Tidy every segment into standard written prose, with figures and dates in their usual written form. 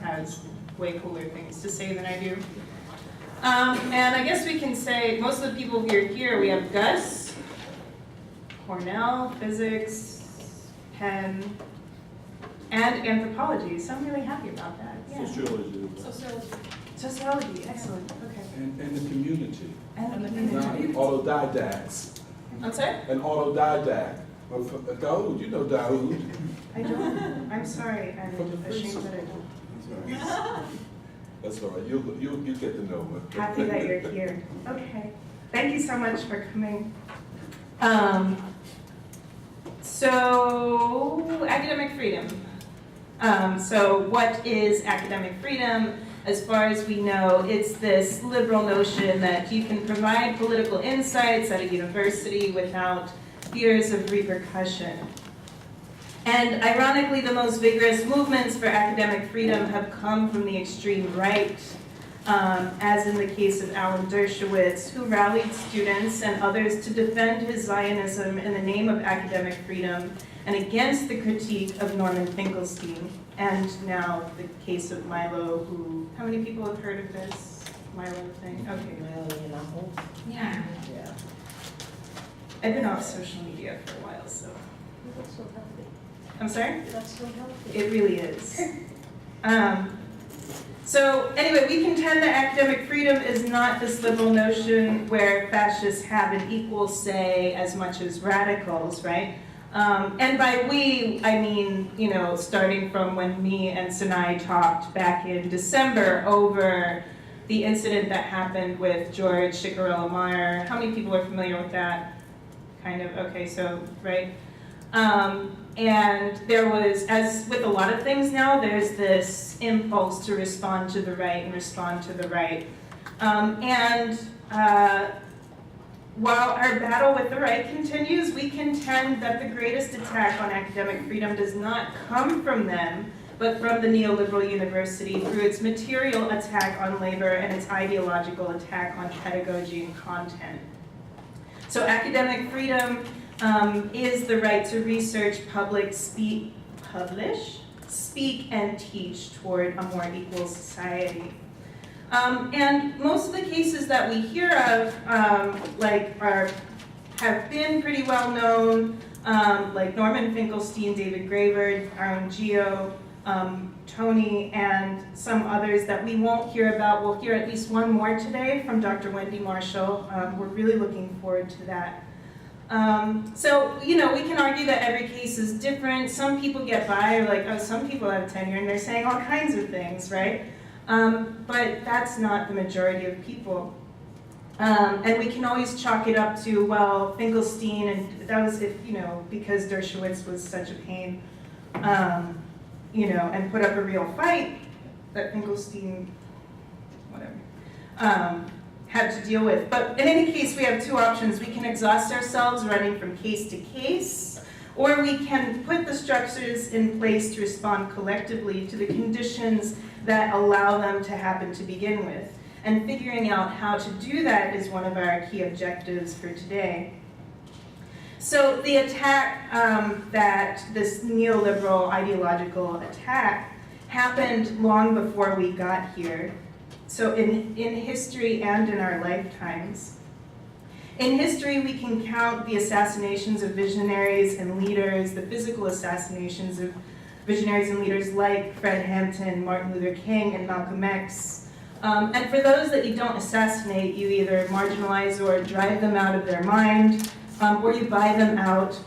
has way cooler things to say than I do. And I guess we can say most of the people who are here, we have Gus, Cornell, physics, Penn, and anthropology, so I'm really happy about that. Yeah. Sociology. Sociology, excellent, okay. And the community. And the Not community. autodidacts. I'm sorry? An autodidact. Daoud, you know Daoud. I don't, I'm sorry, I'm From the free ashamed school. that I don't. That's all right. You'll get to know me. Happy that you're here. Okay, thank you so much for coming. So, academic freedom. So what is academic freedom? As far as we know, it's this liberal notion that you can provide political insights at a university without fears of repercussion. And ironically, the most vigorous movements for academic freedom have come from the extreme right, as in the case of Alan Dershowitz, who rallied students and others to defend his Zionism in the name of academic freedom and against the critique of Norman Finkelstein. And now the case of Milo, who, how many people have heard of this Milo thing? Okay. Yeah. Yeah. I've been off social media for a while, so. That's so healthy. I'm sorry? That's so healthy. It really is. So anyway, we contend that academic freedom is not this liberal notion where fascists have an equal say as much as radicals, right? And by we, I mean, you know, starting from when me and Sinai talked back in December over the incident that happened with George Ciccariello Meyer. How many people are familiar with that? Kind of, okay, so, right? And there was, as with a lot of things now, there's this impulse to respond to the right and respond to the right. While our battle with the right continues, we contend that the greatest attack on academic freedom does not come from them, but from the neoliberal university through its material attack on labor and its ideological attack on pedagogy and content. So academic freedom is the right to research, publish, speak, and teach toward a more equal society. And most of the cases that we hear of, have been pretty well known, like Norman Finkelstein, David Graeber, our own Gio, Tony, and some others that we won't hear about. We'll hear at least one more today from Dr. Wendy Marshall. We're really looking forward to that. So, you know, we can argue that every case is different. Some people get by, or like, oh, some people have tenure, and they're saying all kinds of things, right? But that's not the majority of people. And we can always chalk it up to, well, Finkelstein, and that was, if, you know, because Dershowitz was such a pain, you know, and put up a real fight that Finkelstein, whatever, had to deal with. But in any case, we have two options. We can exhaust ourselves running from case to case, or we can put the structures in place to respond collectively to the conditions that allow them to happen to begin with. And figuring out how to do that is one of our key objectives for today. So the attack, that this neoliberal ideological attack happened long before we got here. So in history and in our lifetimes. In history, we can count the assassinations of visionaries and leaders, the physical assassinations of visionaries and leaders like Fred Hampton, Martin Luther King, and Malcolm X. And for those that you don't assassinate, you either marginalize or drive them out of their mind, or you buy them out.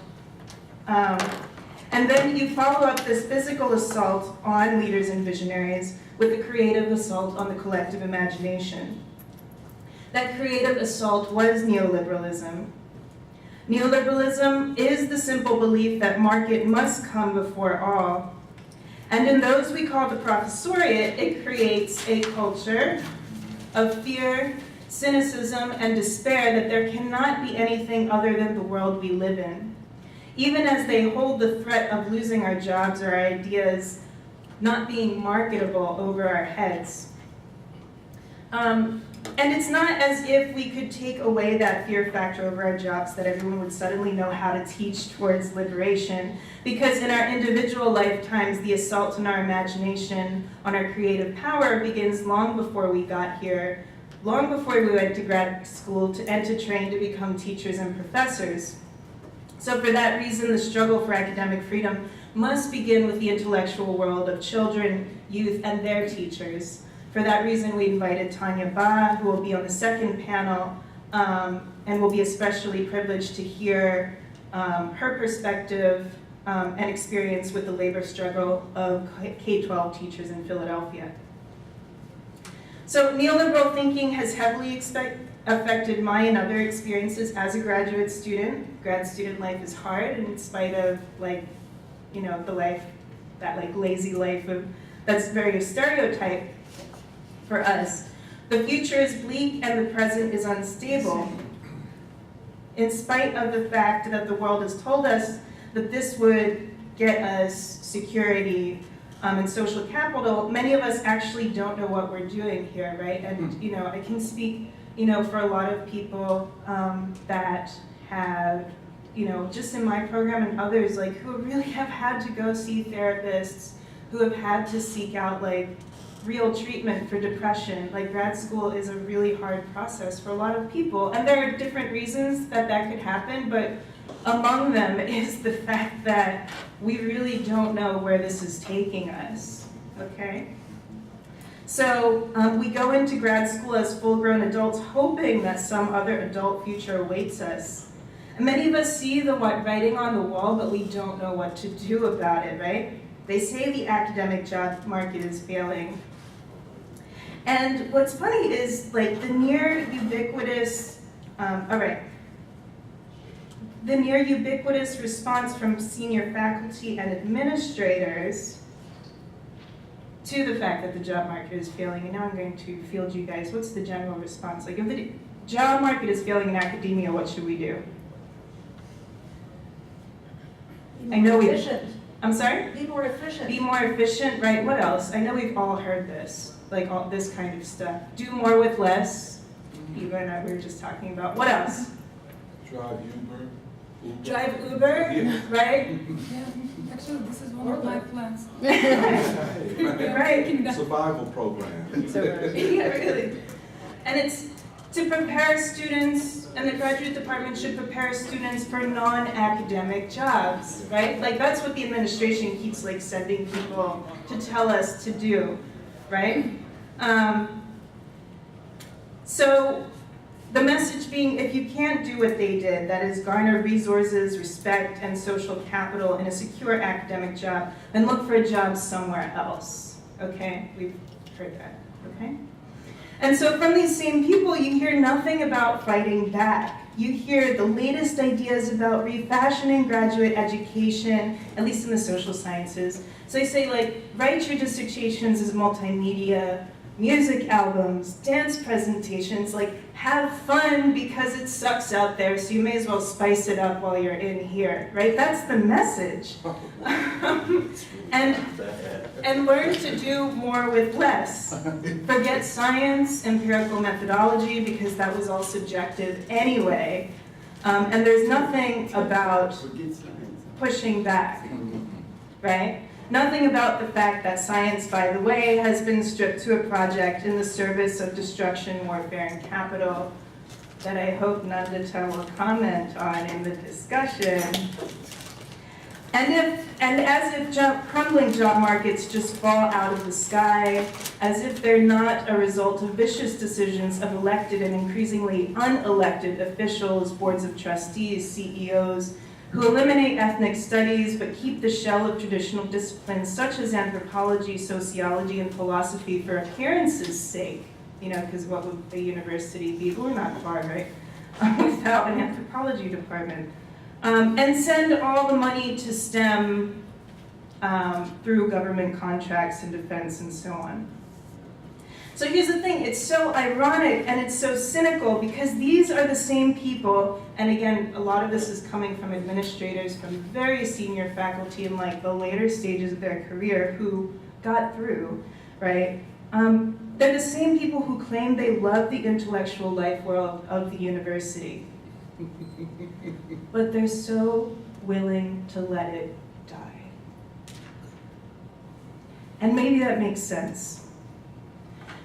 And then you follow up this physical assault on leaders and visionaries with a creative assault on the collective imagination. That creative assault was neoliberalism. Neoliberalism is the simple belief that market must come before all. And in those we call the professoriate, it creates a culture of fear, cynicism, and despair that there cannot be anything other than the world we live in. Even as they hold the threat of losing our jobs or our ideas not being marketable over our heads. And it's not as if we could take away that fear factor over our jobs that everyone would suddenly know how to teach towards liberation, because in our individual lifetimes, the assault on our imagination, on our creative power begins long before we got here, long before we went to grad school and to train to become teachers and professors. So for that reason, the struggle for academic freedom must begin with the intellectual world of children, youth, and their teachers. For that reason, we invited Tanya Ba, who will be on the second panel, and will be especially privileged to hear her perspective and experience with the labor struggle of K-12 teachers in Philadelphia. So neoliberal thinking has heavily affected my and other experiences as a graduate student. Grad student life is hard, in spite of the life, that lazy life that's very stereotyped for us. The future is bleak and the present is unstable. In spite of the fact that the world has told us that this would get us security and social capital, many of us actually don't know what we're doing here, right? And I can speak, for a lot of people that have, just in my program and others, who really have had to go see therapists, who have had to seek out real treatment for depression. Grad school is a really hard process for a lot of people, and there are different reasons that could happen, but among them is the fact that we really don't know where this is taking us, okay? So we go into grad school as full-grown adults hoping that some other adult future awaits us. And many of us see the writing on the wall, but we don't know what to do about it, right? They say the academic job market is failing. And what's funny is the near ubiquitous, the near ubiquitous response from senior faculty and administrators to the fact that the job market is failing. And now I'm going to field you guys. What's the general response? If the job market is failing in academia, what should we do? I know we. I'm sorry? Be more efficient. Be more efficient, right? What else? I know we've all heard this, all this kind of stuff. Do more with less. Eva and I were just talking about. What else? Drive Uber. Drive Uber, Yeah. Right? Yeah, actually, this is one of my plans. Right. Survival program. So, yeah, really. And it's to prepare students, and the graduate department should prepare students for non-academic jobs, right? That's what the administration keeps sending people to tell us to do, right? So the message being, if you can't do what they did, that is garner resources, respect, and social capital in a secure academic job, then look for a job somewhere else, okay? We've heard that, okay? And so from these same people, you hear nothing about fighting back. You hear the latest ideas about refashioning graduate education, at least in the social sciences. So they say, write your dissertations as multimedia, music albums, dance presentations, have fun because it sucks out there, so you may as well spice it up while you're in here, right? That's the message. And learn to do more with less. Forget science, empirical methodology, because that was all subjective anyway. And there's nothing about pushing back, right? Nothing about the fact that science, by the way, has been stripped to a project in the service of destruction, warfare, and capital that I hope Nandita will comment on in the discussion. And as if crumbling job markets just fall out of the sky, as if they're not a result of vicious decisions of elected and increasingly unelected officials, boards of trustees, CEOs, who eliminate ethnic studies but keep the shell of traditional disciplines such as anthropology, sociology, and philosophy for appearance's sake. Because what would the university be? We're not far, right? Without an anthropology department. And send all the money to STEM through government contracts and defense and so on. So here's the thing, it's so ironic and it's so cynical because these are the same people, and again, a lot of this is coming from administrators, from very senior faculty in the later stages of their career who got through, right? They're the same people who claim they love the intellectual life world of the university. But they're so willing to let it die. And maybe that makes sense.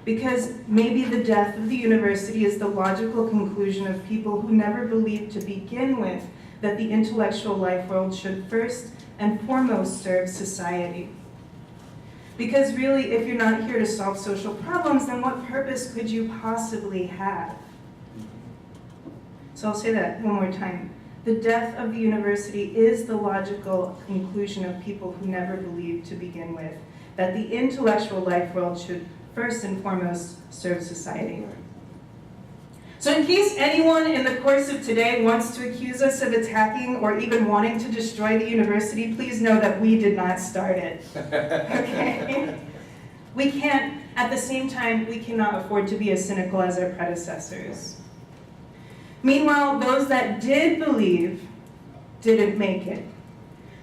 Because maybe the death of the university is the logical conclusion of people who never believed to begin with that the intellectual life world should first and foremost serve society. Because really, if you're not here to solve social problems, then what purpose could you possibly have? So I'll say that one more time. The death of the university is the logical conclusion of people who never believed to begin with that the intellectual life world should first and foremost serve society. So in case anyone in the course of today wants to accuse us of attacking or even wanting to destroy the university, please know that we did not start it. Okay? We can't, at the same time, we cannot afford to be as cynical as our predecessors. Meanwhile, those that did believe didn't make it.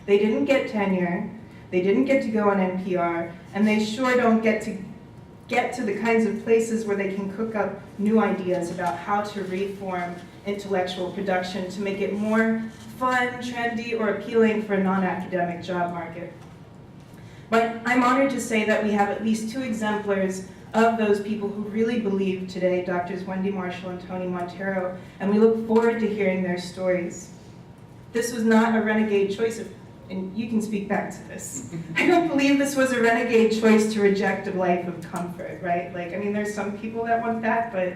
They didn't get tenure, they didn't get to go on NPR, and they sure don't get to the kinds of places where they can cook up new ideas about how to reform intellectual production to make it more fun, trendy, or appealing for a non-academic job market. But I'm honored to say that we have at least two exemplars of those people who really believe today, Drs. Wendy Marshall and Tony Montero, and we look forward to hearing their stories. This was not a renegade choice and you can speak back to this. I don't believe this was a renegade choice to reject a life of comfort, right? Like, I mean, there's some people that want that, but,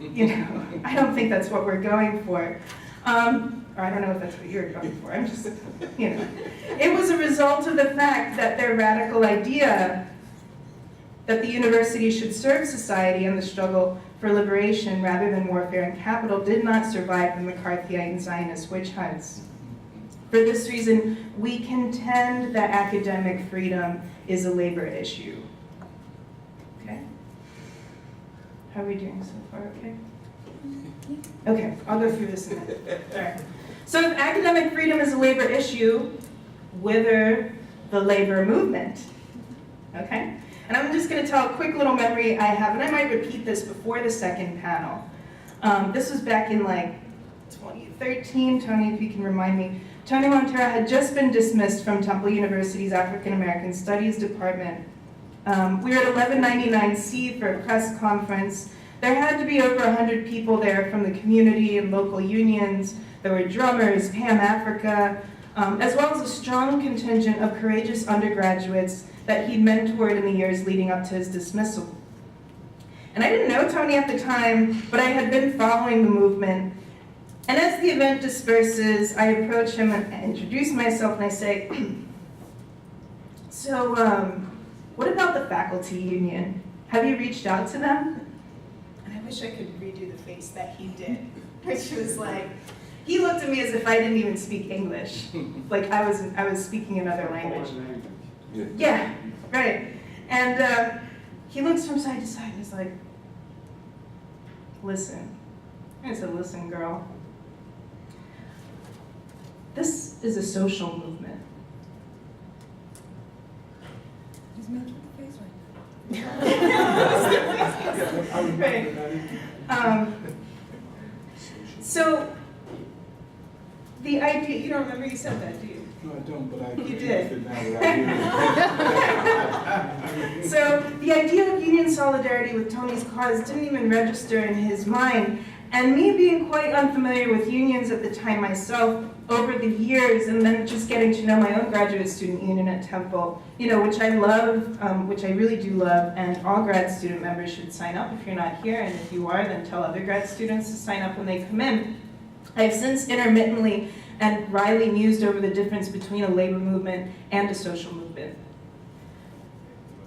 you know, I don't think that's what we're going for. Or I don't know if that's what you're going for. I'm just, you know. It was a result of the fact that their radical idea that the university should serve society in the struggle for liberation rather than warfare and capital did not survive the McCarthyite and Zionist witch hunts. For this reason, we contend that academic freedom is a labor issue. Okay? How are we doing so far, okay? Okay, I'll go through this in a minute. All right. So if academic freedom is a labor issue, whither the labor movement? Okay? And I'm just going to tell a quick little memory I have, and I might repeat this before the second panel. This was back in like 2013. Tony, if you can remind me. Tony Montero had just been dismissed from Temple University's African American Studies Department. We were at 1199C for a press conference. There had to be over 100 people there from the community and local unions. There were drummers, Pan Africa, as well as a strong contingent of courageous undergraduates that he'd mentored in the years leading up to his dismissal. And I didn't know Tony at the time, but I had been following the movement. And as the event disperses, I approach him and introduce myself, and I say, so, what about the faculty union? Have you reached out to them? And I wish I could redo the face that he did, which was like, he looked at me as if I didn't even speak English. Like I was speaking another language. Yeah, right. And he looks from side to side and he's like, listen. And I said, listen, girl. This is a social movement. He's making the face right Right. So, the idea, you don't remember you said that, do you? No, I don't, but I You can did. fit now that I hear it. So, the idea of union solidarity with Tony's cause didn't even register in his mind. And me being quite unfamiliar with unions at the time myself, over the years, and then just getting to know my own graduate student union at Temple, you know, which I love, which I really do love, and all grad student members should sign up if you're not here, and if you are, then tell other grad students to sign up when they come in. I've since intermittently and wryly mused over the difference between a labor movement and a social movement.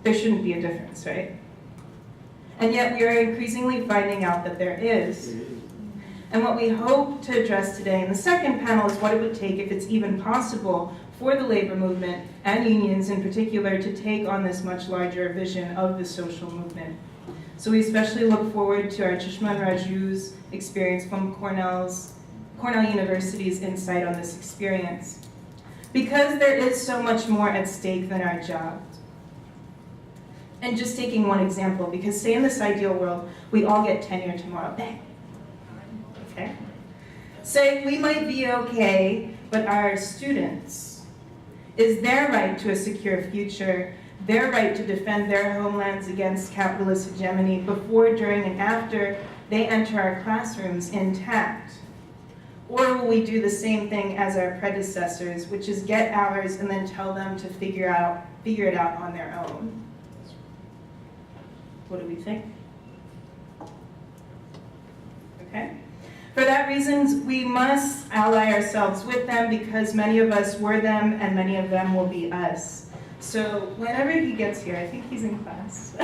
There shouldn't be a difference, right? And yet we are increasingly finding out that there is. And what we hope to address today in the second panel is what it would take, if it's even possible, for the labor movement and unions in particular to take on this much larger vision of the social movement. So we especially look forward to Archishman Raju's experience from Cornell University's insight on this experience. Because there is so much more at stake than our jobs. And just taking one example, because say in this ideal world, we all get tenure tomorrow, bang. Okay? Say we might be okay, but our students, is their right to a secure future, their right to defend their homelands against capitalist hegemony before, during, and after they enter our classrooms intact? Or will we do the same thing as our predecessors, which is get ours and then tell them to figure it out on their own? What do we think? Okay. For that reason, we must ally ourselves with them because many of us were them and many of them will be us. So whenever he gets here, I think he's in class,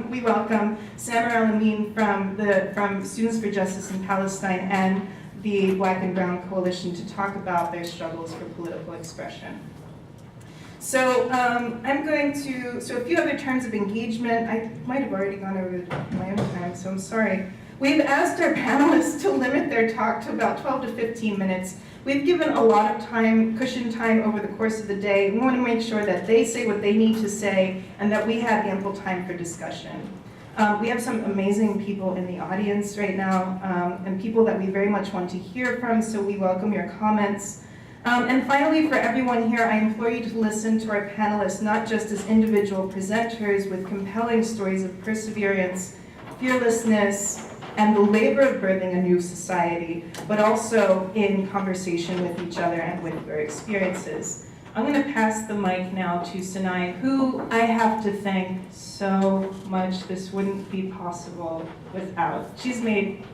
we welcome Samer El-Amin from Students for Justice in Palestine and the Black and Brown Coalition to talk about their struggles for political expression. So so a few other terms of engagement. I might have already gone over my own time, so I'm sorry. We've asked our panelists to limit their talk to about 12 to 15 minutes. We've given a lot of time, cushion time over the course of the day. We want to make sure that they say what they need to say and that we have ample time for discussion. We have some amazing people in the audience right now and people that we very much want to hear from, so we welcome your comments. And finally, for everyone here, I implore you to listen to our panelists, not just as individual presenters with compelling stories of perseverance, fearlessness, and the labor of birthing a new society, but also in conversation with each other and with their experiences. I'm going to pass the mic now to Sanai, who I have to thank so much. This wouldn't be possible without. She's made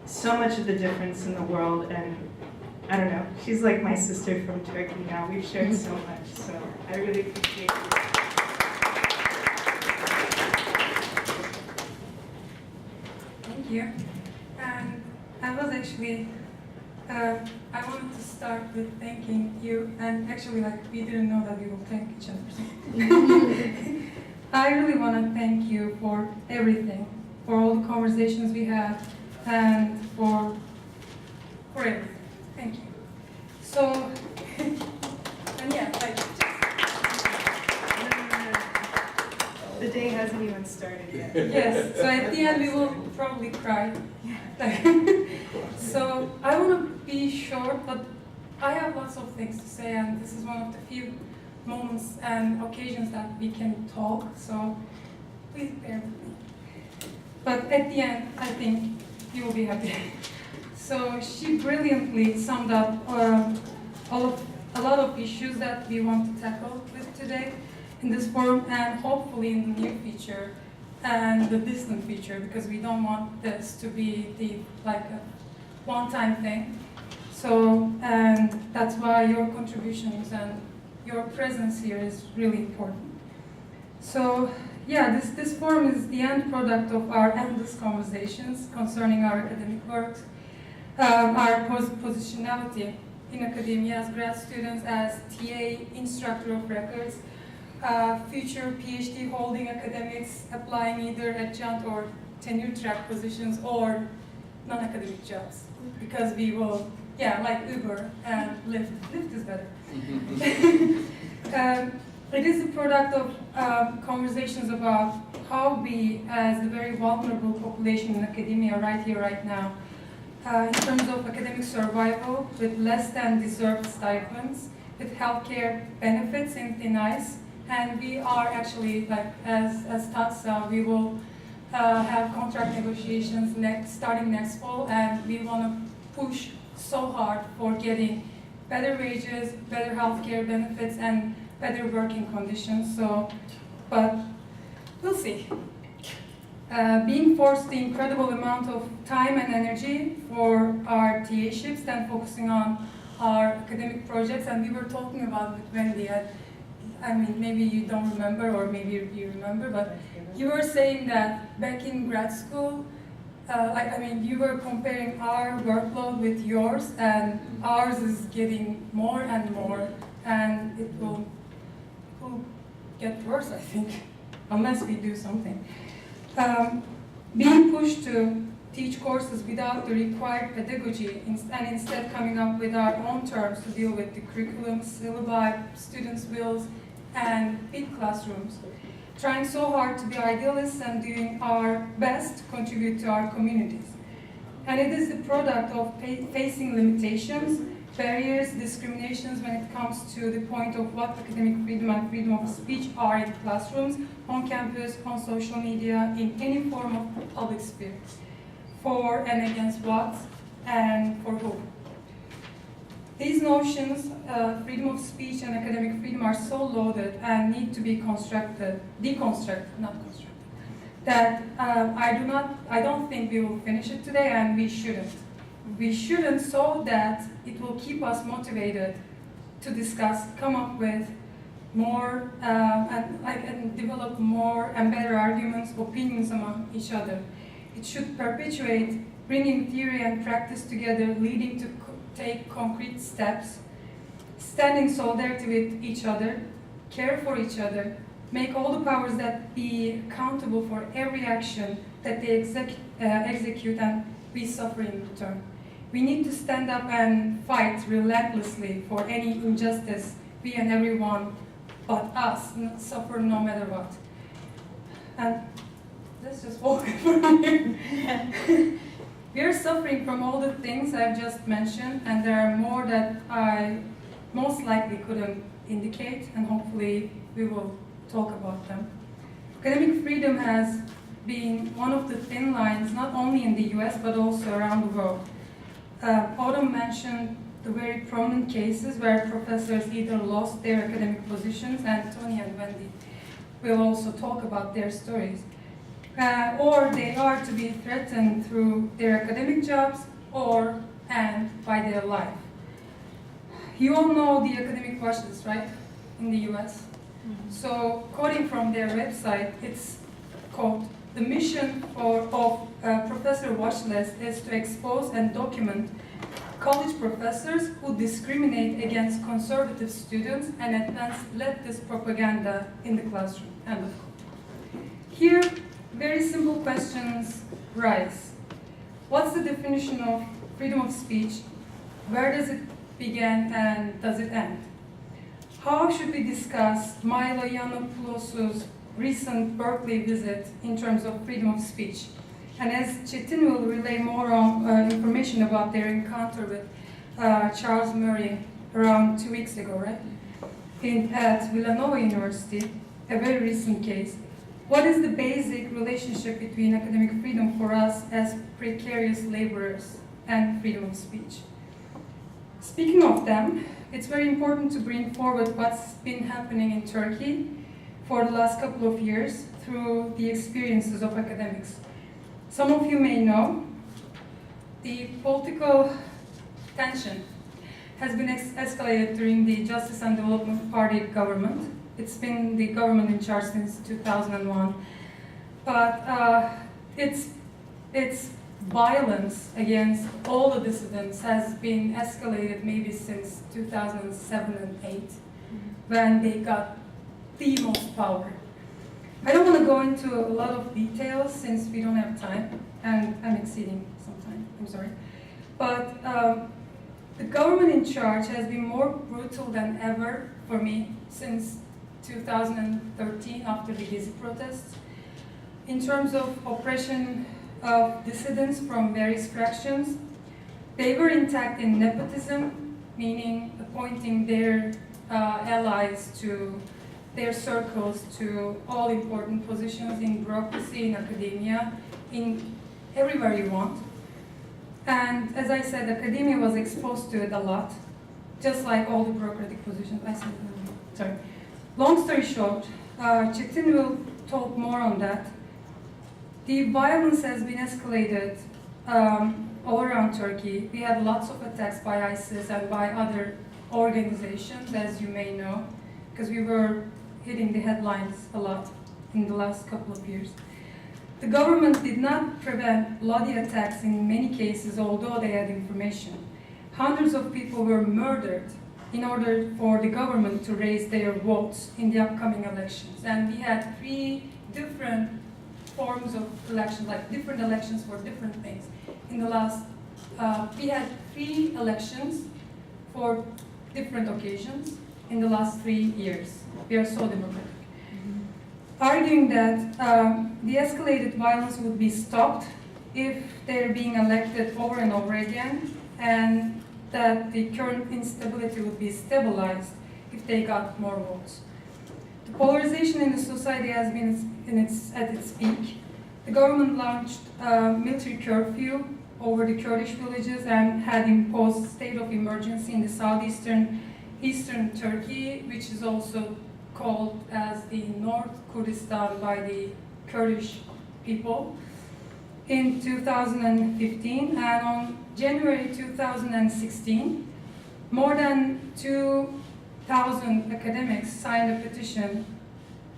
so much of the difference in the world, and I don't know, she's like my sister from Turkey now. We've shared so much, so I really appreciate it. Thank you. And I was actually, I wanted to start with thanking you, and actually we didn't know that we will thank each other. I really want to thank you for everything, for all the conversations we had, and for everything. Thank you. So, and yeah, The day hasn't even started yet. yes, so at the end we will probably cry. So I want to be short, but I have lots of things to say, and this is one of the few moments and occasions that we can talk, so please bear with me. But at the end, I think you will be happy. So she brilliantly summed up a lot of issues that we want to tackle with today in this forum, and hopefully in the near future and the distant future, because we don't want this to be a one-time thing. So, and that's why your contributions and your presence here is really important. So, yeah, this forum is the end product of our endless conversations concerning our academic work, our positionality in academia as grad students, as TA, instructor of records, future PhD holding academics applying either adjunct or tenure track positions or non-academic jobs, because we will, yeah, like Uber and Lyft. Lyft is better. It is a product of conversations about how we, as the very vulnerable population in academia right here, right now, in terms of academic survival, with less than deserved stipends, with healthcare benefits in thin ice, and we are actually, as TATSA, we will have contract negotiations starting next fall, and we want to push so hard for getting better wages, better healthcare benefits, and better working conditions. So, but we'll see. Being forced the incredible amount of time and energy for our TA-ships than focusing on our academic projects, and we were talking about with Wendy. I mean, maybe you don't remember, or maybe you remember, but you were saying that back in grad school, I mean, you were comparing our workload with yours, and ours is getting more and more, and it will get worse, I think, unless we do something. Being pushed to teach courses without the required pedagogy and instead coming up with our own terms to deal with the curriculum, syllabi, students' wills, and big classrooms. trying so hard to be idealists and doing our best to contribute to our communities. And it is the product of facing limitations, barriers, discriminations when it comes to the point of what academic freedom and freedom of speech are in classrooms, on campus, on social media, in any form of public sphere. For and against what and for whom. These notions, freedom of speech and academic freedom, are so loaded and need to be deconstructed, not constructed, that I don't think we will finish it today, and we shouldn't. We shouldn't, so that it will keep us motivated to discuss, come up with more, and develop more and better arguments, opinions among each other. It should perpetuate bringing theory and practice together, leading to take concrete steps, stand in solidarity with each other, care for each other, make all the powers that be accountable for every action that they execute, and we suffer in return. We need to stand up and fight relentlessly for any injustice, we and everyone but us suffer no matter what. And let's just walk from here. We are suffering from all the things I've just mentioned, and there are more that I most likely couldn't indicate, and hopefully we will talk about them. Academic freedom has been one of the thin lines, not only in the US, but also around the world. Autumn mentioned the very prominent cases where professors either lost their academic positions, and Tony and Wendy will also talk about their stories. Or they are to be threatened through their academic jobs and by their life. You all know the academic watch list, right, in the US? Mm-hmm. So, quoting from their website, it's quote, "The mission of Professor Watch List is to expose and document college professors who discriminate against conservative students and advance leftist propaganda in the classroom." End of quote. Here, very simple questions rise. What's the definition of freedom of speech? Where does it begin and does it end? How should we discuss Milo Yiannopoulos' recent Berkeley visit in terms of freedom of speech? And as Çetin will relay more on information about their encounter with Charles Murray around 2 weeks ago, right? At Villanova University, a very recent case. What is the basic relationship between academic freedom for us as precarious laborers and freedom of speech? Speaking of them, it's very important to bring forward what's been happening in Turkey for the last couple of years through the experiences of academics. Some of you may know the political tension has been escalated during the Justice and Development Party government. It's been the government in charge since 2001, but its violence against all the dissidents has been escalated maybe since 2007 and 8, when they got the most power. I don't want to go into a lot of details since we don't have time, and I'm exceeding some time, I'm sorry. But the government in charge has been more brutal than ever for me since 2013 after the Gezi protests. In terms of oppression of dissidents from various fractions, they were intact in nepotism, meaning appointing their allies to their circles to all important positions in bureaucracy, in academia, in everywhere you want. And as I said, academia was exposed to it a lot, just like all the bureaucratic positions. Sorry. Long story short, Çetin will talk more on that. The violence has been escalated all around Turkey. We had lots of attacks by ISIS and by other organizations, as you may know, because we were hitting the headlines a lot in the last couple of years. The government did not prevent bloody attacks in many cases, although they had information. Hundreds of people were murdered in order for the government to raise their votes in the upcoming elections. And we had 3 different forms of elections, like different elections for different things. In the last, we had 3 elections for different occasions in the last 3 years. We are so democratic. arguing that the escalated violence would be stopped if they're being elected over and over again, and that the current instability would be stabilized if they got more votes. The polarization in the society has been at its peak. The government launched a military curfew over the Kurdish villages and had imposed state of emergency in the eastern Turkey, which is also called as the North Kurdistan by the Kurdish people, in 2015. And on January 2016, more than 2,000 academics signed a petition,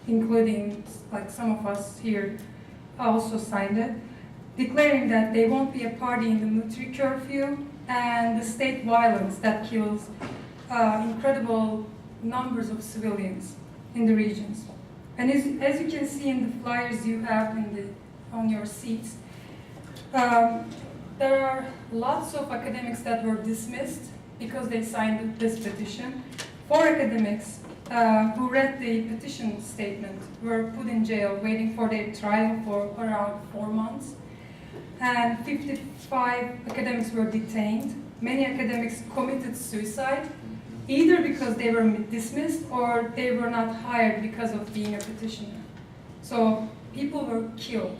including like some of us here also signed it, declaring that they won't be a party in the military curfew and the state violence that kills incredible numbers of civilians in the regions. And as you can see in the flyers you have on your seats, there are lots of academics that were dismissed because they signed this petition. 4 academics who read the petition statement were put in jail waiting for their trial for around 4 months. And 55 academics were detained. Many academics committed suicide, either because they were dismissed or they were not hired because of being a petitioner. So people were killed,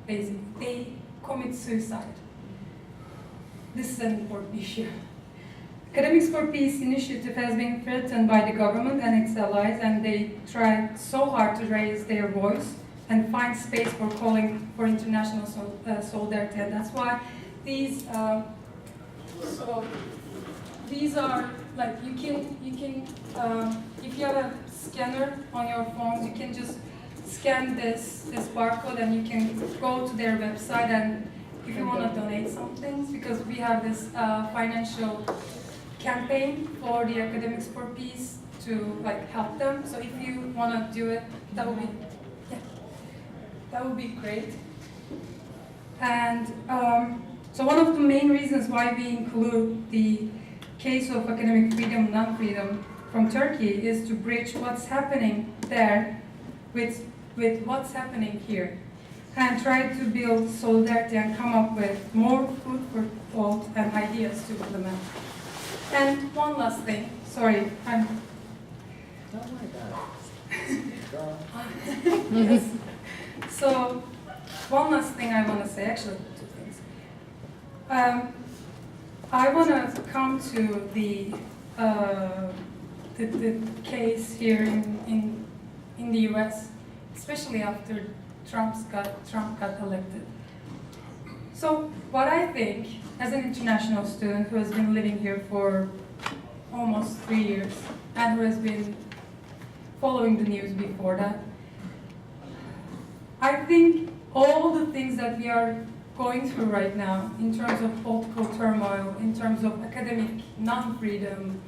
basically. They commit suicide. This is an important issue. Academics for Peace initiative has been threatened by the government and its allies, and they tried so hard to raise their voice and find space for calling for international solidarity. And that's why these are like you can if you have a scanner on your phones, you can just scan this barcode and you can go to their website, and if you want to donate some things, because we have this financial campaign for the Academics for Peace to like help them. So if you want to do it, that would be great. And so one of the main reasons why we include the case of academic freedom, non-freedom from Turkey is to bridge what's happening there with what's happening here, and try to build solidarity and come up with more food for thought and ideas to implement. And one last thing, sorry, I'm... Don't worry about it. Yes. So, one last thing I want to say, actually 2 things. I want to come to the case here in the U.S., especially after Trump got elected. So, what I think, as an international student who has been living here for almost 3 years and who has been following the news before that, I think all the things that we are going through right now in terms of political turmoil, in terms of academic non-freedom,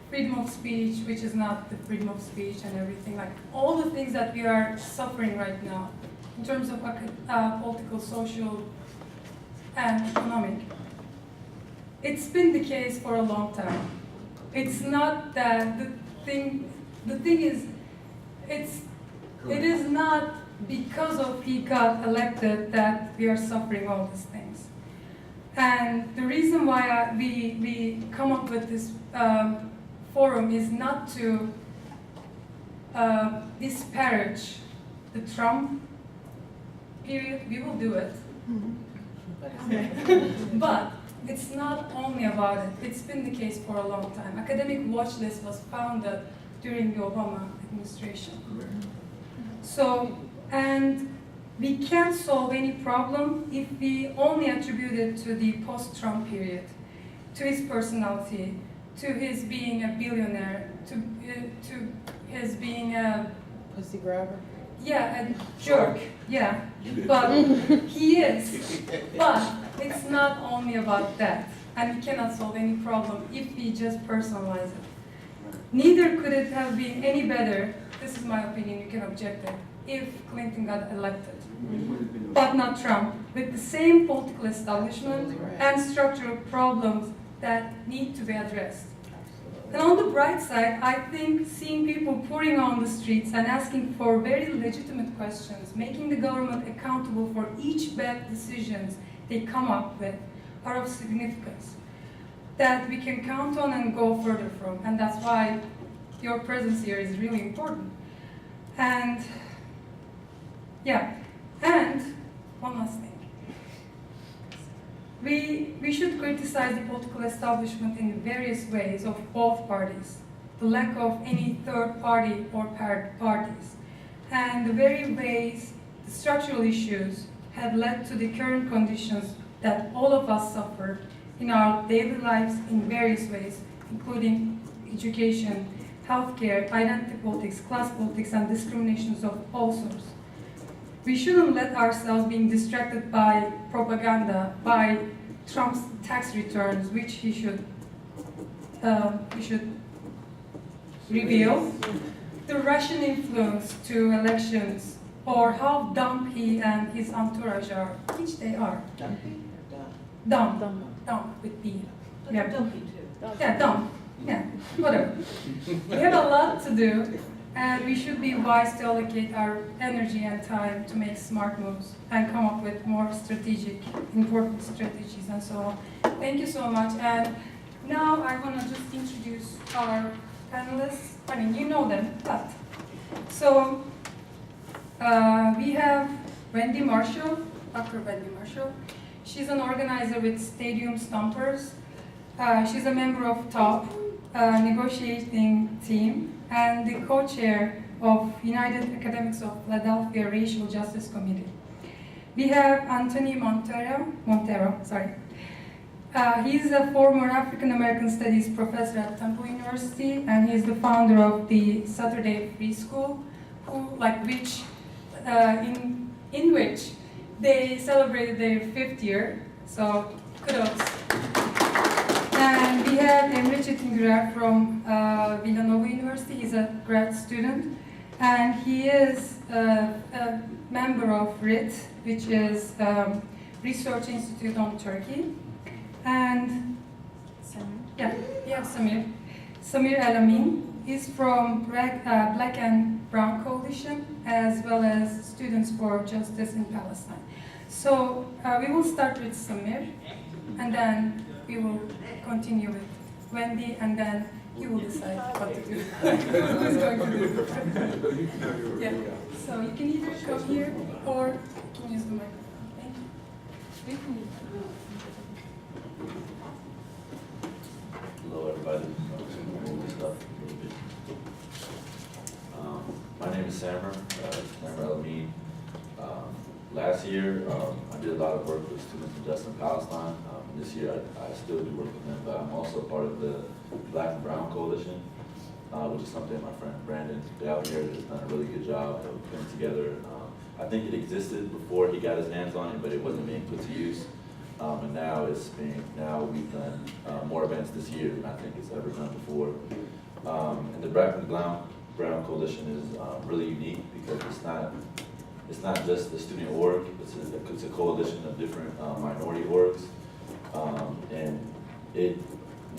freedom of speech, which is not the freedom of speech and everything, like all the things that we are suffering right now in terms of political, social, and economic. It's been the case for a long time. It's not that the thing is, it is not because of he got elected that we are suffering all these things. And the reason why we come up with this forum is not to disparage the Trump period. We will do it. But it's not only about it. It's been the case for a long time. Academic Watch List was founded during the Obama administration. So, and we can't solve any problem if we only attribute it to the post-Trump period, to his personality, to his being a billionaire, to his being a... Pussy grabber? Yeah, a jerk, yeah. But he is. But it's not only about that. And we cannot solve any problem if we just personalize it. Neither could it have been any better, this is my opinion, you can object it, if Clinton got elected, but not Trump, with the same political establishment and structural problems that need to be addressed. And on the bright side, I think seeing people pouring on the streets and asking for very legitimate questions, making the government accountable for each bad decisions they come up with, are of significance that we can count on and go further from. And that's why your presence here is really important. And yeah, and one last thing. We should criticize the political establishment in various ways of both parties, the lack of any third party or parties, and the very ways the structural issues have led to the current conditions that all of us suffer in our daily lives in various ways, including education, healthcare, identity politics, class politics, and discriminations of all sorts. We shouldn't let ourselves being distracted by propaganda, by Trump's tax returns, which he should reveal, the Russian influence to elections, or how dumb he and his entourage are, which they are. Dumb with B. Yeah. Dumpy too. Yeah, dumb. Yeah, whatever. We have a lot to do, and we should be wise to allocate our energy and time to make smart moves and come up with more strategic, important strategies and so on. Thank you so much. And now I want to just introduce our panelists. I mean, you know them, but. So we have Wendy Marshall, Dr. Wendy Marshall. She's an organizer with Stadium Stompers. She's a member of TOP, negotiating team, and the co-chair of United Academics of Philadelphia Racial Justice Committee. We have Anthony Montero. He's a former African American Studies professor at Temple University, and he's the founder of the Saturday Free School, in which they celebrated their 5th year. So kudos. And we have Emre Çetingürer from Villanova University. He's a grad student, and he is a member of RIT, which is Research Institute on Turkey. And we have Samir El-Amin. He's from Black and Brown Coalition, as well as Students for Justice in Palestine. So we will start with Samir, and then we will continue with Wendy, and then you will decide what to do. Who's going to do it? Yeah. So you can either come here or you can use the microphone. Thank you. Hello, everybody. Move this stuff a little bit. My name is Samir El-Amin. Last year, I did a lot of work with Students for Justice in Palestine. This year, I still do work with them, but I'm also part of the Black and Brown Coalition, which is something my friend Brandon down here has done a really good job of putting together. I think it existed before he got his hands on it, but it wasn't being put to use. And now we've done more events this year than I think it's ever done before. And the Black and Brown Coalition is really unique because it's not just the student org, it's a coalition of different minority orgs. And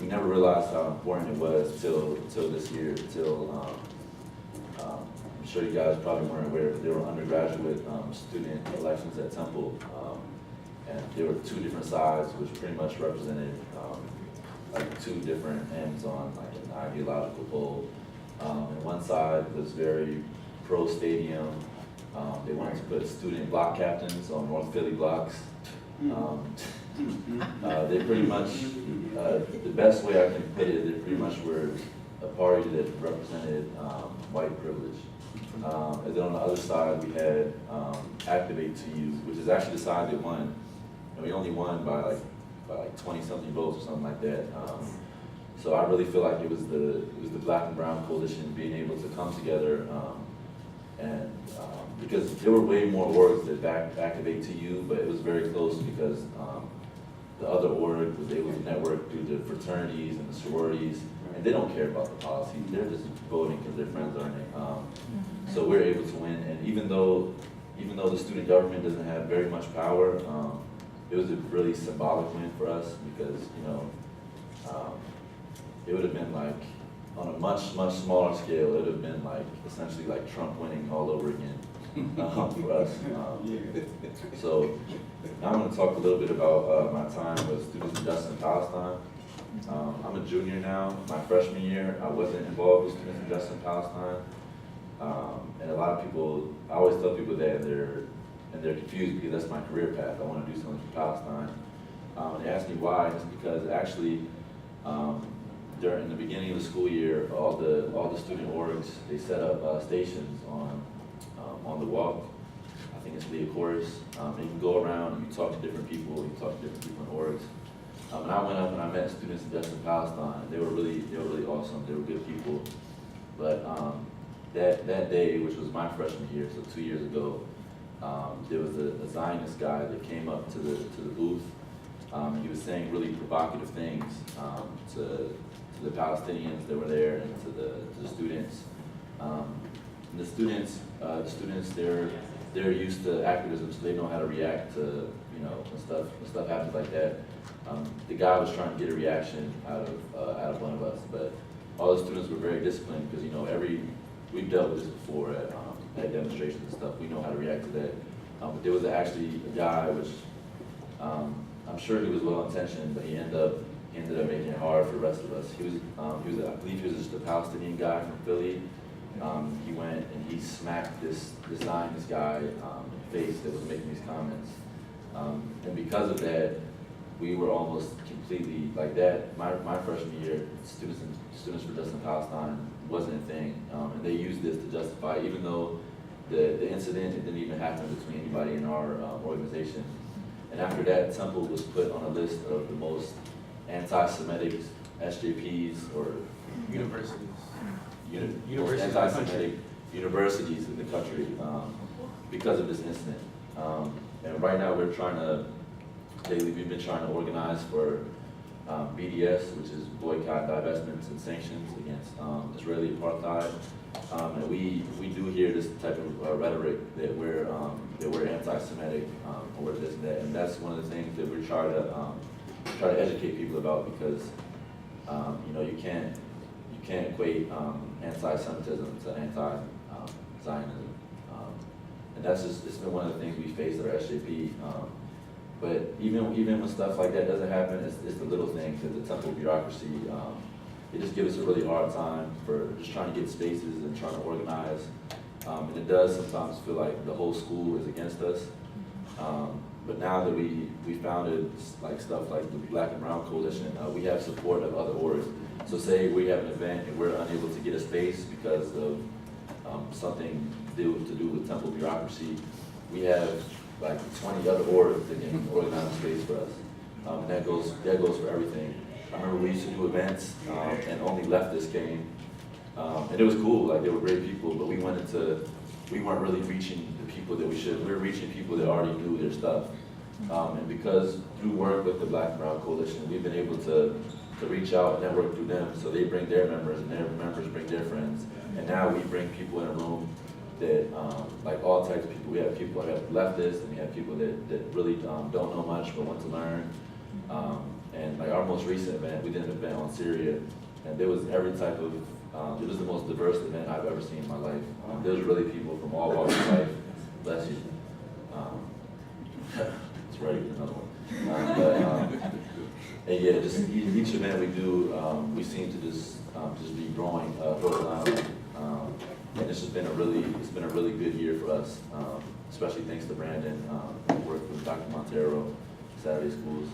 we never realized how important it was till this year, I'm sure you guys probably weren't aware, but there were undergraduate student elections at Temple. And there were 2 different sides, which pretty much represented like 2 different ends on like an ideological pole. And one side was very pro-stadium. They wanted to put student block captains on North Philly blocks. They pretty much, the best way I can put it, they pretty much were a party that represented white privilege. And then on the other side, we had Activate to Youth, which is actually the side that won. And we only won by like 20-something votes or something like that. So I really feel like it was the Black and Brown Coalition being able to come together, and because there were way more orgs that backed Activate to You, but it was very close because the other org was able to network through the fraternities and the sororities, and they don't care about the policy. They're just voting because their friends are in it. So we're able to win, and even though the student government doesn't have very much power, it was a really symbolic win for us because, it would have been like on a much, much smaller scale, it would have been like, essentially like Trump winning all over again for us. So now I'm gonna talk a little bit about my time with Students in Justice in Palestine. I'm a junior now. My freshman year, I wasn't involved with Students in Justice in Palestine. And a lot of people, I always tell people that and they're confused because that's my career path. I want to do something for Palestine. They ask me why. It's because actually, during the beginning of the school year, all the student orgs, they set up stations on the walk. I think it's Leah Chorus. And you can go around and you talk to different people. You talk to different people in orgs. And I went up and I met Students in Justice in Palestine. They were really awesome. They were good people. But that day, which was my freshman year, so 2 years ago, there was a Zionist guy that came up to the booth. And he was saying really provocative things to the Palestinians that were there and to the students. And the students, they're used to activism, so they know how to react to when stuff happens like that. The guy was trying to get a reaction out of one of us, but all the students were very disciplined because we've dealt with this before at demonstrations and stuff. We know how to react to that. But there was actually a guy which I'm sure he was well intentioned, but he ended up making it hard for the rest of us. I believe he was just a Palestinian guy from Philly. He went and he smacked this Zionist guy in the face that was making these comments. And because of that, we were almost completely like that. My freshman year, Students for Justice in Palestine wasn't a thing, and they used this to justify, even though the incident, it didn't even happen between anybody in our organization. And after that, Temple was put on a list of the most anti-Semitic SJPs or Universities. most anti-Semitic universities in the country because of this incident. And right now we've been trying to organize for BDS, which is Boycott, Divestments, and Sanctions against Israeli apartheid. And we do hear this type of rhetoric that we're anti-Semitic or this and that, and that's one of the things that we try to educate people about because you can't equate anti-Semitism to anti-Zionism, and it's been one of the things we face at our SJP. But even when stuff like that doesn't happen, it's the little things that the Temple bureaucracy, it just gives us a really hard time for just trying to get spaces and trying to organize. And it does sometimes feel like the whole school is against us. But now that we founded like stuff like the Black and Brown Coalition, we have support of other orgs. So say we have an event and we're unable to get a space because of something to do with Temple bureaucracy, we have like 20 other orgs that can organize a space for us. And that goes for everything. I remember we used to do events and only leftists came. And it was cool, like they were great people, but we weren't really reaching the people that we should. We were reaching people that already knew their stuff. And because through work with the Black and Brown Coalition, we've been able to reach out and network through them, so they bring their members and their members bring their friends. And now we bring people in a room that, like all types of people. We have people that have leftists and we have people that really don't know much but want to learn. And like our most recent event, we did an event on Syria, and there was every type of, it was the most diverse event I've ever seen in my life. There was really people from all walks of life. Bless you. It's ready for another one. And yeah, just each event we do, we seem to just be growing horizontally. And it's been a really good year for us, especially thanks to Brandon, who worked with Dr. Montero, Saturday Schools.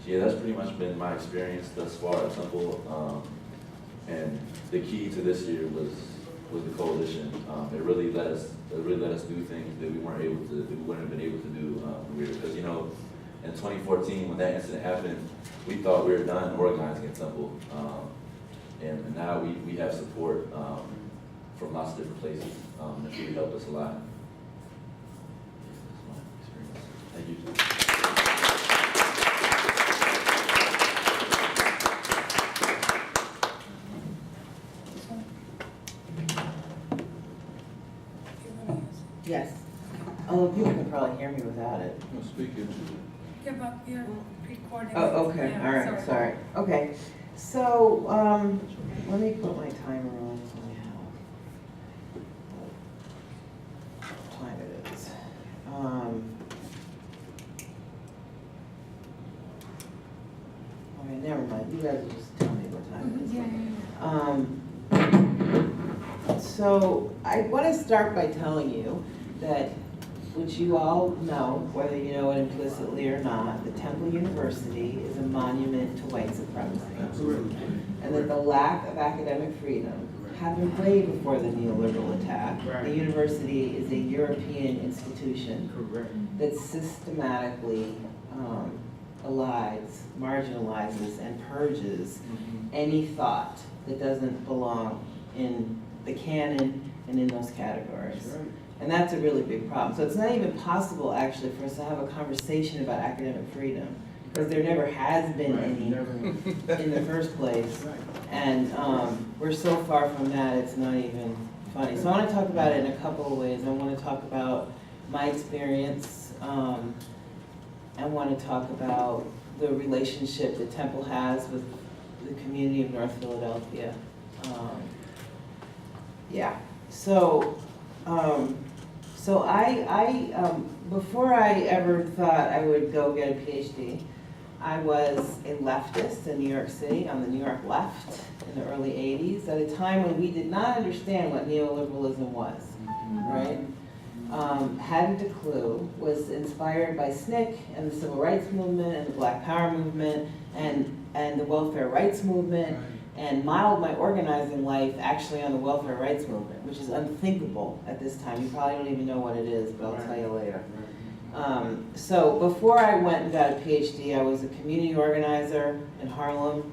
So yeah, that's pretty much been my experience thus far at Temple. And the key to this year was the coalition. It really let us do things that we wouldn't have been able to do because in 2014 when that incident happened, we thought we were done organizing at Temple, and now we have support from lots of different places. It's really helped us a lot. That's my experience. Thank you. Yes. Oh, people can probably hear me without it. I'm speaking to Yeah, but you're recording. Oh, okay, Yeah, all right, sorry. Okay. So, let me put my timer on so I have what time it is. Okay, never mind, you guys will just tell me what time it is. So I want to start by telling you that, which you all know, whether you know it implicitly or not, that Temple University is a monument to white supremacy. Absolutely. And that the lack of academic freedom happened way before the neoliberal attack. The university is a European institution Correct. that systematically elides, marginalizes, and purges any thought that doesn't belong in the canon and in those categories. That's right. And that's a really big problem. So it's not even possible, actually, for us to have a conversation about academic freedom, because there never has been any in the first place. Right. And we're so far from that, it's not even funny. So I want to talk about it in a couple of ways. I want to talk about my experience. I want to talk about the relationship that Temple has with the community of North Philadelphia. Yeah, so before I ever thought I would go get a PhD, I was a leftist in New York City, on the New York left in the early 80s, at a time when we did not understand what neoliberalism was, right? Hadn't a clue, was inspired by SNCC and the Civil Rights Movement and the Black Power movement and the welfare rights movement, and modeled my organizing life actually on the welfare rights movement, which is unthinkable at this time. You probably don't even know what it is, but I'll tell you later. So before I went and got a PhD, I was a community organizer in Harlem.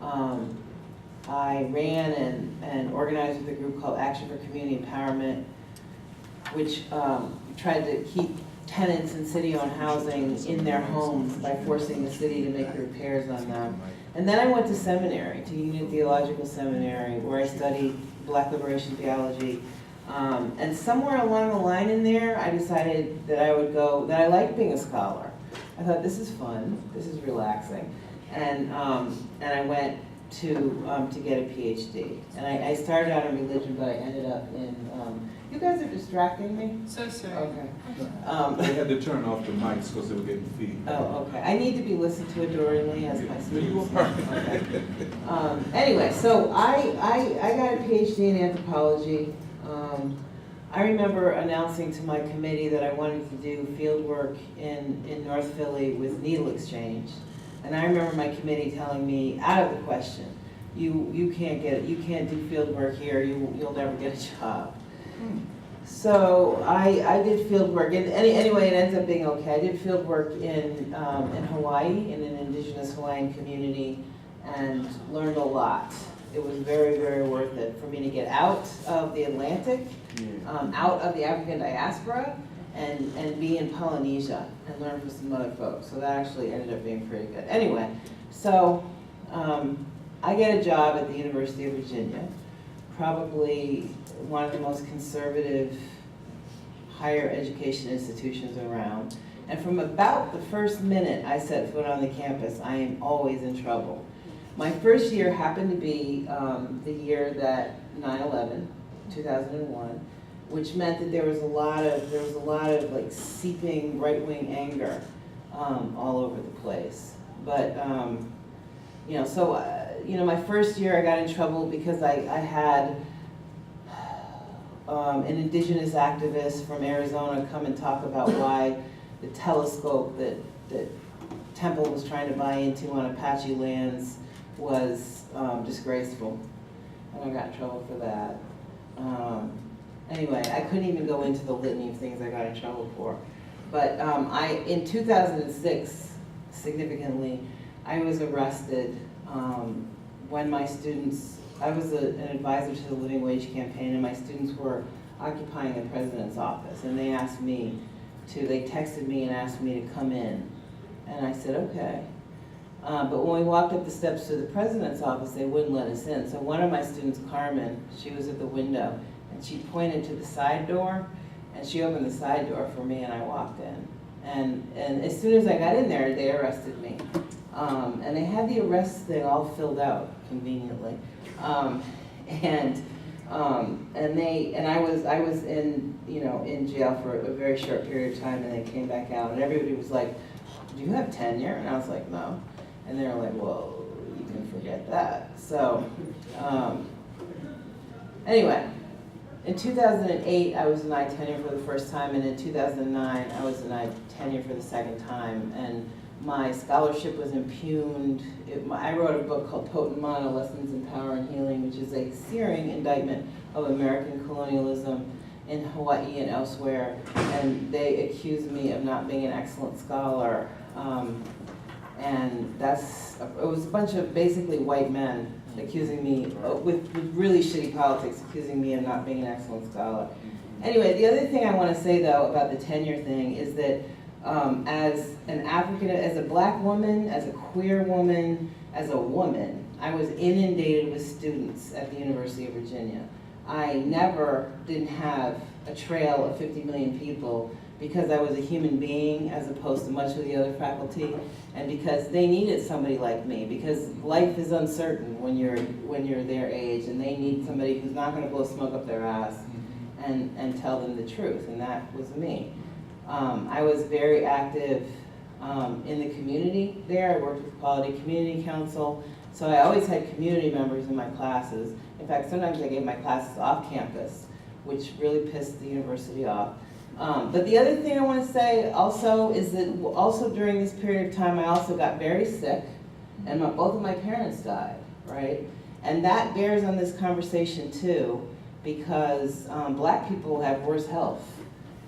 I ran and organized with a group called Action for Community Empowerment, which tried to keep tenants in city-owned housing in their homes by forcing the city to make repairs on them. And then I went to seminary, to Union Theological Seminary, where I studied Black liberation theology. And somewhere along the line in there, I decided that I would go, that I liked being a scholar. I thought, this is fun, this is relaxing. And I went to get a PhD. And I started out in religion, but I ended up in, you guys are distracting me? So sorry. Okay. They had to turn off the mics because they were getting feedback. Oh, okay. I need to be listened to adoringly as my You students. are. Okay. Anyway, so I got a PhD in anthropology. I remember announcing to my committee that I wanted to do field work in North Philly with needle exchange. And I remember my committee telling me, out of the question, you can't do field work here, you'll never get a job. So I did field work, and anyway, it ends up being okay. I did field work in Hawaii, in an indigenous Hawaiian community, and learned a lot. It was very, very worth it for me to get out of the Atlantic, out of the African diaspora, and be in Polynesia and learn from some other folks. So that actually ended up being pretty good. Anyway, so I get a job at the University of Virginia, probably one of the most conservative higher education institutions around. And from about the first minute I set foot on the campus, I am always in trouble. My first year happened to be the year that 9/11, 2001, which meant that there was a lot of like seeping right-wing anger all over the place. But my first year I got in trouble because I had an indigenous activist from Arizona come and talk about why the telescope that Temple was trying to buy into on Apache lands was disgraceful. And I got in trouble for that. Anyway, I couldn't even go into the litany of things I got in trouble for. But in 2006, significantly, I was arrested when my students, I was an advisor to the Living Wage Campaign, and my students were occupying the president's office. And they texted me and asked me to come in. And I said, okay. But when we walked up the steps to the president's office, they wouldn't let us in. So one of my students, Carmen, she was at the window, and she pointed to the side door, and she opened the side door for me, and I walked in. And as soon as I got in there, they arrested me. And they had the arrest thing all filled out conveniently. And I was in, in jail for a very short period of time, and they came back out, and everybody was like, do you have tenure? And I was like, no. And they were like, well, you can forget that. So, anyway, in 2008, I was denied tenure for the first time, and in 2009, I was denied tenure for the second time, and my scholarship was impugned. I wrote a book called Potent Mana, Lessons in Power and Healing, which is a searing indictment of American colonialism in Hawaii and elsewhere, and they accused me of not being an excellent scholar. And it was a bunch of basically white men accusing me, with really shitty politics, accusing me of not being an excellent scholar. Anyway, the other thing I want to say though about the tenure thing is that as a black woman, as a queer woman, as a woman, I was inundated with students at the University of Virginia. I never didn't have a trail of 50 million people because I was a human being as opposed to much of the other faculty, and because they needed somebody like me, because life is uncertain when you're their age, and they need somebody who's not going to blow smoke up their ass and tell them the truth, and that was me. I was very active in the community there. I worked with Quality Community Council, so I always had community members in my classes. In fact, sometimes I gave my classes off campus, which really pissed the university off. But the other thing I want to say also is that also during this period of time, I also got very sick, and both of my parents died, right? And that bears on this conversation too, because black people have worse health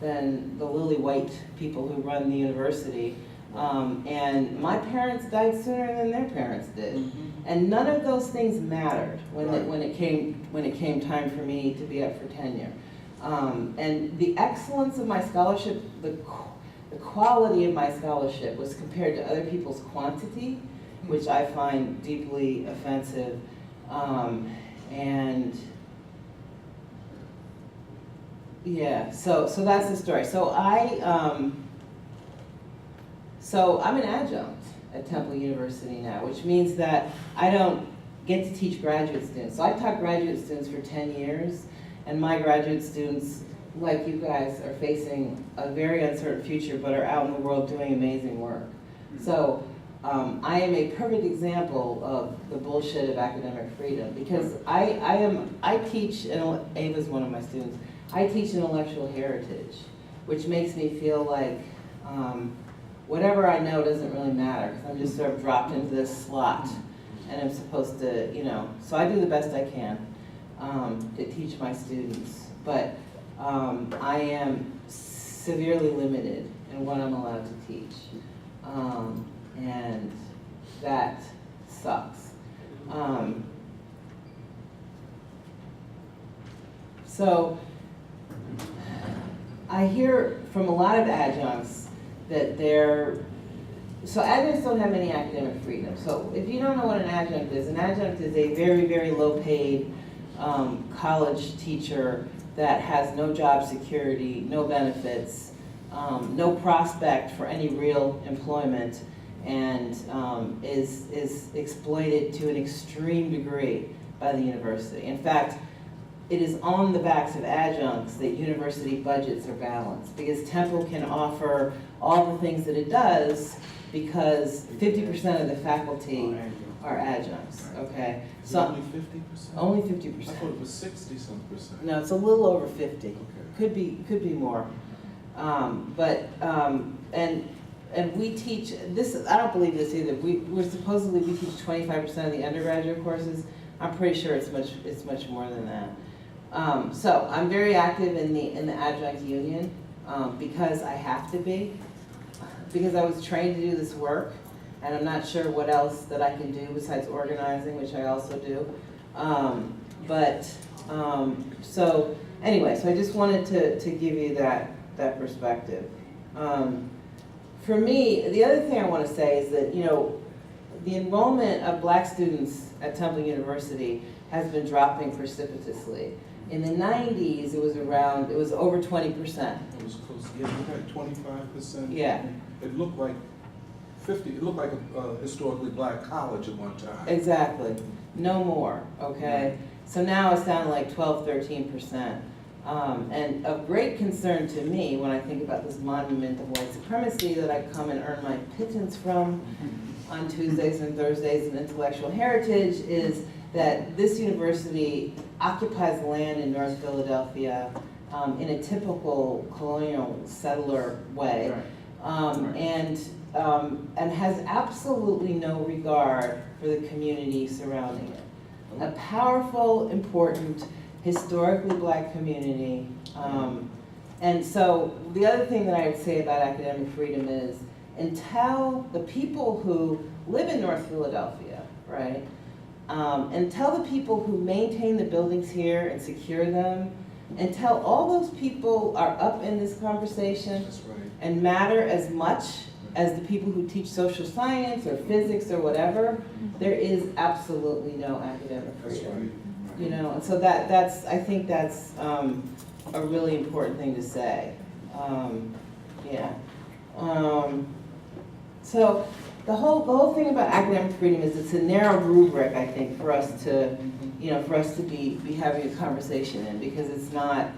than the lily white people who run the university. And my parents died sooner than their parents did. And none of those things mattered when it came time for me to be up for tenure. And the excellence of my scholarship, the quality of my scholarship was compared to other people's quantity, which I find deeply offensive. And yeah, so that's the story. So I'm an adjunct at Temple University now, which means that I don't get to teach graduate students. So I taught graduate students for 10 years, and my graduate students, like you guys, are facing a very uncertain future, but are out in the world doing amazing work. So I am a perfect example of the bullshit of academic freedom, because I teach, and Ava's one of my students, I teach intellectual heritage, which makes me feel like whatever I know doesn't really matter, because I'm just sort of dropped into this slot, and I'm supposed to, so I do the best I can to teach my students, but I am severely limited in what I'm allowed to teach, and that sucks. So I hear from a lot of adjuncts that so adjuncts don't have any academic freedom. So if you don't know what an adjunct is a very, very low paid college teacher that has no job security, no benefits, no prospect for any real employment, and is exploited to an extreme degree by the university. In fact, it is on the backs of adjuncts that university budgets are balanced, because Temple can offer all the things that it does because 50% of the faculty are adjuncts, okay? So only 50%? Only I 50%. thought it was 60-some%. No, it's a little over 50. Okay. Could be more. And we teach, this, I don't believe this either. We teach 25% of the undergraduate courses. I'm pretty sure it's much more than that. So I'm very active in the adjunct union because I have to be, because I was trained to do this work, and I'm not sure what else that I can do besides organizing, which I also do. So anyway, so I just wanted to give you that perspective. For me, the other thing I want to say is that, the enrollment of black students at Temple University has been dropping precipitously. In the 90s, it was over 20%. It was close, yeah, we had 25%. Yeah. It looked like it looked like a historically black college at one time. Exactly, no more, okay? So now it's down to like 12, 13%. And of great concern to me when I think about this monument of white supremacy that I come and earn my pittance from on Tuesdays and Thursdays in intellectual heritage is that this university occupies land in North Philadelphia in a typical colonial settler way. And has absolutely no regard for the community surrounding it. A powerful, important, historically black community. And so the other thing that I would say about academic freedom is until the people who live in North Philadelphia, right, until the people who maintain the buildings here and secure them, until all those people are up in this conversation That's right. and matter as much as the people who teach social science or physics or whatever, there is absolutely no academic That's freedom. right. You know, and so I think that's a really important thing to say. Yeah. So the whole thing about academic freedom is it's a narrow rubric, I think, for us to, you know, for us to be having a conversation in, because it's not,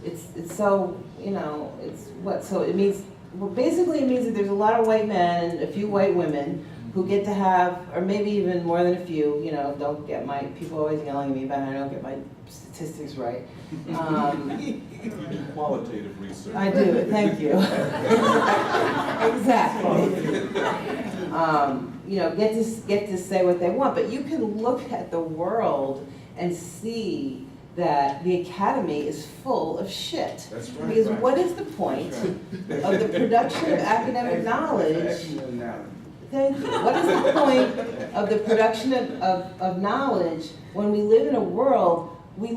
it's so, you know, it's what, so it means, well, basically it means that there's a lot of white men and a few white women who get to have, or maybe even more than a few, you know, don't get my, people always yelling at me about I don't get my statistics right. You do qualitative research. I do, thank you. Exactly. You know, get to say what they want, but you can look at the world and see that the academy is full of shit. That's right. Because what is the point of the production of academic knowledge? Thank you. What is the point of the production of knowledge when we live in a world, we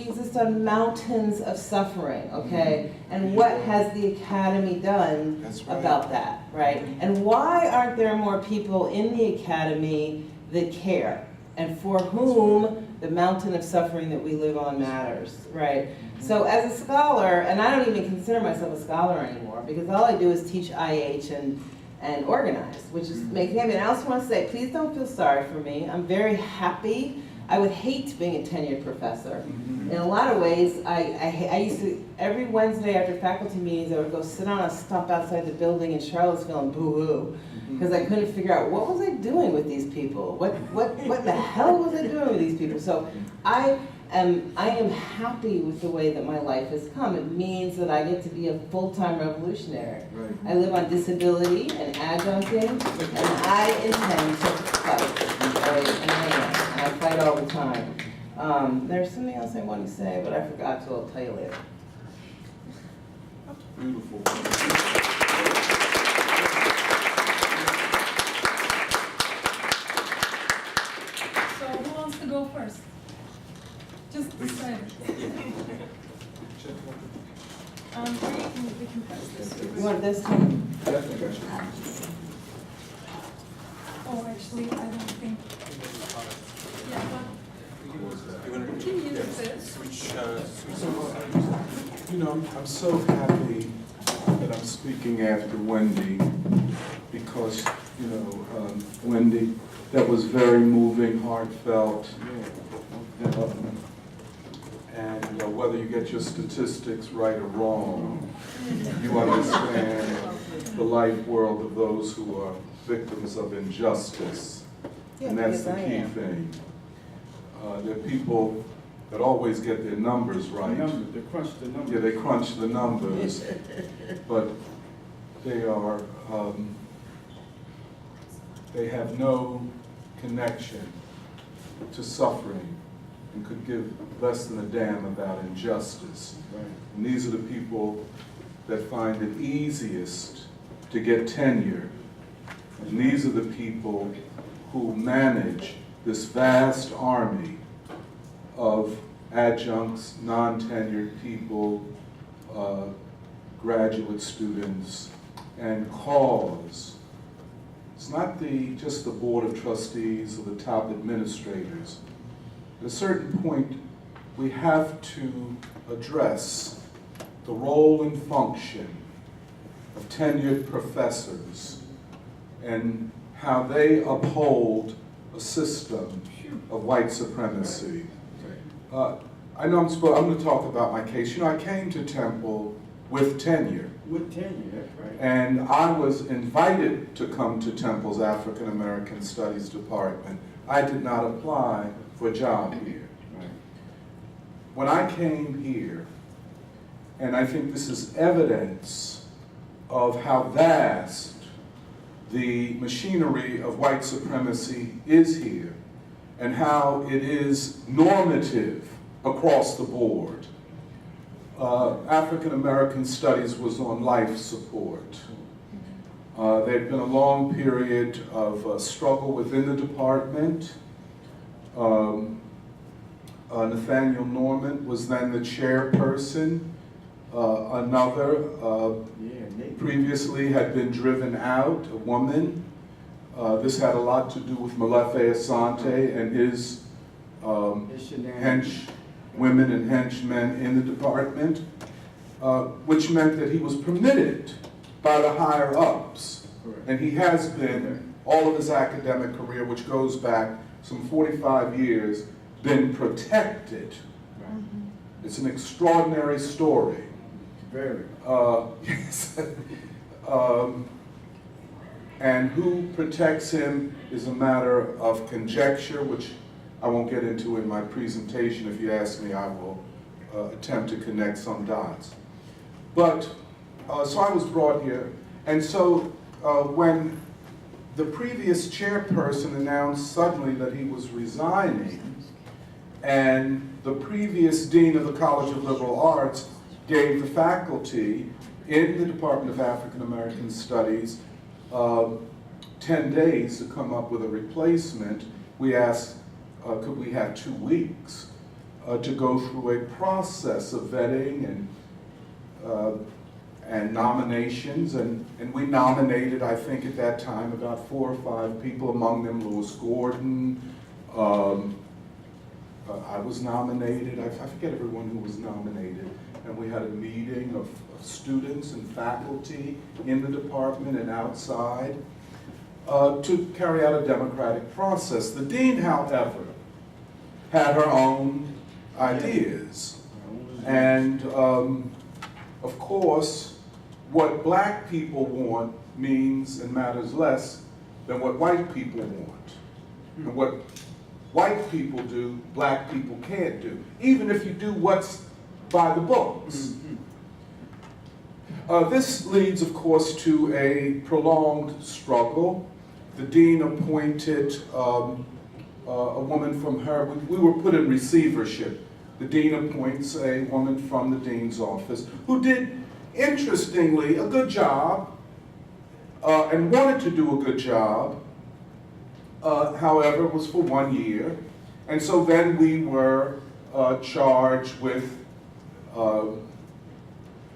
exist on mountains of suffering, okay? And what has the academy done That's right. about that, right? And why aren't there more people in the academy that care and for whom the mountain of suffering that we live on matters, right? So as a scholar, and I don't even consider myself a scholar anymore because all I do is teach IH and organize, which is making happy. And I also want to say, please don't feel sorry for me. I'm very happy. I would hate being a tenured professor. In a lot of ways, I used to, every Wednesday after faculty meetings, I would go sit on a stump outside the building in Charlottesville and boo-hoo, because I couldn't figure out what was I doing with these people? What the hell was I doing with these people? So I am happy with the way that my life has come. It means that I get to be a full-time revolutionary. Right. I live on disability and adjuncting, and I intend to fight, right? And I am. And I fight all the time. There's something else I want to say, but I forgot, so I'll tell you later. Beautiful. So who wants to go first? Just decide. We can pass this. You want this one? Definitely got you. Oh, actually, I don't think. Yeah, but can you use this? You know, I'm so happy that I'm speaking after Wendy because, you know, Wendy, that was very moving, heartfelt. And whether you get your statistics right or wrong, you understand the life world of those who are victims of injustice. And that's the key thing. There are people that always get their numbers right. They crunch the numbers. Yeah, they crunch the numbers, but they are, they have no connection to suffering and could give less than a damn about injustice. And these are the people that find it easiest to get tenure. And these are the people who manage this vast army of adjuncts, non-tenured people, graduate students, and cause. It's not just the board of trustees or the top administrators. At a certain point, we have to address the role and function of tenured professors and how they uphold a system of white supremacy. I know I'm going to talk about my case. You know, I came to Temple with tenure. With tenure, that's right. And I was invited to come to Temple's African American Studies Department. I did not apply for a job here. Right. When I came here, and I think this is evidence of how vast the machinery of white supremacy is here, and how it is normative across the board. African American Studies was on life support. There had been a long period of struggle within the department. Nathaniel Norman was then the chairperson. Another previously had been driven out, a woman. This had a lot to do with Molefe Asante and his women and henchmen in the department, which meant that he was permitted by the higher ups. And he has been, all of his academic career, which goes back some 45 years, been protected. It's an extraordinary story. Very. Yes. And who protects him is a matter of conjecture, which I won't get into in my presentation. If you ask me, I will attempt to connect some dots. But, so I was brought here, and so when the previous chairperson announced suddenly that he was resigning, and the previous dean of the College of Liberal Arts gave the faculty in the Department of African American Studies 10 days to come up with a replacement, we asked, could we have 2 weeks to go through a process of vetting and nominations, and we nominated, I think at that time, about 4 or 5 people, among them Louis Gordon. I was nominated, I forget everyone who was nominated, and we had a meeting of students and faculty in the department and outside to carry out a democratic process. The dean, however, had her own ideas. And of course, what black people want means and matters less than what white people want. And what white people do, black people can't do, even if you do what's by the books. This leads, of course, to a prolonged struggle. The dean appointed a woman from her, we were put in receivership. The dean appoints a woman from the dean's office who did, interestingly, a good job and wanted to do a good job. However, it was for 1 year. And so then we were charged with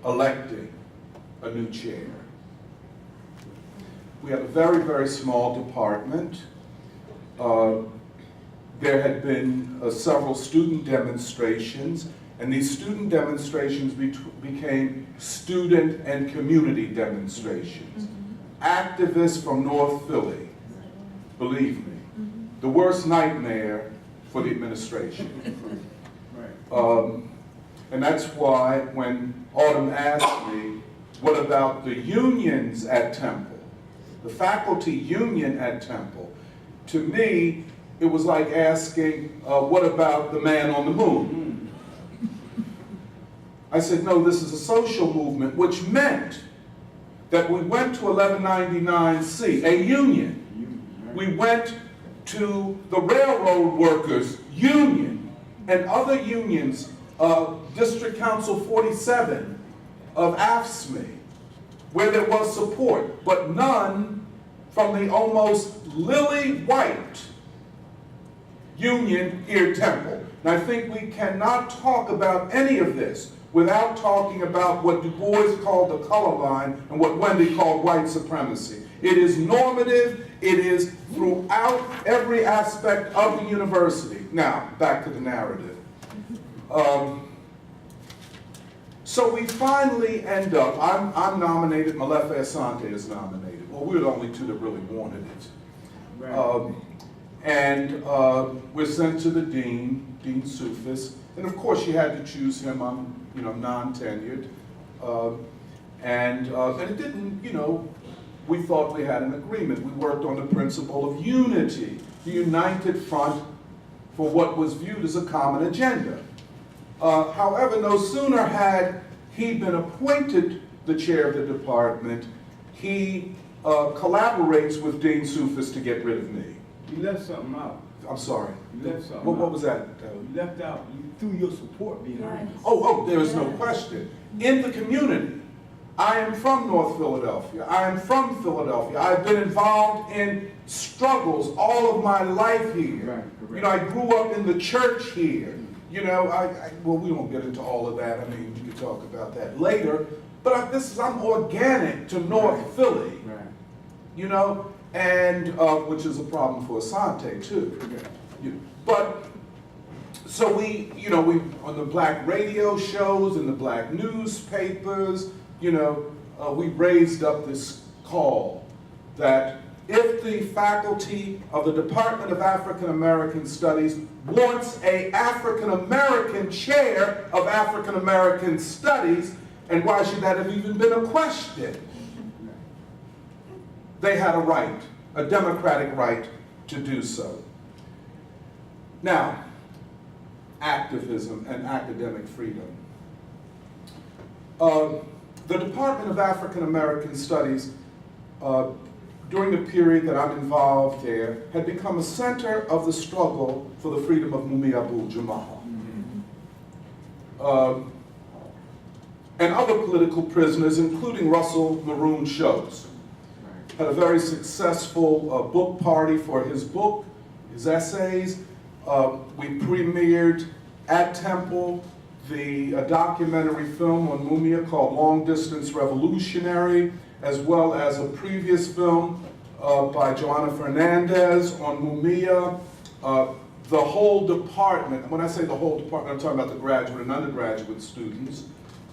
electing a new chair. We had a very, very small department. There had been several student demonstrations, and these student demonstrations became student and community demonstrations. Activists from North Philly, believe me, the worst nightmare for the administration. And that's why when Autumn asked me, what about the unions at Temple, the faculty union at Temple, to me, it was like asking, what about the man on the moon? I said, no, this is a social movement, which meant that we went to 1199C, a union. We went to the railroad workers union and other unions, District Council 47 of AFSCME, where there was support, but none from the almost lily white union here at Temple. And I think we cannot talk about any of this without talking about what Du Bois called the color line and what Wendy called white supremacy. It is normative, it is throughout every aspect of the university. Now, back to the narrative. So we finally end up, I'm nominated, Molefe Asante is nominated. well, we were the only two that really wanted it. Right. And we're sent to the dean, Dean Soufis, and of course you had to choose him. I'm, non-tenured, and it didn't, we thought we had an agreement. We worked on the principle of unity, the united front for what was viewed as a common agenda. However, no sooner had he been appointed the chair of the department, he collaborates with Dean Soufis to get rid of me. You left something out. I'm sorry. You left something What out. was that? You left out, you threw your support behind it. Oh, there is no question. In the community, I am from North Philadelphia. I am from Philadelphia. I've been involved in struggles all of my life here. Right, correct. I grew up in the church here. Well, we won't get into all of that. I mean, we can talk about that later. But I'm organic to North Philly, Right. and which is a problem for Asante too. But so we on the black radio shows and the black newspapers, we raised up this call that if the faculty of the Department of African American Studies wants an African American chair of African American Studies, and why should that have even been a question? They had a right, a democratic right to do so. Now, activism and academic freedom. The Department of African American Studies, during the period that I'm involved there, had become a center of the struggle for the freedom of Mumia Abu-Jamal. And other political prisoners, including Russell Maroon Shows. Had a very successful book party for his book, his essays. We premiered at Temple the documentary film on Mumia called Long Distance Revolutionary, as well as a previous film by Joanna Fernandez on Mumia. The whole department, when I say the whole department, I'm talking about the graduate and undergraduate students.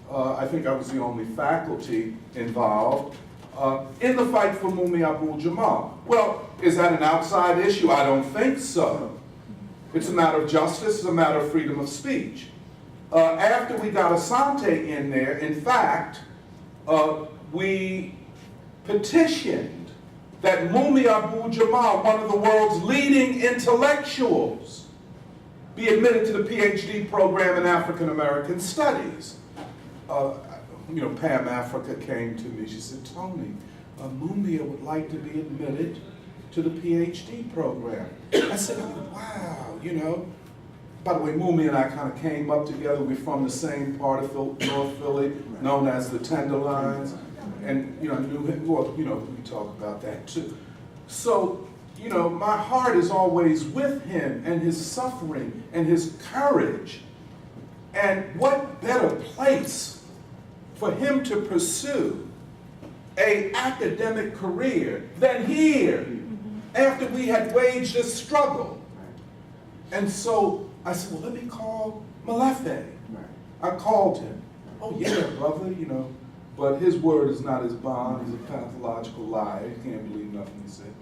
I think I was the only faculty involved in the fight for Mumia Abu-Jamal. Well, is that an outside issue? I don't think so. It's a matter of justice, it's a matter of freedom of speech. After we got Asante in there, in fact, we petitioned that Mumia Abu-Jamal, one of the world's leading intellectuals, be admitted to the PhD program in African American Studies. Pam Africa came to me, she said, Tony, Mumia would like to be admitted to the PhD program. I said, oh, wow, By the way, Mumia and I kind of came up together. We're from the same part of North Philly, known as the Tenderloins. And, knew him, well, we talk about that too. So, my heart is always with him and his suffering and his courage. And what better place for him to pursue an academic career than here, after we had waged a struggle. And so I said, well, let me call Molefe. I called him. Oh yeah, brother, but his word is not his bond. He's a pathological liar. He can't believe nothing he said.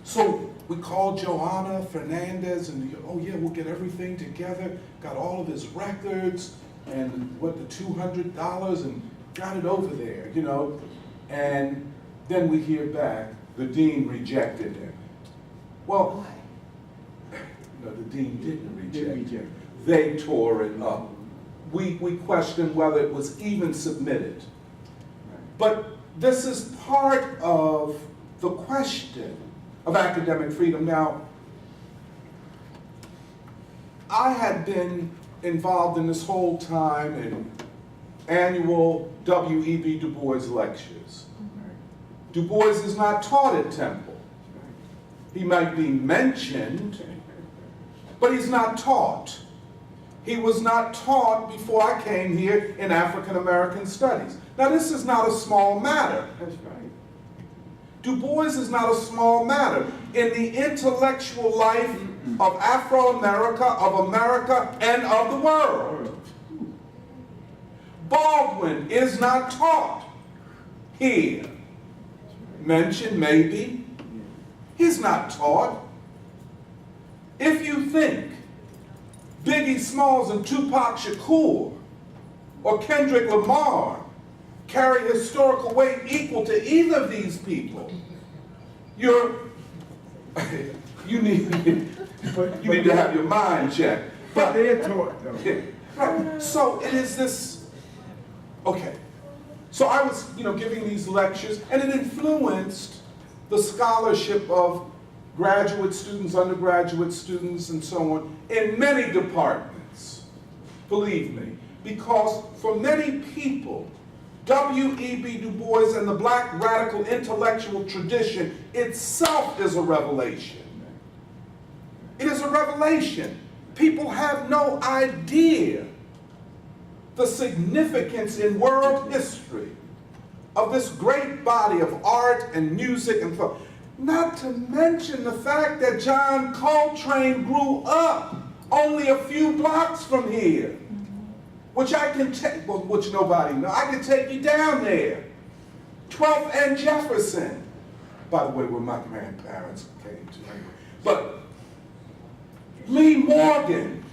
So we called Joanna Fernandez and, oh yeah, we'll get everything together. Got all of his records and the $200 and got it over there, And then we hear back, the dean rejected him. Well, no, the dean didn't reject him. They tore it up. We questioned whether it was even submitted. But this is part of the question of academic freedom. Now, I had been involved in this whole time in annual W.E.B. Du Bois lectures. Du Bois is not taught at Temple. He might be mentioned, but he's not taught. He was not taught before I came here in African American Studies. Now this is not a small matter. That's right. Du Bois is not a small matter in the intellectual life of Afro-America, of America, and of the world. Baldwin is not taught here. mentioned, maybe. He's not taught. If you think Biggie Smalls and Tupac Shakur or Kendrick Lamar carry historical weight equal to either of these people, you need to have your mind checked. But they're taught though. Yeah, right. So it is this, okay. So I was, giving these lectures, and it influenced the scholarship of graduate students, undergraduate students, and so on, in many departments, believe me. Because for many people, W.E.B. Du Bois and the Black radical intellectual tradition itself is a revelation. It is a revelation. People have no idea the significance in world history of this great body of art and music and thought. Not to mention the fact that John Coltrane grew up only a few blocks from here, which I can take, well, which nobody knows. I can take you down there. 12th and Jefferson, by the way, where my grandparents came to. But Lee Morgan,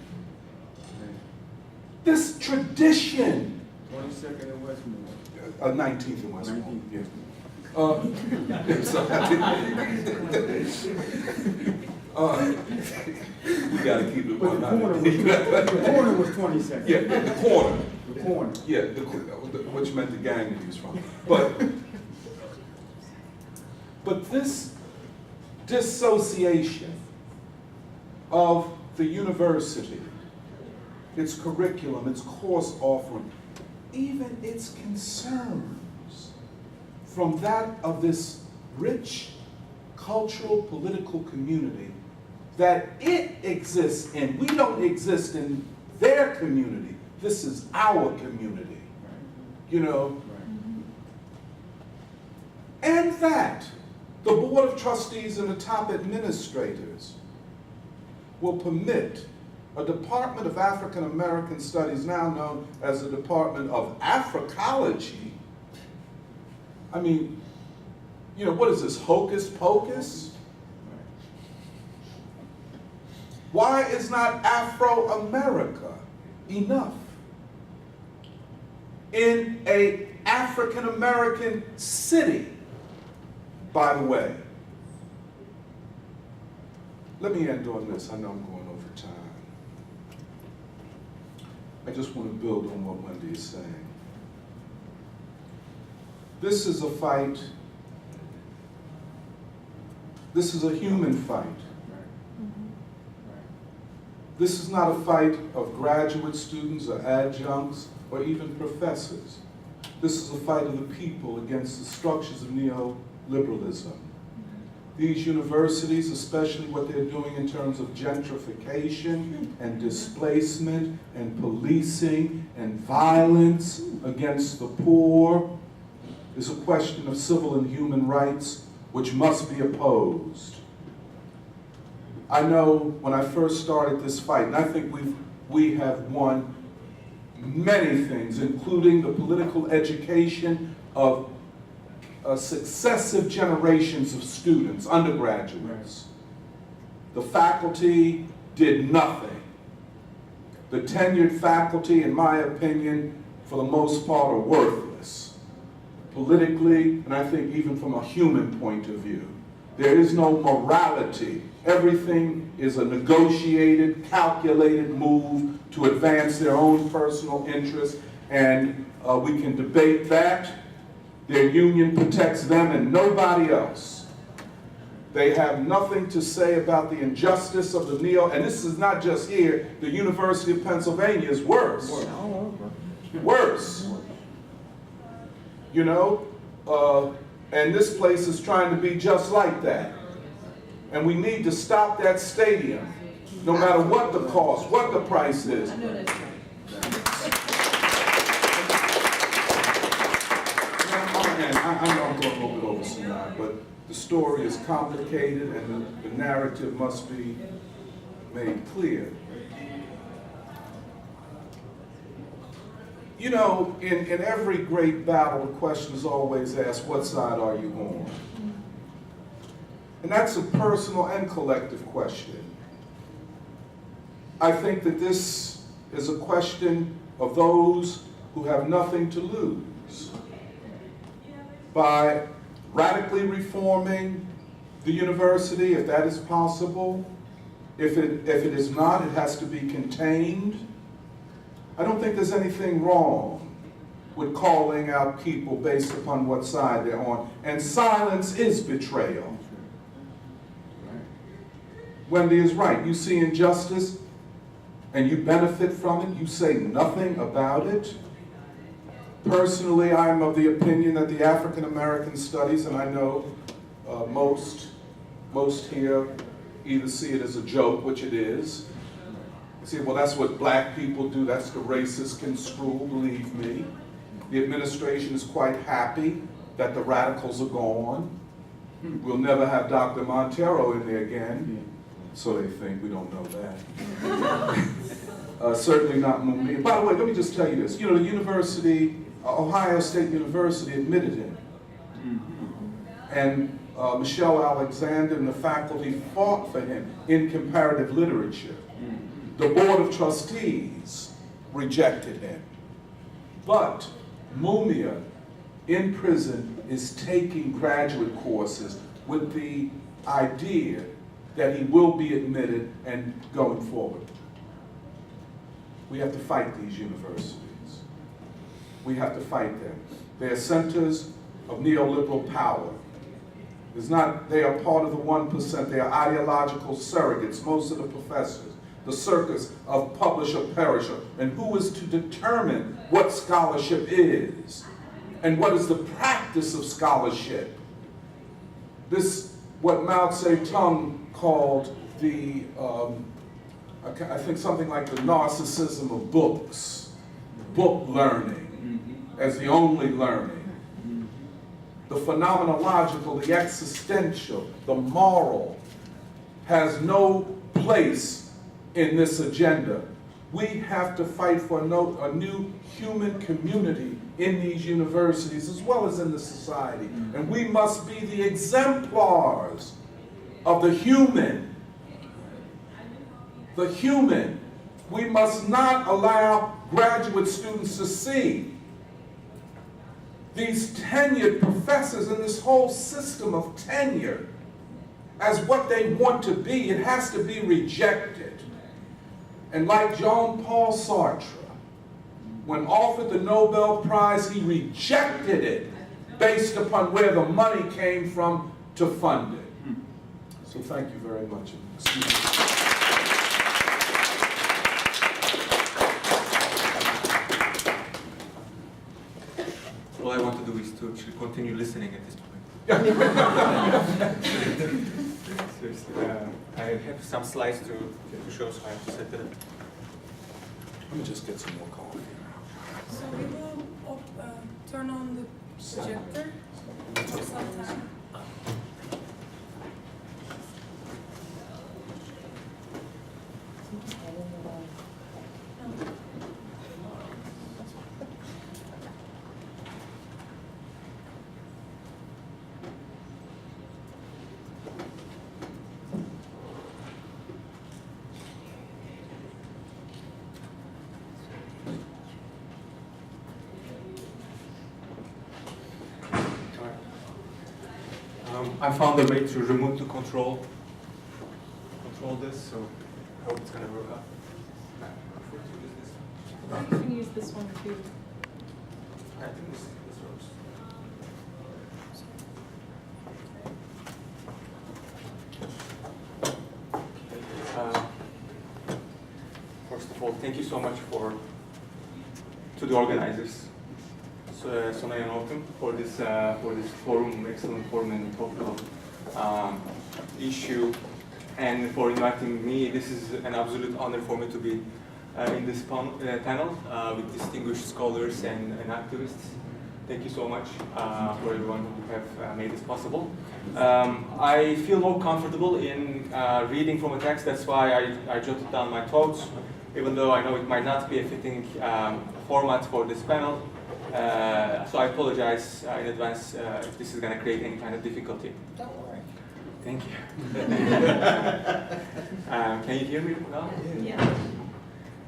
this tradition. 22nd and Westmore. 19th and Westmore. 19th. Yeah. We gotta keep it But the corner was 22nd. Yeah, the corner. The corner. Yeah, which meant the gang that he was from. But this dissociation of the university, its curriculum, its course offering, even its concerns from that of this rich cultural, political community that it exists in. We don't exist in their community. This is our community, And that the Board of Trustees and the top administrators will permit a Department of African American Studies, now known as the Department of Africology. I mean, what is this, hocus pocus? Why is not Afro-America enough? In an African American city, by the way. Let me end on this. I know I'm going over time. I just want to build on what Wendy is saying. This is a fight. This is a human fight. This is not a fight of graduate students or adjuncts or even professors. This is a fight of the people against the structures of neoliberalism. These universities, especially what they're doing in terms of gentrification and displacement and policing and violence against the poor, is a question of civil and human rights which must be opposed. I know when I first started this fight, and I think we have won many things, including the political education of successive generations of students, undergraduates. The faculty did nothing. The tenured faculty, in my opinion, for the most part, are worthless. Politically, and I think even from a human point of view. There is no morality. Everything is a negotiated, calculated move to advance their own personal interests, and we can debate that. Their union protects them and nobody else. They have nothing to say about the injustice of the and this is not just here, the University of Pennsylvania is worse. Worse. And this place is trying to be just like that. And we need to stop that stadium, no matter what the cost, what the price is. I know I'm going a little bit over some time, but the story is complicated and the narrative must be made clear. You know, in every great battle, the question is always asked, what side are you on? And that's a personal and collective question. I think that this is a question of those who have nothing to lose. By radically reforming the university, if that is possible, if it is not, it has to be contained. I don't think there's anything wrong with calling out people based upon what side they're on. And silence is betrayal. Wendy is right. You see injustice and you benefit from it. You say nothing about it. Personally, I'm of the opinion that the African American studies, and I know most here either see it as a joke, which it is. See, well, that's what black people do. That's the racist construe, believe me. The administration is quite happy that the radicals are gone. We'll never have Dr. Montero in there again. So they think, we don't know that. Certainly not Mumia. By the way, let me just tell you this. You know, the university, Ohio State University admitted him. And Michelle Alexander and the faculty fought for him in comparative literature. The Board of Trustees rejected him. But Mumia, in prison, is taking graduate courses with the idea that he will be admitted and going forward. We have to fight these universities. We have to fight them. They are centers of neoliberal power. They are part of the 1%. They are ideological surrogates, most of the professors. The circus of publish or perish. And who is to determine what scholarship is? And what is the practice of scholarship? This, what Mao Zedong called the, I think something like the narcissism of books, book learning as the only learning. The phenomenological, the existential, the moral has no place in this agenda. We have to fight for a new human community in these universities as well as in the society. And we must be the exemplars of the human. The human. We must not allow graduate students to see these tenured professors and this whole system of tenure as what they want to be. It has to be rejected. And like Jean-Paul Sartre, when offered the Nobel Prize, he rejected it based upon where the money came from to fund it. So thank you very much. Excuse me. All I want to do is to actually continue listening at this point. Seriously, I have some slides to show, so I have to set it up. Let me just get some more coffee. So we will turn on the projector for some time. I found a way to remote to control this, so I hope it's going to work out. You can use this one too. I think this works. First of all, thank you so much to the organizers, Sonay and Autumn, for this forum, excellent forum and topical issue, and for inviting me. This is an absolute honor for me to be in this panel with distinguished scholars and activists. Thank you so much for everyone who have made this possible. I feel more comfortable in reading from a text. That's why I jotted down my thoughts, even though I know it might not be a fitting format for this panel. So I apologize in advance if this is going to create any kind of difficulty. Don't worry. Thank you. Can you hear me now? Yeah.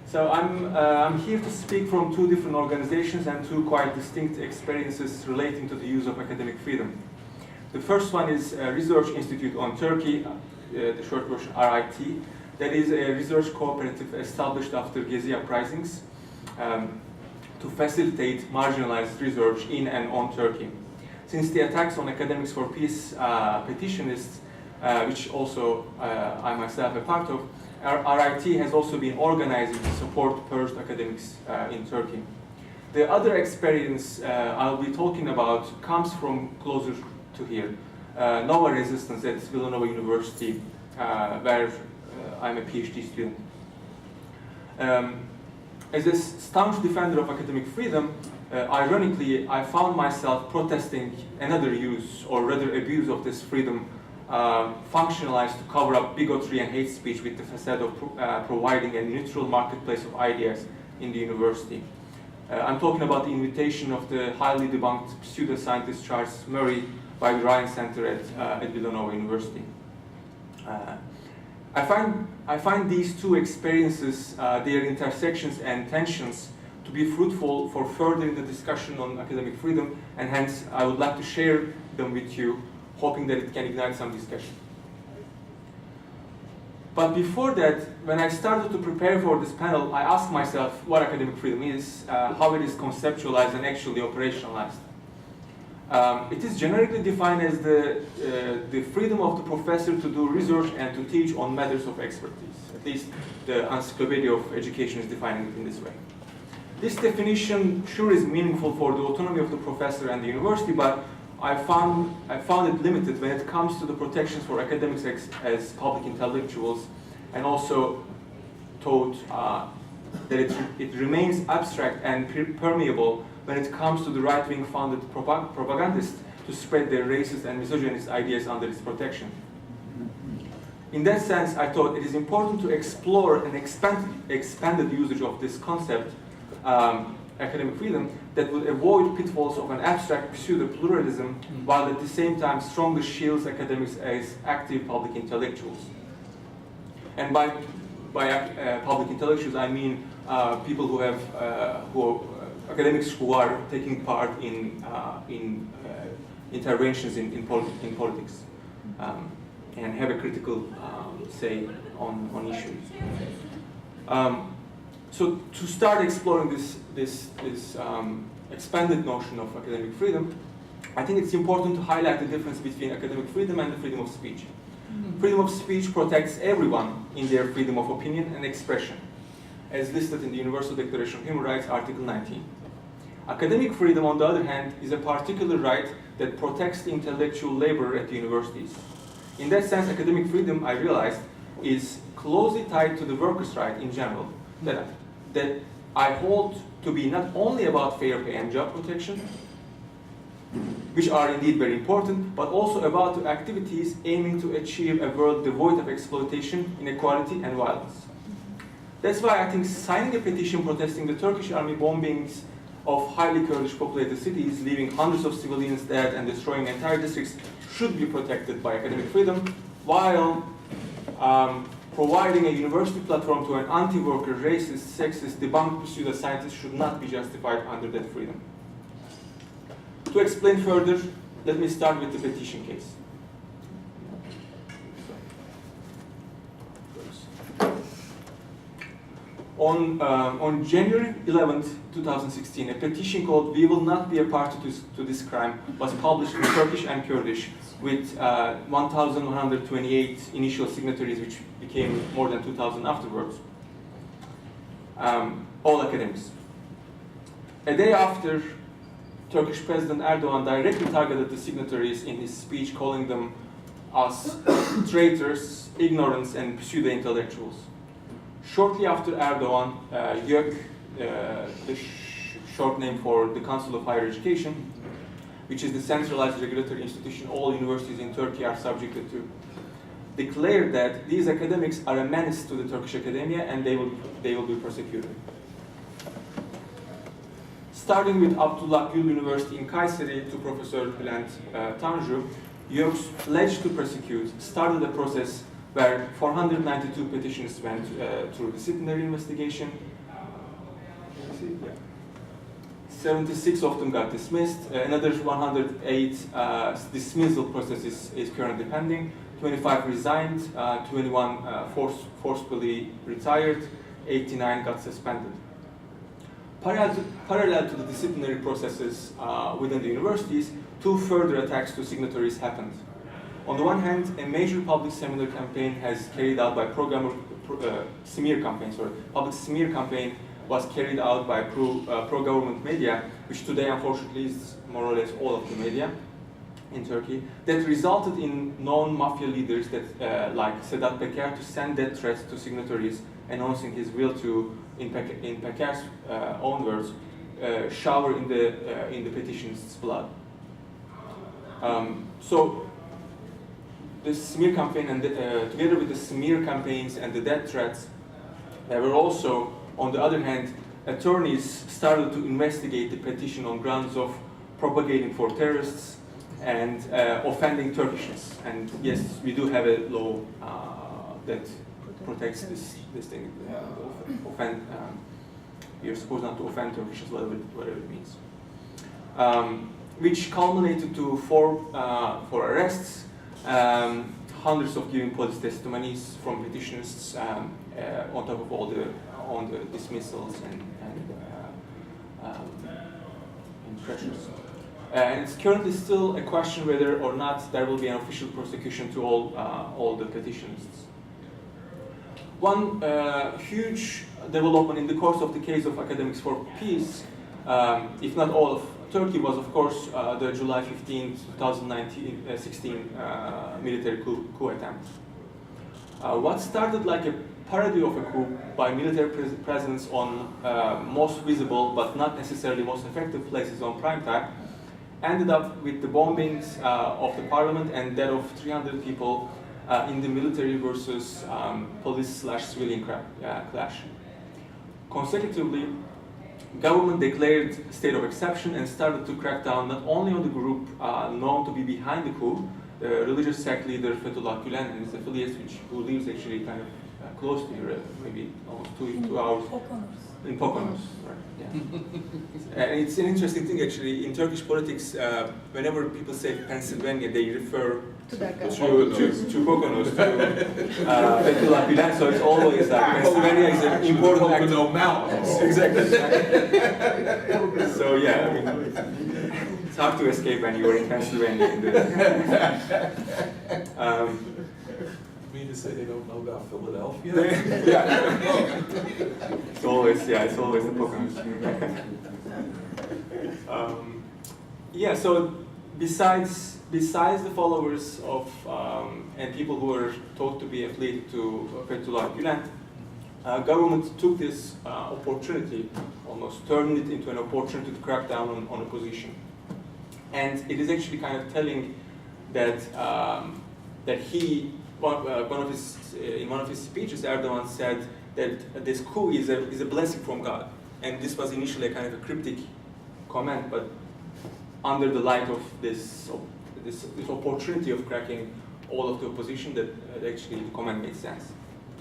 So I'm here to speak from two different organizations and two quite distinct experiences relating to the use of academic freedom. The first one is Research Institute on Turkey, the short version RIT. That is a research cooperative established after Gezi uprisings to facilitate marginalized research in and on Turkey. Since the attacks on Academics for Peace petitionists, which also I myself am a part of, RIT has also been organizing to support purged academics in Turkey. The other experience I'll be talking about comes from closer to here, Nova Resistance at Villanova University, where I'm a PhD student. As a staunch defender of academic freedom, ironically, I found myself protesting another use, or rather abuse of this freedom, functionalized to cover up bigotry and hate speech with the facade of providing a neutral marketplace of ideas in the university. I'm talking about the invitation of the highly debunked pseudoscientist Charles Murray by the Ryan Center at Villanova University. I find these two experiences, their intersections and tensions, to be fruitful for furthering the discussion on academic freedom, and hence I would like to share them with you, hoping that it can ignite some discussion. But before that, when I started to prepare for this panel, I asked myself what academic freedom is, how it is conceptualized and actually operationalized. It is generically defined as the freedom of the professor to do research and to teach on matters of expertise. At least the Encyclopedia of Education is defining it in this way. This definition sure is meaningful for the autonomy of the professor and the university, but I found it limited when it comes to the protections for academics as public intellectuals, and also taught that it remains abstract and permeable when it comes to the right-wing funded propagandists to spread their racist and misogynist ideas under its protection. In that sense, I thought it is important to explore an expanded usage of this concept, academic freedom, that would avoid pitfalls of an abstract pseudo-pluralism, while at the same time strongly shields academics as active public intellectuals. And by public intellectuals, I mean people who have academics who are taking part in interventions in politics and have a critical say on issues. So to start exploring this expanded notion of academic freedom, I think it's important to highlight the difference between academic freedom and the freedom of speech. Freedom of speech protects everyone in their freedom of opinion and expression, as listed in the Universal Declaration of Human Rights, Article 19. Academic freedom, on the other hand, is a particular right that protects the intellectual labor at the universities. In that sense, academic freedom, I realized, is closely tied to the workers' right in general, that I hold to be not only about fair pay and job protection, which are indeed very important, but also about the activities aiming to achieve a world devoid of exploitation, inequality, and violence. That's why I think signing a petition protesting the Turkish army bombings of highly Kurdish populated cities, leaving hundreds of civilians dead and destroying entire districts, should be protected by academic freedom, while providing a university platform to an anti-worker, racist, sexist, debunked pseudoscientist should not be justified under that freedom. To explain further, let me start with the petition case. On January 11th, 2016, a petition called "We Will Not Be a Party to This Crime" was published in Turkish and Kurdish with 1,128 initial signatories, which became more than 2,000 afterwards, all academics. A day after, Turkish President Erdogan directly targeted the signatories in his speech, calling them as traitors, ignorants, and pseudo-intellectuals. Shortly after Erdogan, YÖK, the short name for the Council of Higher Education, which is the centralized regulatory institution all universities in Turkey are subjected to, declared that these academics are a menace to the Turkish academia and they will be persecuted. starting with Abdullah Gül University in Kayseri to Professor Bülent Tanju, YÖK's pledge to prosecute started a process where 492 petitions went through disciplinary investigation. 76 of them got dismissed. Another 108 dismissal process is currently pending. 25 resigned, 21 forcefully retired, 89 got suspended. Parallel to the disciplinary processes within the universities, two further attacks to signatories happened. On the one hand, a major public seminar campaign has carried out by smear campaign, public smear campaign was carried out by pro-government media, which today unfortunately is more or less all of the media in Turkey, that resulted in known mafia leaders that, like Sedat Peker, to send death threats to signatories, announcing his will to, in Peker's own words, shower in the petitionist's blood. So the smear campaign, and together with the smear campaigns and the death threats, there were also, on the other hand, attorneys started to investigate the petition on grounds of propagating for terrorists and offending Turkishness. And yes, we do have a law that protects this thing. We are supposed not to offend Turkishness, whatever it means. Which culminated to four arrests, hundreds of giving police testimonies from petitionists, on top of all the dismissals and pressures. And it's currently still a question whether or not there will be an official prosecution to all the petitionists. One huge development in the course of the case of Academics for Peace, if not all of Turkey, was of course the July 15, 2016 military coup attempt. What started like a parody of a coup by military presence on most visible but not necessarily most effective places on prime time ended up with the bombings of the parliament and that of 300 people in the military versus police/civilian clash. Consecutively, government declared state of exception and started to crack down not only on the group known to be behind the coup, the religious sect leader Fethullah Gülen and his affiliates, who lives actually kind of close to here, maybe almost 2 hours. In Poconos, right? Yeah. And it's an interesting thing actually in Turkish politics. Whenever people say Pennsylvania, they refer to Poconos, to Fethullah Gülen. So it's always like Pennsylvania is an important Pocono Mountains. Exactly. So yeah, I mean, it's hard to escape when you're in Pennsylvania. You mean to say they don't know about Philadelphia? Yeah. It's always the Poconos. Yeah, so besides the followers of and people who are thought to be affiliated to Fethullah Gülen, government took this opportunity, almost turned it into an opportunity to crack down on opposition. And it is actually kind of telling that that he, in one of his speeches, Erdogan said that this coup is a blessing from God. And this was initially a kind of a cryptic comment, but under the light of this opportunity of cracking all of the opposition, that actually the comment made sense.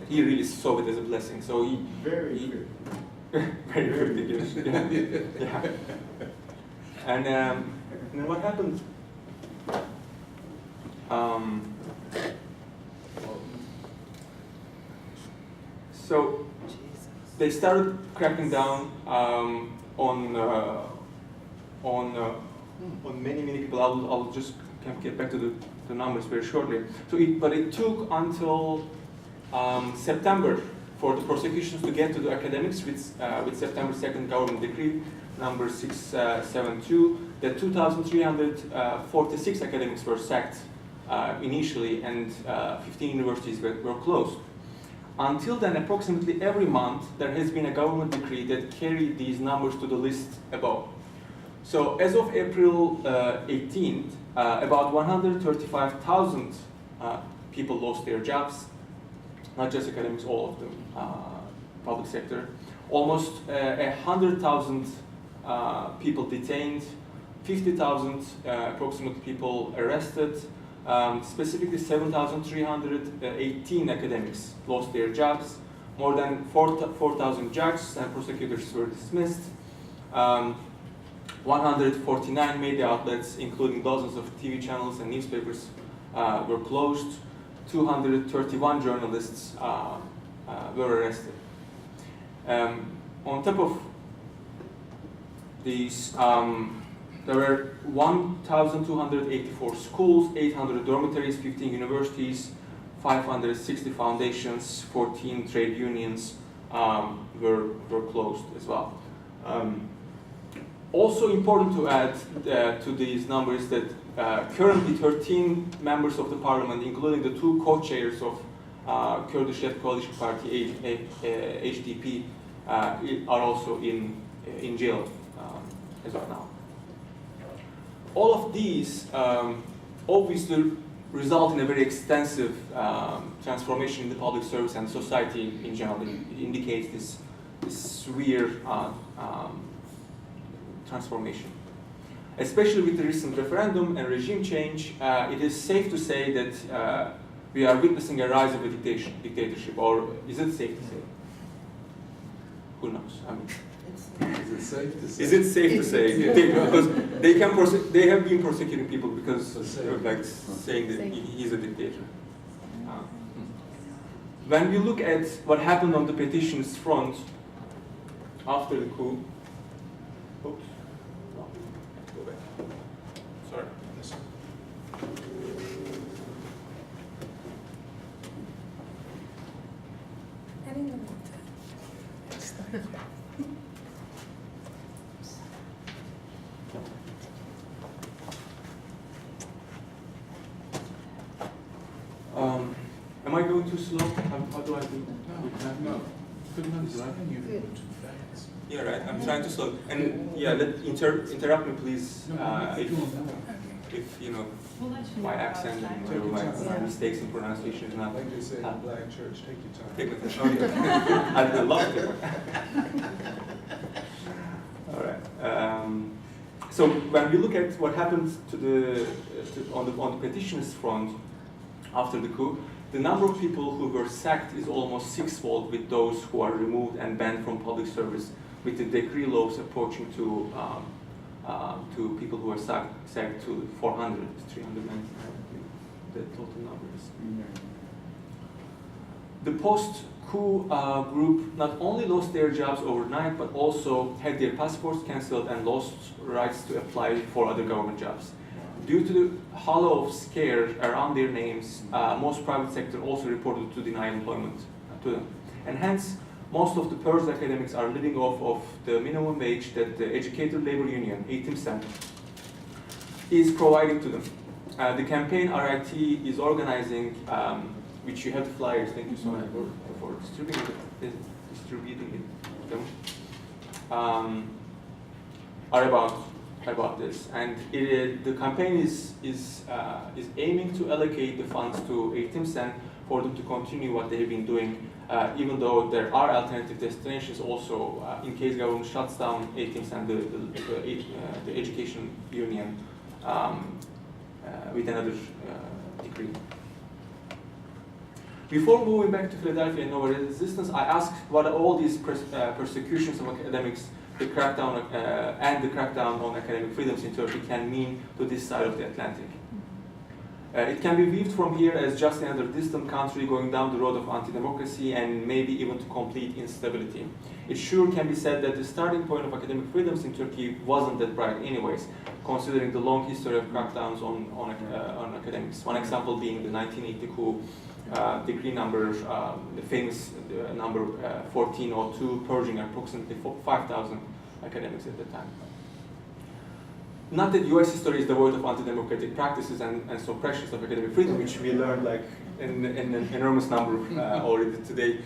He really saw it as a blessing. So he very cryptic. Yeah. And then what happened? So they started cracking down on many people. I'll just get back to the numbers very shortly. But it took until September for the prosecutions to get to the academics with September 2nd government decree number 672 that 2,346 academics were sacked initially and 15 universities were closed. Until then, approximately every month, there has been a government decree that carried these numbers to the list above. So as of April 18th, about 135,000 people lost their jobs, not just academics, all of them, public sector. Almost 100,000 people detained, 50,000 approximate people arrested, specifically 7,318 academics lost their jobs, more than 4,000 judges and prosecutors were dismissed, 149 media outlets, including dozens of TV channels and newspapers, were closed, 231 journalists were arrested. On top of these, there were 1,284 schools, 800 dormitories, 15 universities, 560 foundations, 14 trade unions were closed as well. Also important to add to these numbers that currently 13 members of the parliament, including the two co-chairs of Kurdish Left Coalition Party, HDP, are also in jail as of now. All of these obviously result in a very extensive transformation in the public service and society in general. It indicates this severe transformation. Especially with the recent referendum and regime change, it is safe to say that we are witnessing a rise of a dictatorship, or is it safe to say? Who knows? I mean, Is it safe to say? is it safe to say? Because they have been prosecuting people because of like saying that he's a dictator. When we look at what happened on the petitions front after the coup, oops, no, go back. Sorry. Am I going too slow? How do I do? No. Couldn't understand you too fast. Yeah, right. I'm trying to slow. And yeah, interrupt me, please. If you know my accent or my mistakes in pronunciation is not. Like they say in the black church, take your time. Take my time. I'd love to. All right. So when we look at what happened on the petitioners front after the coup, the number of people who were sacked is almost sixfold with those who are removed and banned from public service, with the decree laws approaching to people who are sacked to 400, 390, the total numbers. The post-coup group not only lost their jobs overnight, but also had their passports cancelled and lost rights to apply for other government jobs. Due to the halo of scare around their names, most private sector also reported to deny employment to them. And hence, most of the purged academics are living off of the minimum wage that the Educator Labor Union, Eğitimsen, is providing to them. The campaign RIT is organizing, which you have the flyers, thank you so much for distributing it, are about this. And the campaign is aiming to allocate the funds to Eğitimsen for them to continue what they have been doing, even though there are alternative destinations also, in case government shuts down Eğitimsen, the education union, with another decree. Before moving back to Philadelphia and Nova Resistance, I asked what all these persecutions of academics, the crackdown and the crackdown on academic freedoms in Turkey can mean to this side of the Atlantic. It can be viewed from here as just another distant country going down the road of anti-democracy and maybe even to complete instability. It sure can be said that the starting point of academic freedoms in Turkey wasn't that bright anyways, considering the long history of crackdowns on academics. One example being the 1980 coup decree number, the famous number 1402, purging approximately 5,000 academics at the time. Not that US history is devoid of anti-democratic practices and suppressions of academic freedom, which we learned like in an enormous number already today.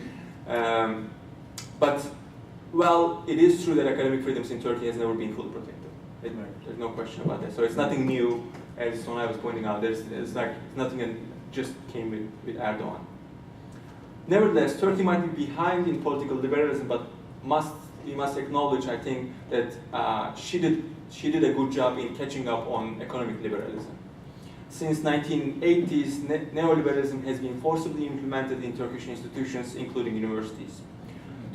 But, well, it is true that academic freedoms in Turkey has never been fully protected. There's no question about that. So it's nothing new, as Sonay was pointing out. It's like nothing that just came with Erdogan. Nevertheless, Turkey might be behind in political liberalism, but must acknowledge, I think, that she did a good job in catching up on economic liberalism. Since 1980s, neoliberalism has been forcibly implemented in Turkish institutions, including universities.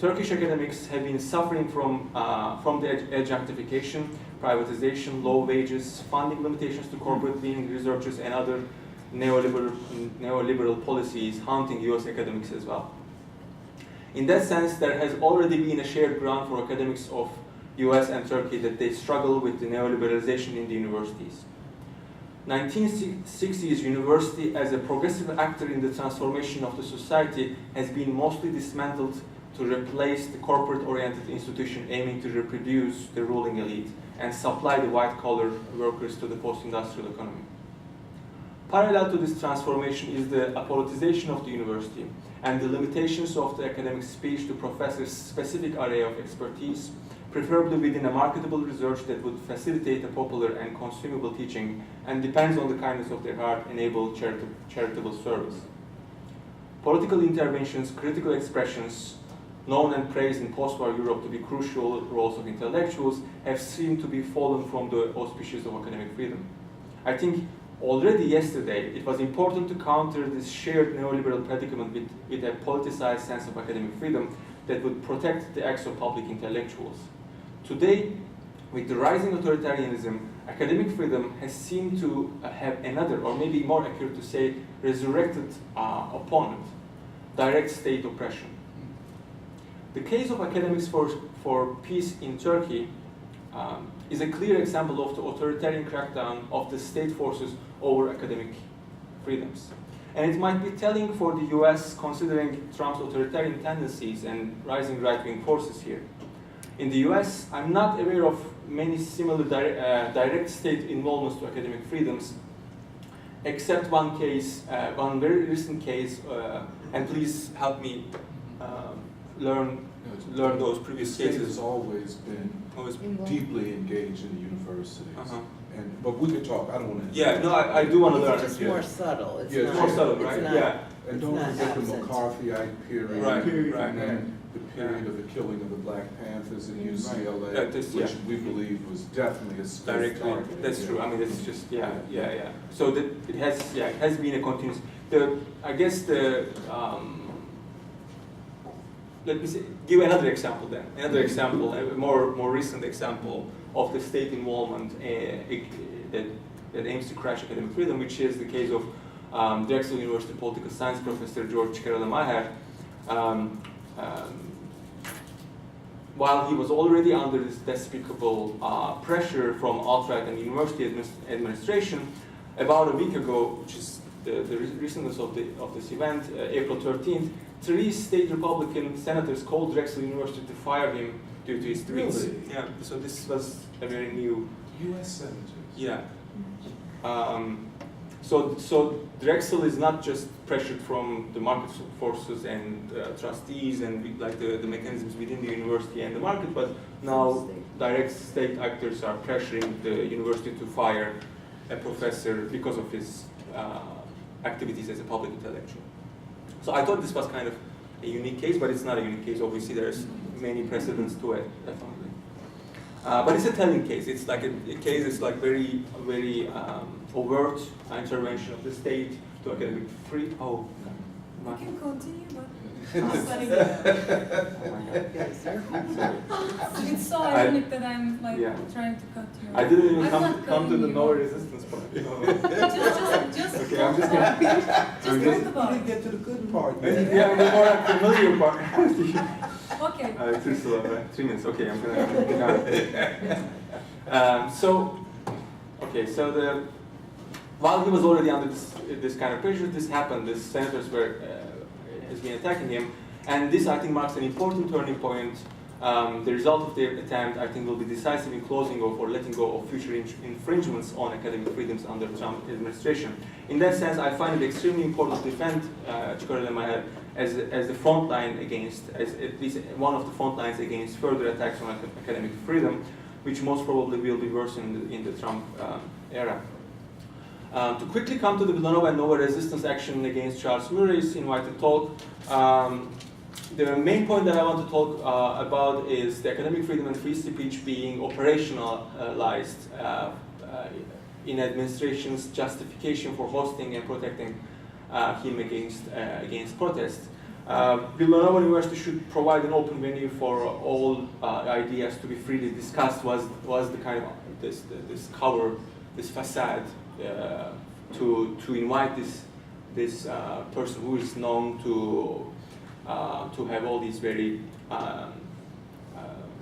Turkish academics have been suffering from the adjunctification, privatization, low wages, funding limitations to corporate-leaning researchers, and other neoliberal policies haunting US academics as well. In that sense, there has already been a shared ground for academics of US and Turkey that they struggle with the neoliberalization in the universities. 1960s university as a progressive actor in the transformation of the society has been mostly dismantled to replace the corporate-oriented institution aiming to reproduce the ruling elite and supply the white-collar workers to the post-industrial economy. Parallel to this transformation is the apoliticization of the university and the limitations of the academic speech to professors' specific area of expertise, preferably within a marketable research that would facilitate a popular and consumable teaching and depends on the kindness of their heart, enable charitable service. Political interventions, critical expressions, known and praised in post-war Europe to be crucial roles of intellectuals, have seemed to be fallen from the auspices of academic freedom. I think already yesterday it was important to counter this shared neoliberal predicament with a politicized sense of academic freedom that would protect the acts of public intellectuals. Today, with the rising authoritarianism, academic freedom has seemed to have another, or maybe more accurate to say, resurrected opponent, direct state oppression. The case of academics for peace in Turkey is a clear example of the authoritarian crackdown of the state forces over academic freedoms. And it might be telling for the US considering Trump's authoritarian tendencies and rising right-wing forces here. In the US, I'm not aware of many similar direct state involvements to academic freedoms, except one case, one very recent case, and please help me learn those previous The state cases. has always been deeply engaged in the universities. But we could talk, I don't want to. Yeah, no, I do want to learn. It's just more subtle. It's Yeah, it's not- more subtle, it's right? not- Yeah. And don't It's forget not the absent. McCarthyite period. Right, And then the period of the killing of the Black Panthers in UCLA, Yeah, this- which yeah. we believe was definitely a state Directly, target. that's true. I mean, it's just So that it has been a continuous. I guess let me give another example then. Another example, a more recent example of the state involvement that aims to crash academic freedom, which is the case of Drexel University political science professor George Kerala-Maher. While he was already under this despicable pressure from alt-right and university administration, about a week ago, which is the recentness of this event, April 13th, 3 state Republican senators called Drexel University to fire him due to his tweets. Really? Yeah. So this was a very new. U.S. senators. Yeah. So Drexel is not just pressured from the market forces and trustees and like the mechanisms within the university and the market, but now direct state actors are pressuring the university to fire a professor because of his activities as a public intellectual. So I thought this was kind of a unique case, but it's not a unique case. Obviously, there's many precedents to it, definitely. But it's a telling case. It's like a case that's like very, very overt intervention of the state to academic free. Oh, You can continue, but it's so ironic that I'm like Yeah. trying to cut you. I didn't even I'm come not to the cutting you no off. resistance part. Just Okay, talk I'm just about it. Just I'm talk just- about You it. didn't get to the good part. Yeah, the more familiar part. Okay. Too slow, right? 3 minutes. Okay, I'm gonna. So while he was already under this kind of pressure, this happened. The senators has been attacking him, and this I think marks an important turning point. The result of their attempt, I think, will be decisive in closing off or letting go of future infringements on academic freedoms under the Trump administration. In that sense, I find it extremely important to defend Kerala-Maher as the front line against, as at least one of the front lines against further attacks on academic freedom, which most probably will be worse in the Trump era. To quickly come to the Villanova and Nova resistance action against Charles Murray's invited talk, the main point that I want to talk about is the academic freedom and free speech being operationalized in administration's justification for hosting and protecting him against protests. Villanova University should provide an open venue for all ideas to be freely discussed. Was the kind of this cover, this facade to invite this person who is known to have all these very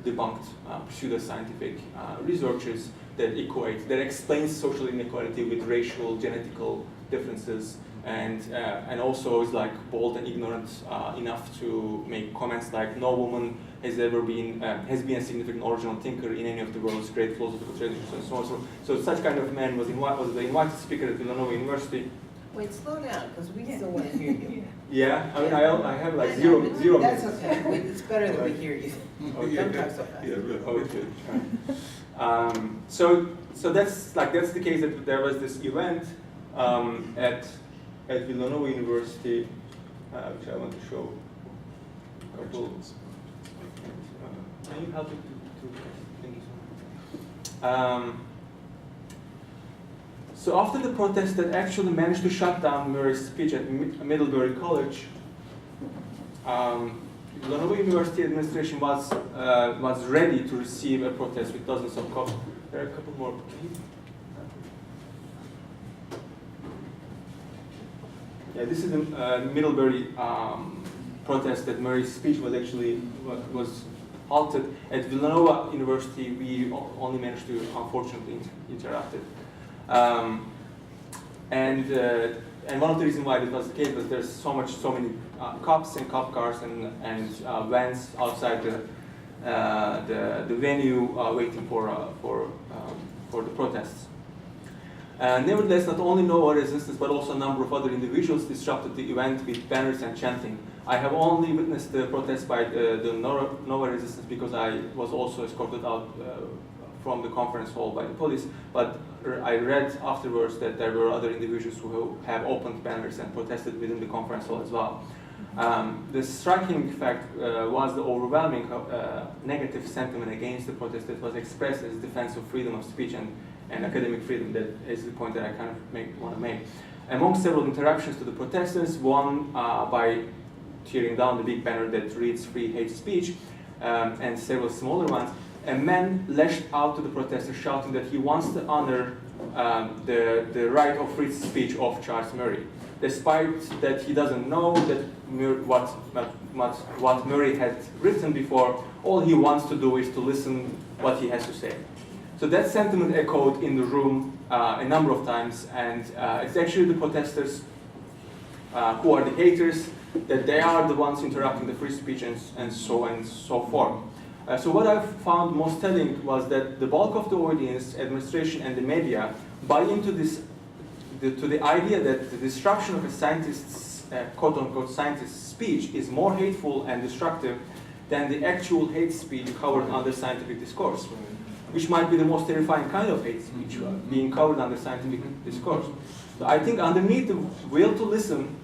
debunked pseudoscientific researches that explains social inequality with racial, genetical differences, and also is like bold and ignorant enough to make comments like no woman has been a significant original thinker in any of the world's great philosophical traditions and so on. So such kind of man was the invited speaker at Villanova University. Wait, slow down, because we still want to hear you. Yeah, I mean I have like zero That's minutes. okay, it's better that we hear you. Don't talk so fast. Okay. So that's the case that there was this event at Villanova University, which I want to show. A couple. Can you help me to So after the protest that actually managed to shut down Murray's speech at Middlebury College, Villanova University administration was ready to receive a protest with dozens of cops. There are a couple more. Yeah, this is the Middlebury protest that Murray's speech was actually was halted. At Villanova University, we only managed to unfortunately interrupt it. And one of the reasons why this was the case was there's so many cops and cop cars and vans outside the venue waiting for the protests. Nevertheless, not only Nova resistance, but also a number of other individuals disrupted the event with banners and chanting. I have only witnessed the protest by the Nova resistance because I was also escorted out from the conference hall by the police, but I read afterwards that there were other individuals who have opened banners and protested within the conference hall as well. The striking fact was the overwhelming negative sentiment against the protest that was expressed as defense of freedom of speech and academic freedom. That is the point that I kind of want to make. Among several interruptions to the protesters, one by tearing down the big banner that reads "Free Hate Speech," and several smaller ones, a man lashed out to the protesters, shouting that he wants to honor the right of free speech of Charles Murray, despite that he doesn't know that what Murray had written before. All he wants to do is to listen what he has to say. So that sentiment echoed in the room a number of times, and it's actually the protesters who are the haters, that they are the ones interrupting the free speech and so forth. So what I found most telling was that the bulk of the audience, administration, and the media buy into the idea that the disruption of a scientist's, quote-unquote, scientist's speech is more hateful and destructive than the actual hate speech covered under scientific discourse, which might be the most terrifying kind of hate speech, being covered under scientific discourse. So I think underneath the will to listen,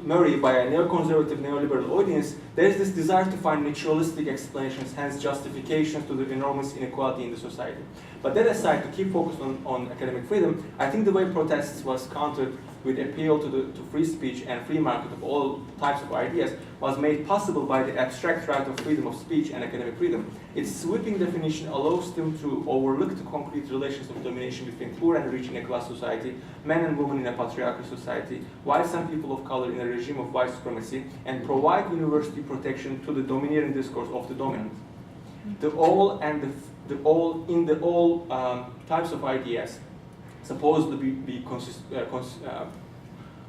Murray, by a neoconservative, neoliberal audience, there is this desire to find naturalistic explanations, hence justifications to the enormous inequality in the society. But that aside, to keep focused on academic freedom, I think the way protests was countered with appeal to free speech and free market of all types of ideas was made possible by the abstract right of freedom of speech and academic freedom. Its sweeping definition allows them to overlook the concrete relations of domination between poor and rich in a class society, men and women in a patriarchal society, white and people of color in a regime of white supremacy, and provide university protection to the domineering discourse of the dominant. The all in the all types of ideas supposed to be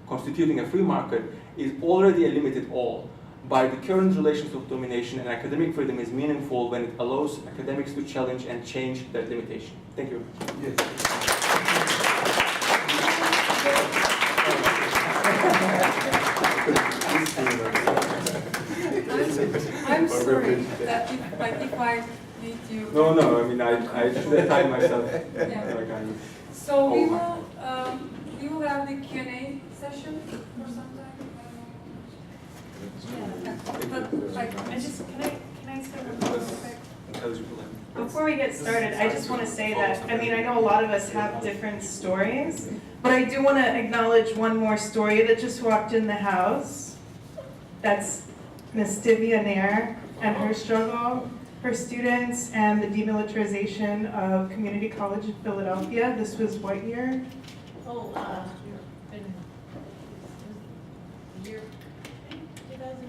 constituting a free market is already a limited all by the current relations of domination, and academic freedom is meaningful when it allows academics to challenge and change that limitation. Thank you. Yes. I'm sorry that if I need you. No, I mean, I should have timed myself. Yeah. So we will have the Q&A session for some time. But like, I just, can I say one thing real quick? Intelligible and- Before we get started, I just want to say that, I mean, I know a lot of us have different stories, but I do want to acknowledge one more story that just walked in the house. That's Miss Divya Nair and her struggle, her students, and the demilitarization of Community College in Philadelphia. This was what year? Oh, been, year,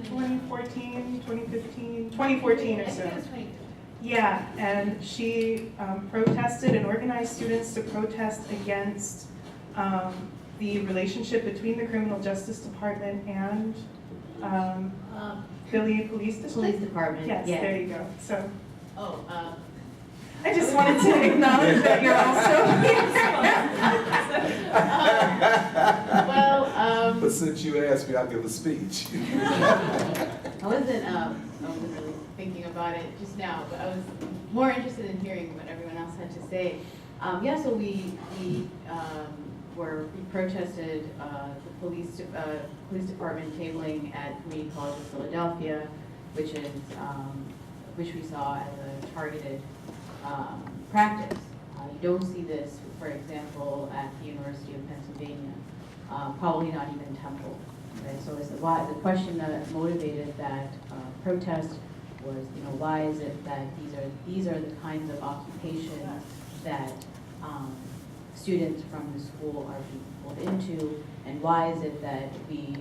2014, 2015, 2014 or so. I think it was 2015. Yeah, and she protested and organized students to protest against the relationship between the Criminal Justice Department and Philly Police District? Police Department, Yes, yeah. there you go. So Oh, I just wanted to acknowledge that you're also here. well, But since you asked me, I'll give a speech. I wasn't really thinking about it just now, but I was more interested in hearing what everyone else had to say. Yeah, so we protested the police department tabling at Community College of Philadelphia, which we saw as a targeted practice. You don't see this, for example, at the University of Pennsylvania, probably not even Temple. Right? So it's the question that motivated that protest was, why is it that these are the kinds of occupations that students from the school are being pulled into, and why is it that we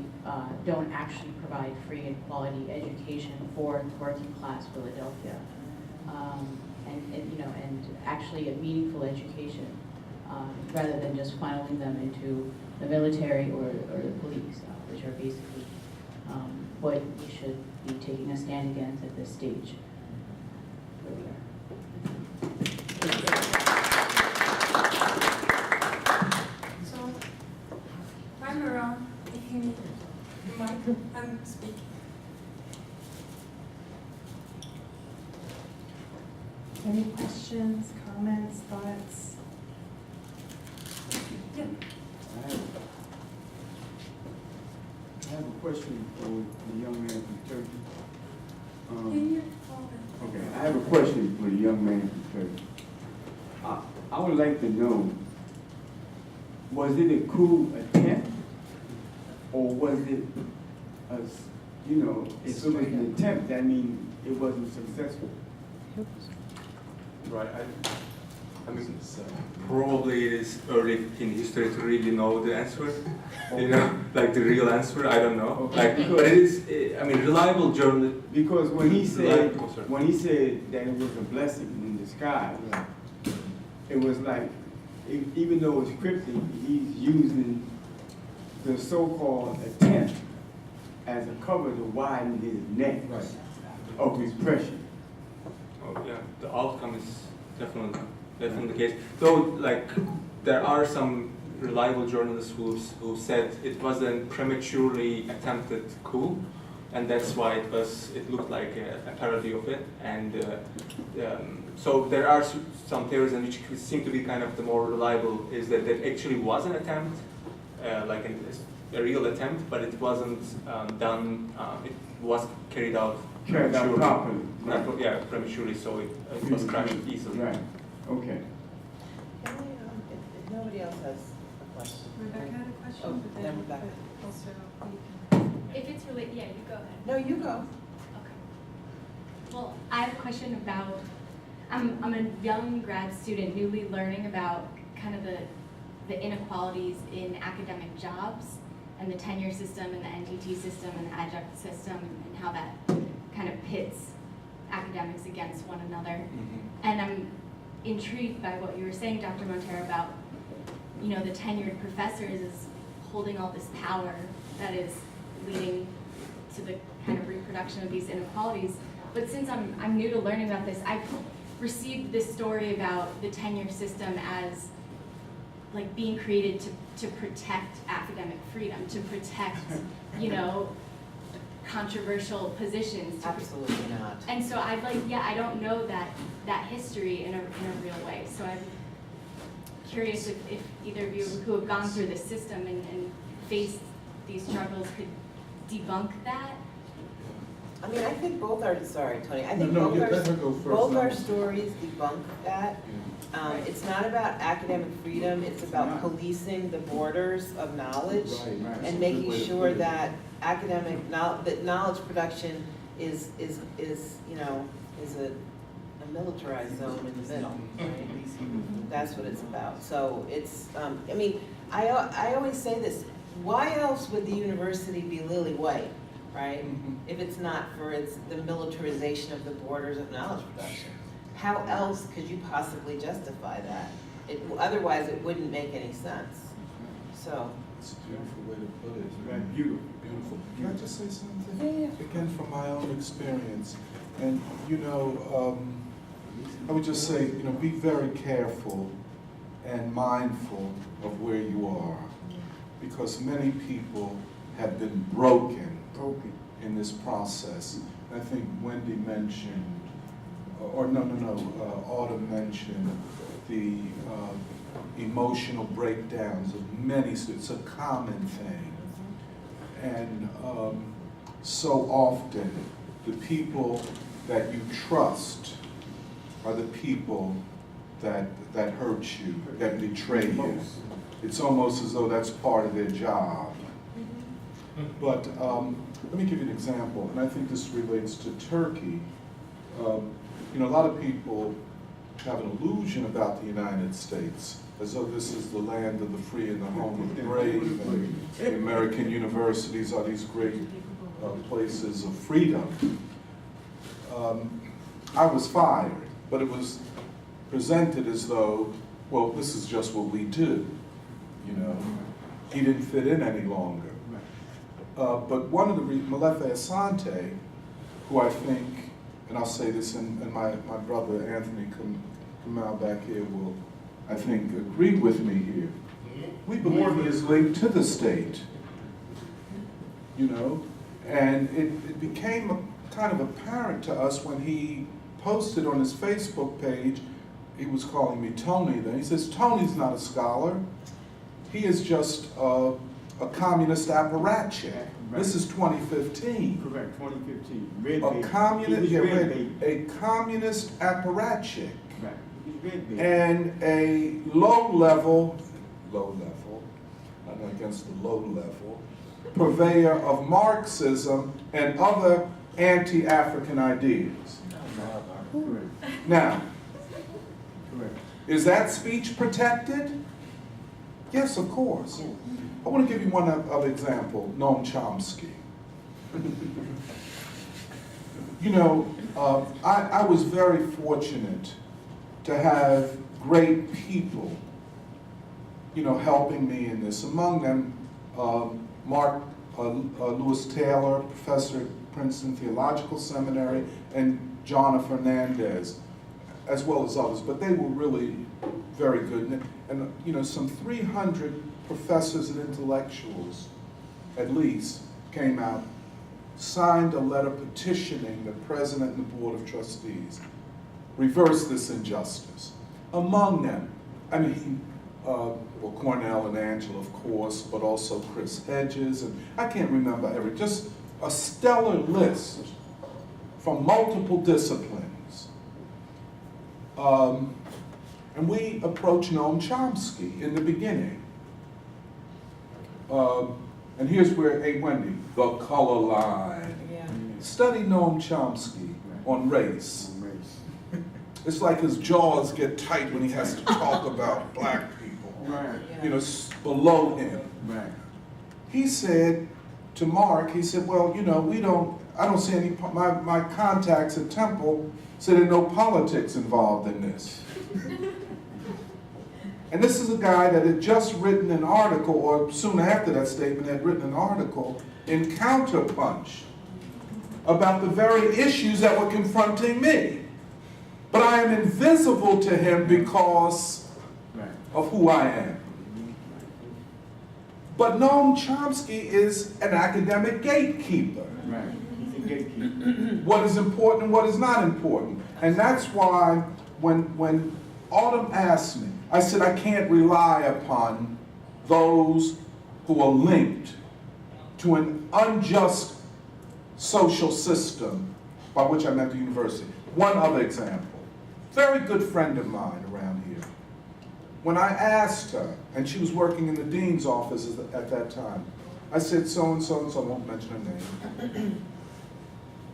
don't actually provide free and quality education for working class Philadelphia, and actually a meaningful education, rather than just funneling them into the military or the police, which are basically what we should be taking a stand against at this stage where we are. so I'm around if you need the mic. I'm speaking. Any questions, comments, thoughts? Yeah. I have a question for the young man from Turkey. Okay, I have a question for the young man from Turkey. I would like to know, was it a coup attempt? Or was it, if it was an attempt, that means it wasn't successful? Right, I mean, probably it is early in history to really know the answer, like the real answer, I don't know. Okay. But it is, reliable journal. Because when he said, Oh, sorry. that it was a blessing in disguise, it was like, even though it's cryptic, he's using the so-called attempt as a cover to widen his net of repression. Oh, yeah, the outcome is definitely the case. Though, there are some reliable journalists who said it was a prematurely attempted coup, and that's why it looked like a parody of it. And so there are some theories which seem to be kind of the more reliable, is that it actually was an attempt, a real attempt, but it wasn't done. It was carried out properly. Yeah, prematurely, so it was crashed easily. Right, okay. If nobody else has a question. Rebecca had a question, Oh, but then then Rebecca. also If it's related, yeah, you go ahead. No, you go. Okay. Well, I have a question about, I'm a young grad student newly learning about kind of the inequalities in academic jobs and the tenure system and the NDT system and the adjunct system and how that kind of pits academics against one another. And I'm intrigued by what you were saying, Dr. Montero, about, the tenured professors is holding all this power that is leading to the kind of reproduction of these inequalities. But since I'm new to learning about this, I've received this story about the tenure system as like being created to protect academic freedom, to protect, controversial positions. Absolutely not. And so I don't know that history in a real way. So I'm curious if either of you who have gone through the system and faced these struggles could debunk that, I mean, I think both are, sorry, Tony, I think No, both yeah, our, let her go first. both our No. stories debunk that. It's not about academic freedom, it's about Right. policing the borders of knowledge Right, right. That's a and good making way to sure put it. that that knowledge production is, you know, is a militarized zone in the middle, right? That's what it's about. So it's, I mean, I always say this, why else would the university be lily white, right? Mhm. If it's not for the militarization of the borders of knowledge production. How else could you possibly justify that? Otherwise, it wouldn't make any sense. So, It's a beautiful way to put it. Right, beautiful. Beautiful. Can I just say something? Yeah. Again, from my own experience, and you know, I would just say, you know, be very careful and mindful of where you are, because many people have been broken in this process. I think Wendy mentioned, Autumn mentioned the emotional breakdowns of many students. It's a common thing. And so often, the people that you trust are the people that hurt you, that betray you. It's almost as though that's part of their job. But let me give you an example, and I think this relates to Turkey. You know, a lot of people have an illusion about the United States, as though this is the land of the free and the home of the brave, and the American universities are these great places of freedom. I was fired, but it was presented as though, well, this is just what we do, you know. He didn't fit in any longer. But one of the Molefe Asante, who I think, and I'll say this, and my brother Anthony Kamau back here will, I think, agree with me here. We believe he is linked to the state, you know, and it became kind of apparent to us when he posted on his Facebook page, he was calling me Tony then. He says, Tony's not a scholar. He is just a communist apparatchik. Right. This is 2015. Correct, 2015. Red A bait. communist, He yeah, was red right, bait. a communist apparatchik Right, he's red bait. and a low level, I'm against the low level, purveyor of Marxism and other anti-African ideas. Correct, Now, correct. is that speech protected? Yes, of course. I want to give you one other example, Noam Chomsky. You know, I was very fortunate to have great people, you know, helping me in this. Among them, Mark Lewis Taylor, professor at Princeton Theological Seminary, and Jonna Fernandez, as well as others. But they were really very good. And you know, some 300 professors and intellectuals, at least, came out, signed a letter petitioning the president and the board of trustees, reverse this injustice. Among them, I mean, well, Cornell and Angela, of course, but also Chris Hedges, and I can't remember just a stellar list from multiple disciplines. And we approached Noam Chomsky in the beginning. And here's where, hey Wendy, the color line. yeah. Study Noam Chomsky on race. Race. It's like his jaws get tight when he has to talk about black people, Right, you know, below him. right. He said to Mark, he said, well, you know, I don't see any, my contacts at Temple said there are no politics involved in this. And this is a guy that had just written an article, or soon after that statement had written an article in Counterpunch about the very issues that were confronting me. But I am invisible to him because Right. of who I am. But Noam Chomsky is an academic gatekeeper. Right. He's a gatekeeper. What is important and what is not important. And that's why when Autumn asked me, I said I can't rely upon those who are linked to an unjust social system, by which I meant the university. One other example. Very good friend of mine around here. When I asked her, and she was working in the dean's office at that time, I said, so-and-so, and so, I won't mention her name.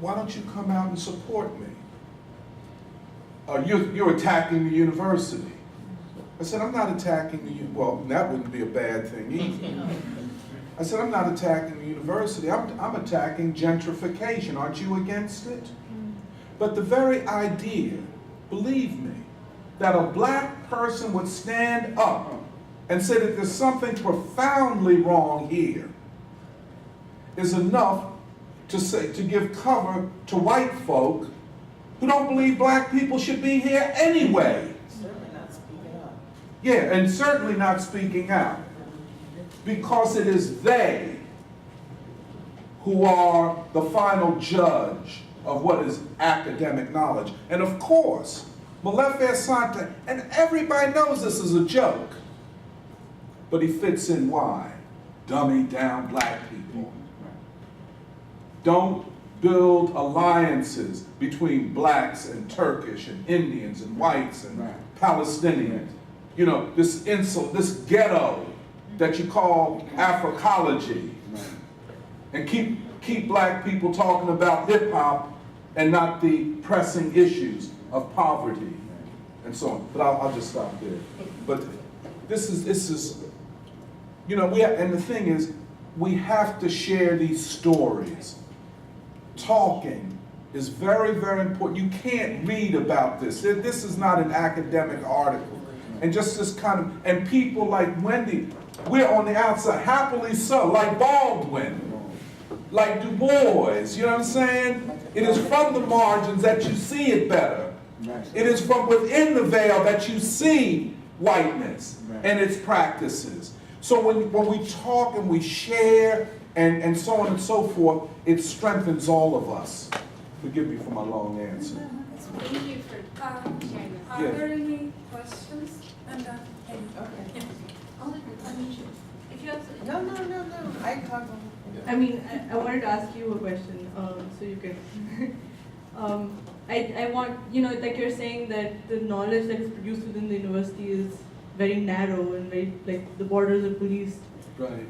Why don't you come out and support me? You're attacking the university. I said, I'm not attacking the, well, that wouldn't be a bad thing either. I said, I'm not attacking the university, I'm attacking gentrification. Aren't you against it? But the very idea, believe me, that a black person would stand up and say that there's something profoundly wrong here is enough to give cover to white folk who don't believe black people should be here anyway. Certainly not speaking up. Yeah, and certainly not speaking out. Because it is they who are the final judge of what is academic knowledge. And of course, Molefe Asante, and everybody knows this is a joke, but he fits in why? Dummy down black people. Don't build alliances between blacks and Turkish and Indians and whites and Palestinians. You know, this insult, this ghetto that you call Africology. And keep black people talking about hip hop and not the pressing issues of poverty and so on. But I'll just stop there. But this is, you know, and the thing is, we have to share these stories. Talking is very, very important. You can't read about this. This is not an academic article. And just this kind of, and people like Wendy, we're on the outside, happily so, like Baldwin, like Du Bois, you know what I'm saying? It is from the margins that you see it better. It is from within the veil that you see whiteness and its practices. So when we talk and we share and so on and so forth, it strengthens all of us. Forgive me for my long answer. Thank you for sharing this. Are there any questions? And Okay. If you have, No. I can talk. I mean, I wanted to ask you a question, so you can. I want, you know, like you're saying that the knowledge that is produced within the university is very narrow and very, like, the borders are policed. Right.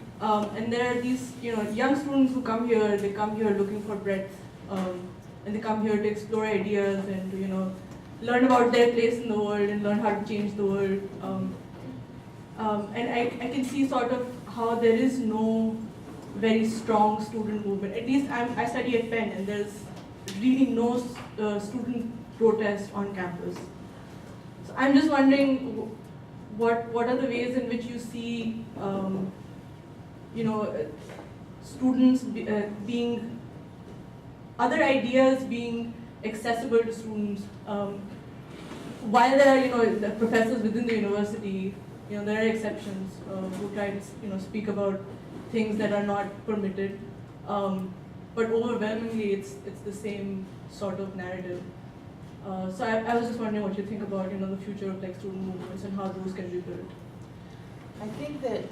And there are these, you know, young students who come here, they come here looking for breadth, and they come here to explore ideas and to, you know, learn about their place in the world and learn how to change the world. And I can see sort of how there is no very strong student movement. At least I study at Penn, and there's really no student protest on campus. So I'm just wondering, what are the ways in which you see, you know, students being, other ideas being accessible to students, while there are, you know, the professors within the university, you know, there are exceptions who try to, you know, speak about things that are not permitted, but overwhelmingly it's the same sort of narrative. So I was just wondering what you think about, you know, the future of like student movements and how those can be built. I think that,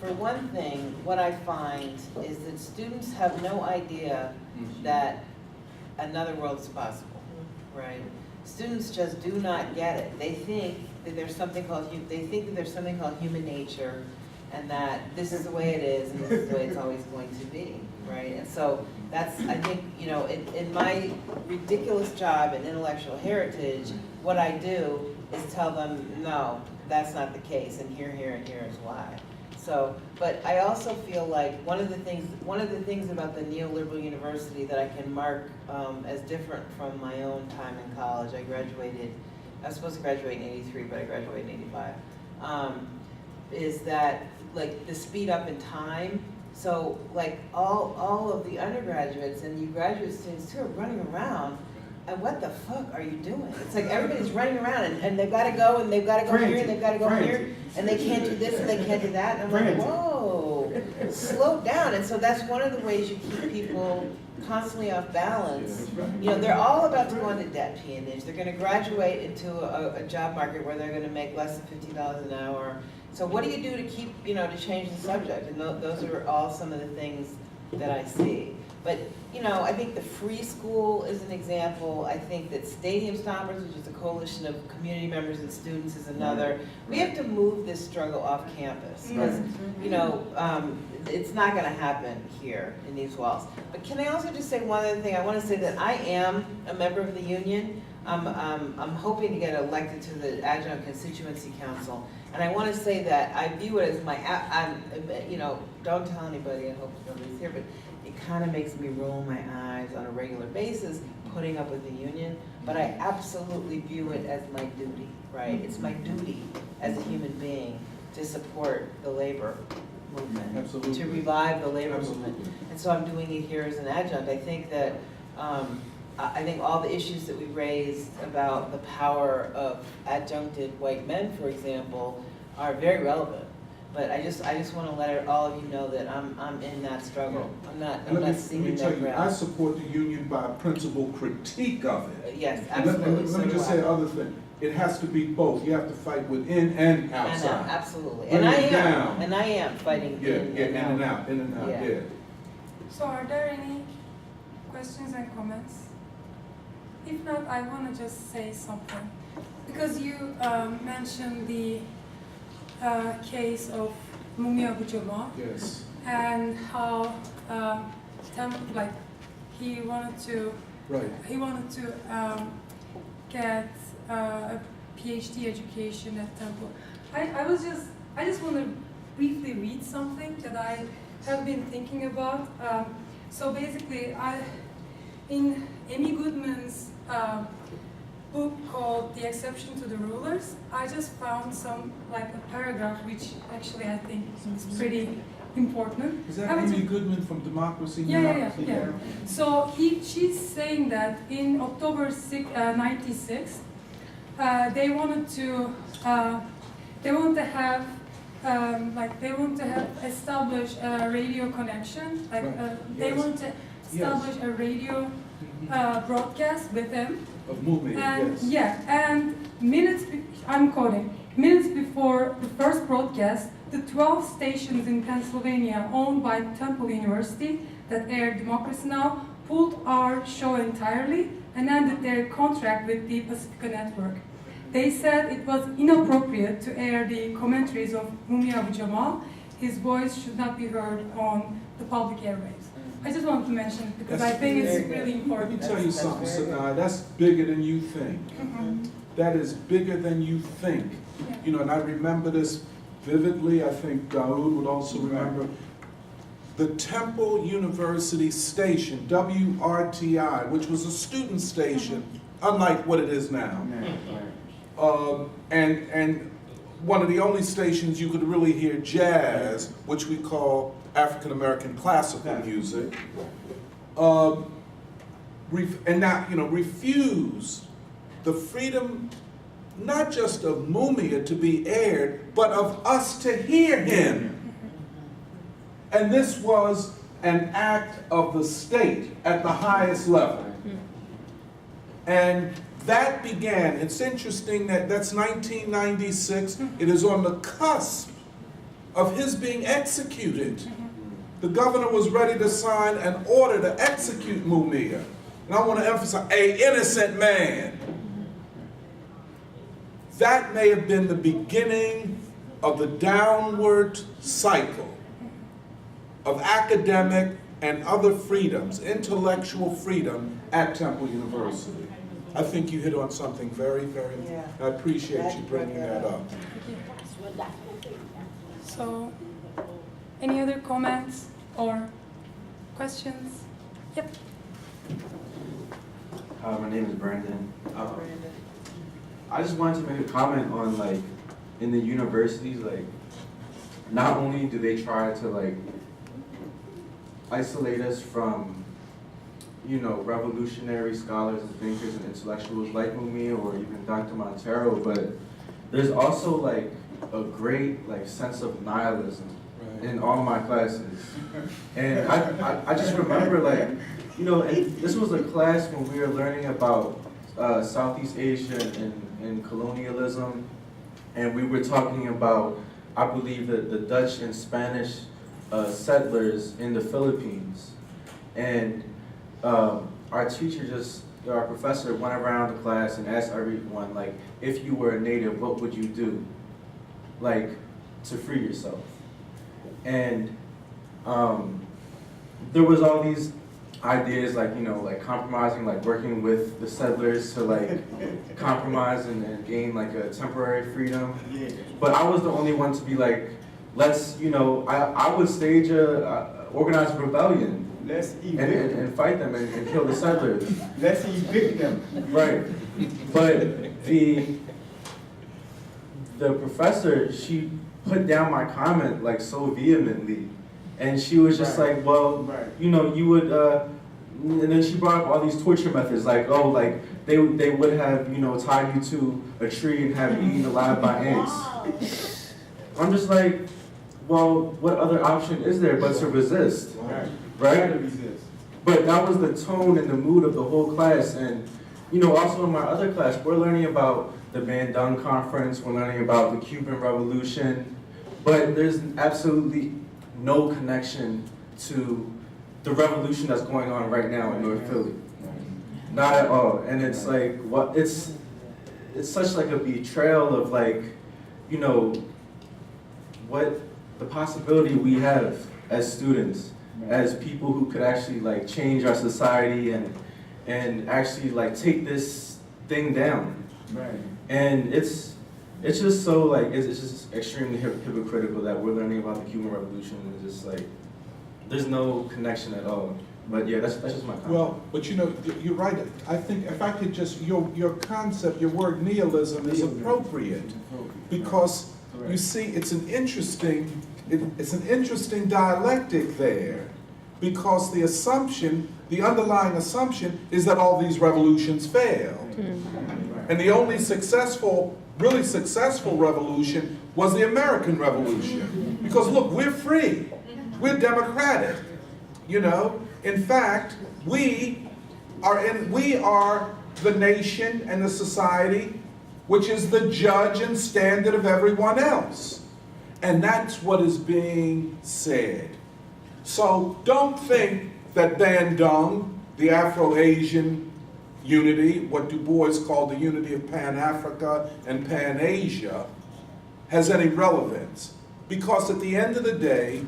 for one thing, what I find is that students have no idea that another world is possible, right? Students just do not get it. They think that there's something called human nature, and that this is the way it is, and this is the way it's always going to be, right? And so that's, I think, you know, in my ridiculous job in intellectual heritage, what I do is tell them, no, that's not the case, and here is why. So, but I also feel like one of the things about the neoliberal university that I can mark as different from my own time in college, I was supposed to graduate in '83, but I graduated in '85, is that like the speed up in time. So like all of the undergraduates and you graduate students too are running around, and what the fuck are you doing? It's like everybody's running around and they've got to go and they've got to go here and they've got to go here, and they can't do this and they can't do that. And I'm like, whoa, slow down. And so that's one of the ways you keep people constantly off balance. You know, they're all about to go into debt, peonage. They're going to graduate into a job market where they're going to make less than $50 an hour. So what do you do to keep, you know, to change the subject? And those are all some of the things that I see. But, you know, I think the Free School is an example. I think that Stadium Stompers, which is a coalition of community members and students, is another. We have to move this struggle off campus, because, you know, it's not gonna happen here in these walls. But can I also just say one other thing? I wanna say that I am a member of the union. I'm hoping to get elected to the Adjunct Constituency Council. And I want to say that I view it as my, you know, don't tell anybody, I hope nobody's here, but it kind of makes me roll my eyes on a regular basis, putting up with the union. But I absolutely view it as my duty, right? It's my duty as a human being to support the labor movement, Absolutely. to revive the labor Absolutely. movement. And so I'm doing it here as an adjunct. I think that, I think all the issues that we raised about the power of adjuncted white men, for example, are very relevant. But I just want to let all of you know that I'm in that struggle. I'm not And let me seeing tell that you, I ground. support the union by principle critique of it. Yes, And absolutely. let me just say another thing. It has to be both. You have to fight within and And out, outside. absolutely. Bring And I it am, down. and I am fighting Yeah, in yeah, and in and out. out, in and out, Yeah. yeah. So are there any questions and comments? If not, I want to just say something. Because you mentioned the case of Mumia Abu-Jamal Yes, and how like he wanted to right. Get a PhD education at Temple. I just want to briefly read something that I have been thinking about. So basically, in Amy Goodman's book called The Exception to the Rulers, I just found a paragraph which actually I think is pretty important. Is that I would Amy Goodman from Democracy Now? yeah. So she's saying that in October 96, they wanted to have establish a radio connection. Like Right. they Yes. wanted to establish a radio broadcast with them. Of Mumia, And yes. and I'm quoting, minutes before the first broadcast, the 12 stations in Pennsylvania owned by Temple University that aired Democracy Now! Pulled our show entirely and ended their contract with the Pacifica Network. They said it was inappropriate to air the commentaries of Mumia Abu-Jamal. His voice should not be heard on the public airwaves. I just wanted to mention it because I think it's really Let me important. tell you That's something, very good. Sanaa, that's bigger than you think. Mhm. That is bigger than you think. Yeah. You know, and I remember this vividly, I think Daoud would also remember. The Temple University station, WRTI, which was a student station, unlike what it is now. And one of the only stations you could really hear jazz, which we call African American classical music, and now, you know, refused the freedom not just of Mumia to be aired, but of us to hear him. And this was an act of the state at the highest level. And that began, it's interesting that that's 1996, it is on the cusp of his being executed. The governor was ready to sign an order to execute Mumia. And I want to emphasize, an innocent man. That may have been the beginning of the downward cycle of academic and other freedoms, intellectual freedom at Temple University. I think you hit on something very, very, Yeah. I appreciate you bringing that up. So, any other comments or questions? Yep. My name is Brandon. I just wanted to make a comment on, like, in the universities, like, not only do they try to, like, isolate us from, you know, revolutionary scholars and thinkers and intellectuals like Mumia or even Dr. Montero, but there's also, like, a great, like, sense of nihilism in all my classes. And I just remember, like, you know, and this was a class when we were learning about Southeast Asia and colonialism, and we were talking about, I believe, that the Dutch and Spanish settlers in the Philippines. And our teacher our professor went around the class and asked everyone, like, if you were a native, what would you do, like, to free yourself? And there was all these ideas, like, you know, like compromising, like working with the settlers to like compromise and gain like a temporary freedom. Yeah. But I was the only one to be like, let's, you know, I would stage a organized rebellion Let's evict them. and fight them and kill the settlers. Let's evict them. Right. But the professor, she put down my comment like so vehemently. And she was just Right. like, well, Right. you know, you would, and then she brought up all these torture methods, like, oh, like, they would have, you know, tied you to a tree and have you eaten alive by ants. I'm just like, well, what other option is there but to resist, Right. right? Gotta resist. But that was the tone and the mood of the whole class. And, you know, also in my other class, we're learning about the Bandung Conference, we're learning about the Cuban Revolution, but there's absolutely no connection to the revolution that's going on right now in North Philly. Not at all. And it's like, what, it's such like a betrayal of like, you know, what the possibility we have as students, as people who could actually like change our society and actually like take this thing down. Right. And it's just so like, it's just extremely hypocritical that we're learning about the Cuban Revolution and it's just like, there's no connection at all. But yeah, that's just my comment. Well, but you know, you're right. I think if I could just, your concept, your word nihilism is appropriate. Because you see, it's an interesting dialectic there. Because the assumption, the underlying assumption is that all these revolutions failed. And the only really successful revolution was the American Revolution. Because look, we're free. We're democratic. You know, in fact, we are the nation and the society which is the judge and standard of everyone else. And that's what is being said. So don't think that Bandung, the Afro-Asian unity, what Du Bois called the unity of Pan-Africa and Pan-Asia, has any relevance. Because at the end of the day,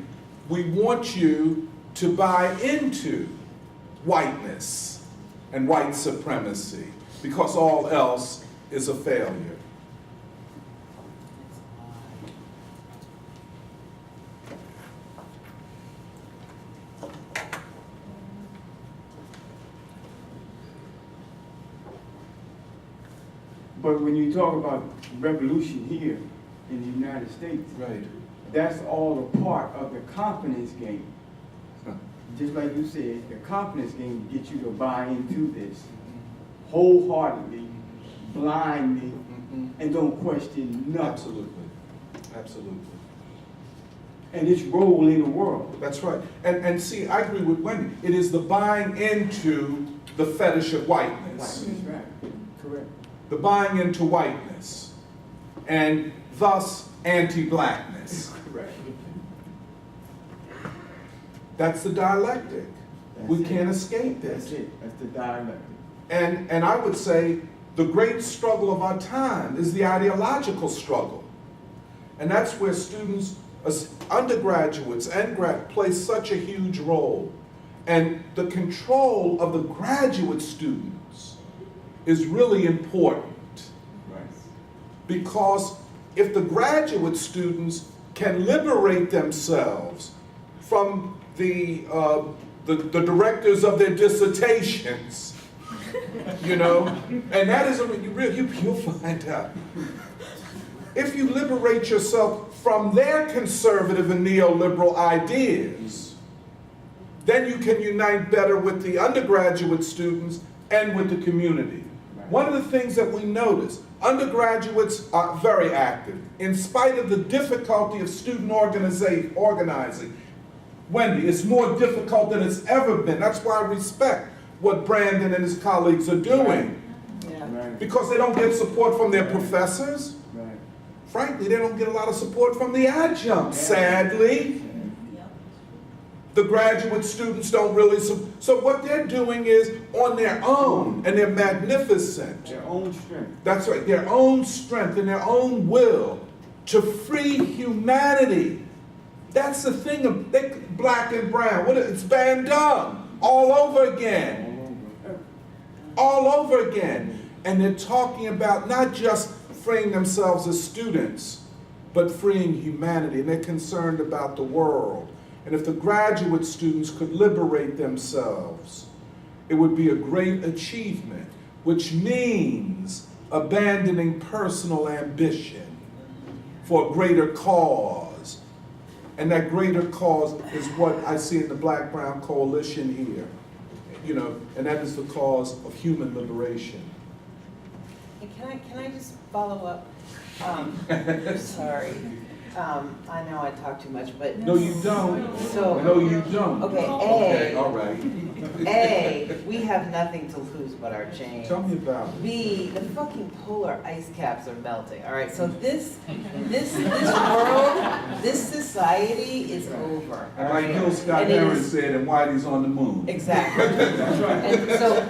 we want you to buy into whiteness and white supremacy, because all else is a failure. But when you talk about revolution here in the United States, Right. that's all a part of the confidence game. Just like you said, the confidence game gets you to buy into this wholeheartedly, blindly, and don't question nothing. Absolutely. Absolutely. And its role in the world. That's right. And see, I agree with Wendy. It is the buying into the fetish of whiteness. That's right. Correct. The buying into whiteness. And thus anti-blackness. Correct. That's the dialectic. We That's it. can't escape That's this. it. That's the dialectic. And I would say the great struggle of our time is the ideological struggle. And that's where students, undergraduates and play such a huge role. And the control of the graduate students is really important. Right. Because if the graduate students can liberate themselves from the directors of their dissertations, you know, and that is you'll find out. If you liberate yourself from their conservative and neoliberal ideas, then you can unite better with the undergraduate students and with the community. Right. One of the things that we notice, undergraduates are very active. In spite of the difficulty of student organizing, Wendy, it's more difficult than it's ever been. That's why I respect what Brandon and his colleagues are doing. Yeah. Right. Because they don't get support from their professors. Right. Frankly, they don't get a lot of support from the adjuncts, sadly. The graduate students don't really, so what they're doing is on their own, and they're magnificent. Their own strength. That's right, their own strength and their own will to free humanity. That's the thing of black and brown. It's Van Damme all over again. All over again. And they're talking about not just freeing themselves as students, but freeing humanity. And they're concerned about the world. And if the graduate students could liberate themselves, it would be a great achievement, which means abandoning personal ambition for a greater cause. And that greater cause is what I see in the Black-Brown Coalition here, you know, and that is the cause of human liberation. And can I just follow up? Sorry. I know I talk too much, but. No, you don't. So. No, you don't. Okay, Okay, all right. we have nothing to lose but our change. Tell me about it. B, the fucking polar ice caps are melting. All right, so this world, this society is over. And like Gil Scott And it Heron is- said, and Whitey's on the moon. Exactly. And so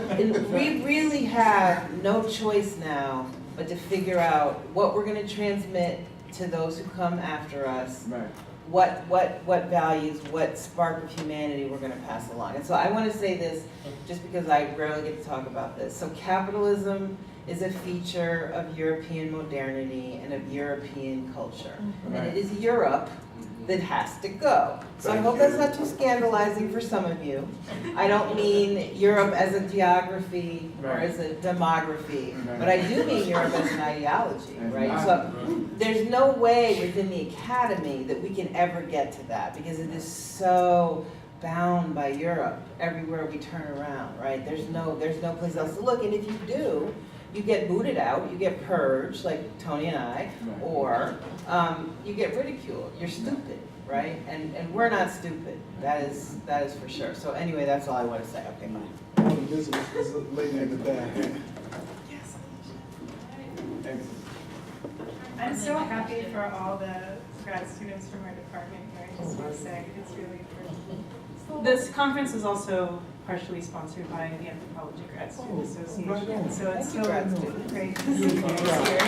we really have no choice now but to figure out what we're going to transmit to those who come after us. Right. What values, what spark of humanity we're going to pass along. And so I want to say this just because I rarely get to talk about this. So capitalism is a feature of European modernity and of European culture. And it is Europe that has to go. So I hope that's not too scandalizing for some of you. I don't mean Europe as a geography or as a demography, but I do mean Europe as an ideology, right? So there's no way within the academy that we can ever get to that because it is so bound by Europe everywhere we turn around, right? There's no place else to look, and if you do, you get booted out, you get purged, like Tony and I, or you get ridiculed. You're stupid, right? And we're not stupid. That is for sure. So anyway, that's all I want to say. Okay, bye. Oh, there's a lady in the back. I'm so happy for all the grad students from our department here. I just want to say it's really important. This conference is also partially sponsored by the Anthropology Grad Student Association, so it's so great to see you guys here.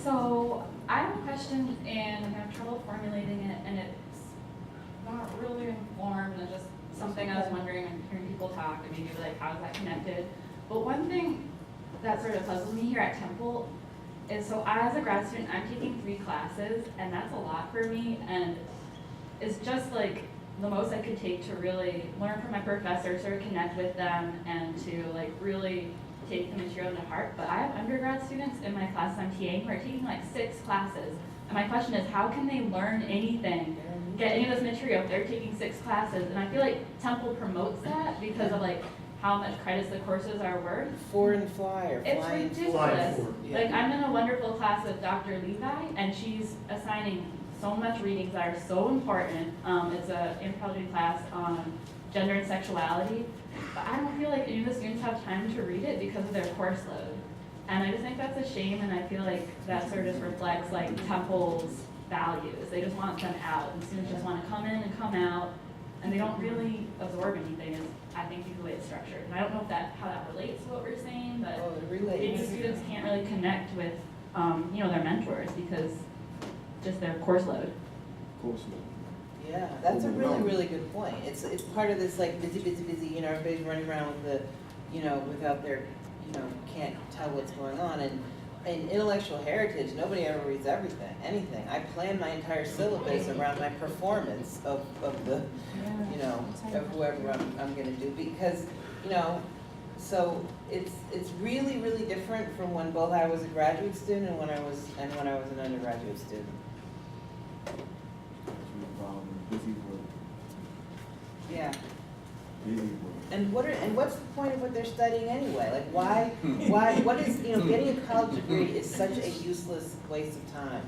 So I have a question and I'm having trouble formulating it, and it's not really informed, and just something I was wondering and hearing people talk and maybe like how is that connected. But one thing that sort of puzzles me here at Temple is, so I, as a grad student, I'm taking 3 classes, and that's a lot for me, and it's just like the most I could take to really learn from my professors, sort of connect with them, and to like really take the material to heart. But I have undergrad students in my class I'm TAing who are taking like 6 classes, and my question is, how can they learn anything, get any of this material if they're taking 6 classes? And I feel like Temple promotes that because of like how much credits the courses are worth. Foreign fly or It's flying ridiculous. Yeah. Like, I'm in a wonderful class with Dr. Levi, and she's assigning so much readings that are so important. It's an anthropology class on gender and sexuality, but I don't feel like any of the students have time to read it because of their course load. And I just think that's a shame, and I feel like that sort of just reflects like Temple's values. They just want them out, and students just want to come in and come out, and they don't really absorb anything, is I think the way it's structured. And I don't know if how that relates to what we're saying, but Oh, it maybe relates. students can't really connect with their mentors because just their course load. Yeah, that's a really, really good point. It's part of this like busy, everybody's running around with without their, can't tell what's going on. And in intellectual heritage, nobody ever reads anything. I plan my entire syllabus around my performance of the, of whoever I'm gonna do, because, so it's really, really different from when both I was a graduate student and when I was an undergraduate student. Busy work. Yeah. Busy work. And what's the point of what they're studying anyway? Like what is, getting a college degree is such a useless waste of time.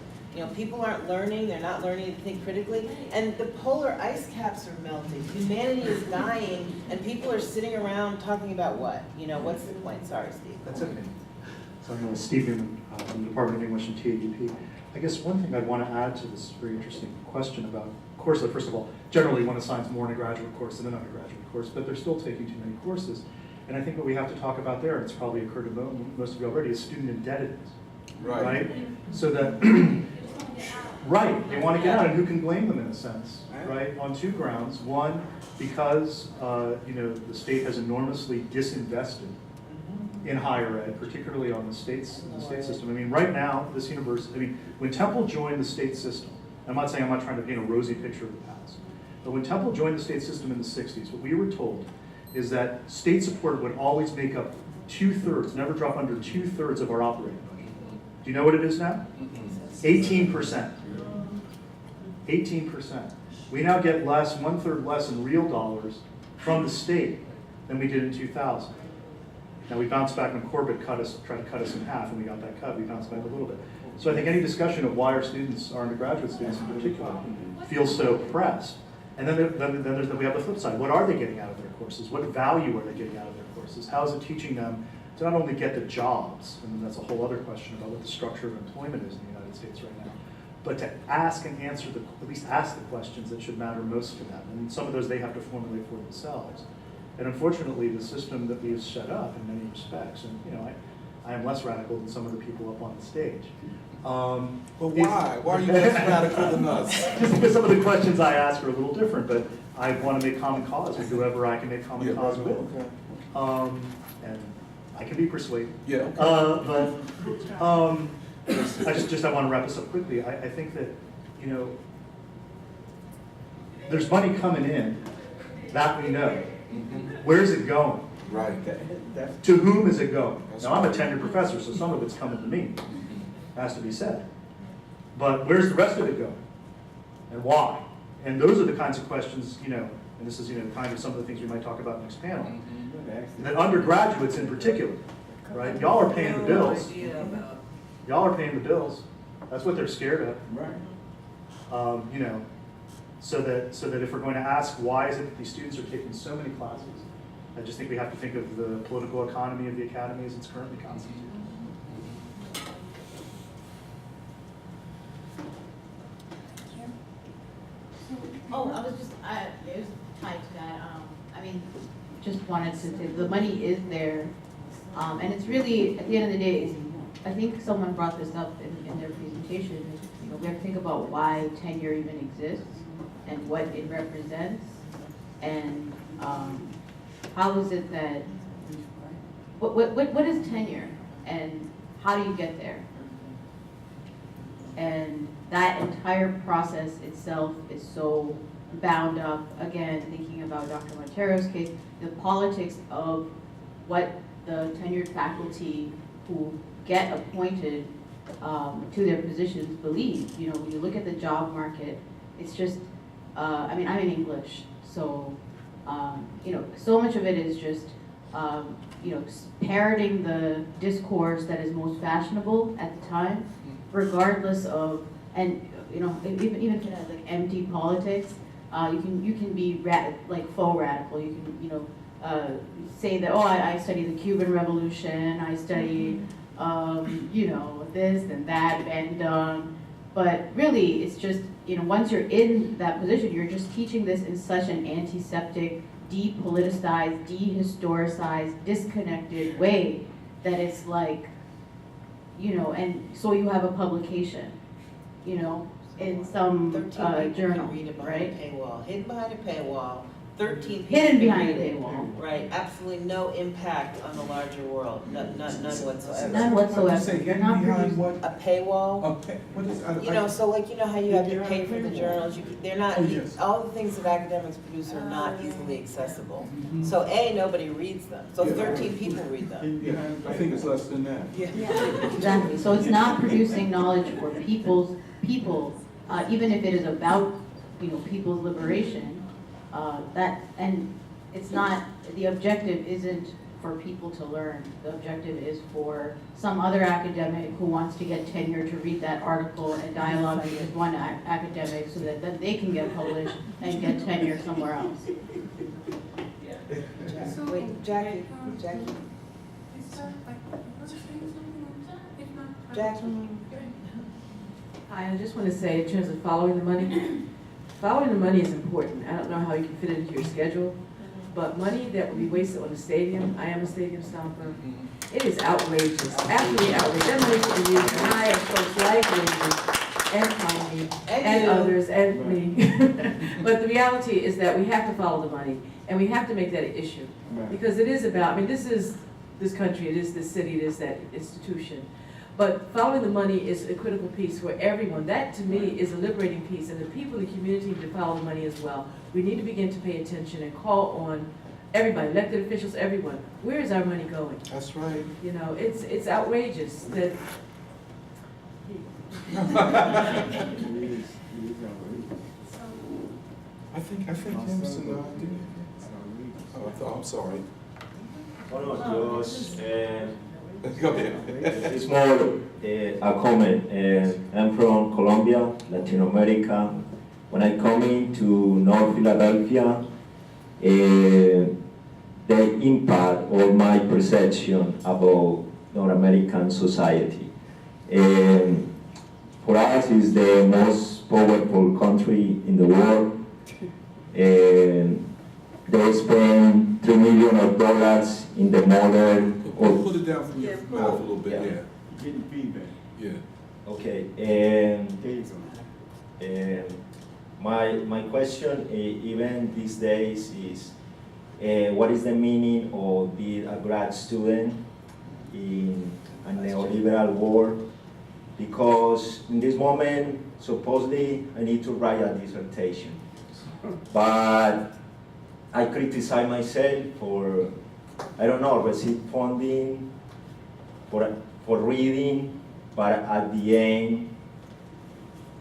People aren't learning, they're not learning to think critically, and the polar ice caps are melting. Humanity is dying, and people are sitting around talking about what? What's the point? Sorry, Steve. That's okay. So I'm Stephen in the Department of English and TAUP. I guess one thing I'd want to add to this very interesting question about course, first of all, generally one assigns more in a graduate course than an undergraduate course, but they're still taking too many courses. And I think what we have to talk about there, and it's probably occurred to most of you already, is student indebtedness. Right? So that, right, they want to get out, and who can blame them in a sense, right? On two grounds. One, because the state has enormously disinvested in higher ed, particularly on the state system. I mean, right now, this university, when Temple joined the state system, I'm not trying to paint a rosy picture of the past, but when Temple joined the state system in the 60s, what we were told is that state support would always make up 2/3, never drop under 2/3 of our operating budget. Do you know what it is now? 18%. 18%. We now get less, 1/3 less in real dollars from the state than we did in 2000. Now we bounced back when Corbett tried to cut us in half, and we got that cut. We bounced back a little bit. So I think any discussion of why our students, our undergraduate students in particular, feel so pressed. And then we have the flip side. What are they getting out of their courses? What value are they getting out of their courses? How is it teaching them to not only get the jobs, and that's a whole other question about what the structure of employment is in the United States right now, but to ask and answer at least ask the questions that should matter most to them. And some of those they have to formulate for themselves. And unfortunately, the system that we've set up in many respects, and I am less radical than some of the people up on the stage. But why? Why are you less radical than us? Just because some of the questions I ask are a little different, but I want to make common cause with whoever I can make common cause with. And I can be persuaded. Yeah. I want to wrap this up quickly. I think that, there's money coming in, that we know. Where's it going? Right. To whom is it going? Now, I'm a tenured professor, so some of it's coming to me. Has to be said. But where's the rest of it going? And why? And those are the kinds of questions, and this is, kind of some of the things we might talk about next panel. That undergraduates in particular, right? Y'all are paying the bills. Y'all are paying the bills. That's what they're scared of. Right. So that if we're going to ask why is it that these students are taking so many classes, I just think we have to think of the political economy of the academy as it's currently constituted. Oh, I was just, it was tied to that, just wanted to say, the money is there, and it's really, at the end of the day, I think someone brought this up in their presentation, we have to think about why tenure even exists, and what it represents, and how is it that, what is tenure, and how do you get there? And that entire process itself is so bound up, again, thinking about Dr. Montero's case, the politics of what the tenured faculty who get appointed to their positions believe. When you look at the job market, it's just, I'm in English, so, so much of it is just, parroting the discourse that is most fashionable at the time, regardless of, and even if it has like empty politics, you can be faux radical. You can say that, oh, I studied the Cuban Revolution, I studied this and that, and but really it's just once you're in that position, you're just teaching this in such an antiseptic, depoliticized, dehistoricized, disconnected way that it's like, and so you have a publication, in some journal, right? Hidden behind a paywall, 13 people. Hidden behind a paywall. Right, absolutely no impact on the larger world, none whatsoever. None whatsoever. You say You're hidden not behind producing- what? A paywall. Okay. What is? How you have to pay for the journals, they're not, Yes. all the things that academics produce are not easily accessible. So nobody reads them, so Yeah. 13 people read them. Yeah, I think it's less than that. Exactly. So it's not producing knowledge for people, even if it is about, people's liberation. And it's not, the objective isn't for people to learn. The objective is for some other academic who wants to get tenure to read that article and dialogue with one academic so that then they can get published and get tenure somewhere else. Wait, Jackie. Jackie? Hi, I just want to say, in terms of following the money is important. I don't know how you can fit it into your schedule, but money that would be wasted on a stadium, I am a stadium stomper, it is outrageous, absolutely outrageous. That money should be used, and I have folks like Lindsay and Tony and you. others and me. But the reality is that we have to follow the money, and we have to make that an issue. Because it is about, I mean, this is this country, it is this city, it is that institution. But following the money is a critical piece for everyone. That, to me, is a liberating piece, and the people in the community need to follow the money as well. We need to begin to pay attention and call on everybody, elected officials, everyone. Where is our money going? That's right. You know, it's outrageous that. I think Emerson did. Oh, I'm sorry. Oh, just, Go ahead. it's more a comment. I'm from Colombia, Latin America. When I come into North Philadelphia, the impact or my perception about North American society. For us, it's the most powerful country in the world. They spend $3 million in the modern. Put it down from your mouth a little bit, yeah. Getting feedback. Yeah. Okay, There you go. my question, even these days, is what is the meaning of being a grad student in a neoliberal world? Because in this moment, supposedly, I need to write a dissertation. But I criticize myself for, I don't know, receive funding for reading, but at the end,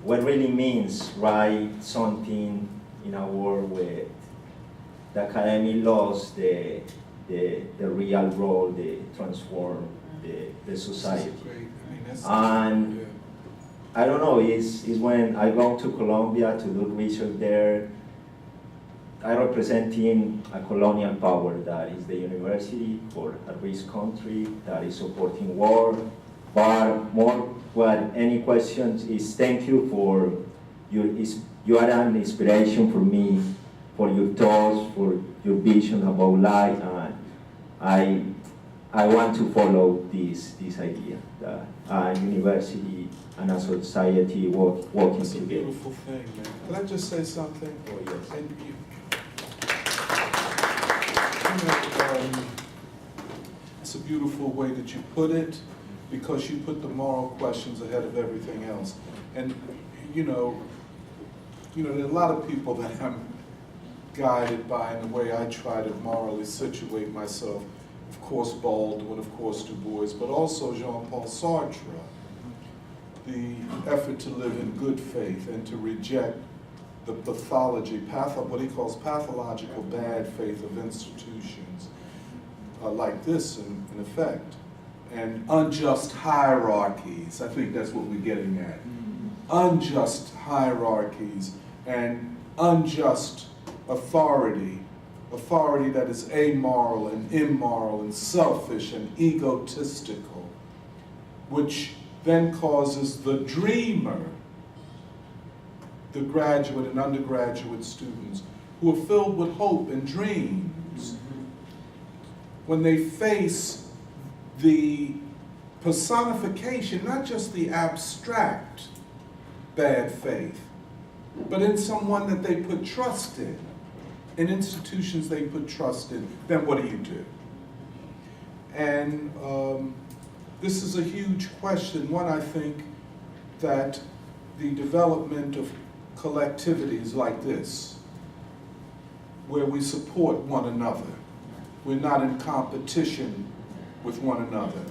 what really means write something in a world where the academy lost the real role, they transform the society. And I don't know, it's when I go to Colombia to do research there, I representing a colonial power that is the university for a rich country that is supporting war. But more than any questions is thank you for you are an inspiration for me, for your thoughts, for your vision about life, and I want to follow this idea that a university and a society working It's a together. beautiful thing, man. Can I just say something? Oh, yes. And it's a beautiful way that you put it, because you put the moral questions ahead of everything else. And you know, there are a lot of people that I'm guided by in the way I try to morally situate myself. Of course, Baldwin, of course, Du Bois, but also Jean-Paul Sartre. The effort to live in good faith and to reject the pathology, what he calls pathological bad faith of institutions like this, in effect, and unjust hierarchies. I think that's what we're getting at. Unjust hierarchies and unjust authority that is amoral and immoral and selfish and egotistical, which then causes the dreamer, the graduate and undergraduate students who are filled with hope and dreams, when they face the personification, not just the abstract bad faith, but in someone that they put trust in institutions they put trust in, then what do? And this is a huge question. One, I think that the development of collectivities like this, where we support one another, we're not in competition with one another.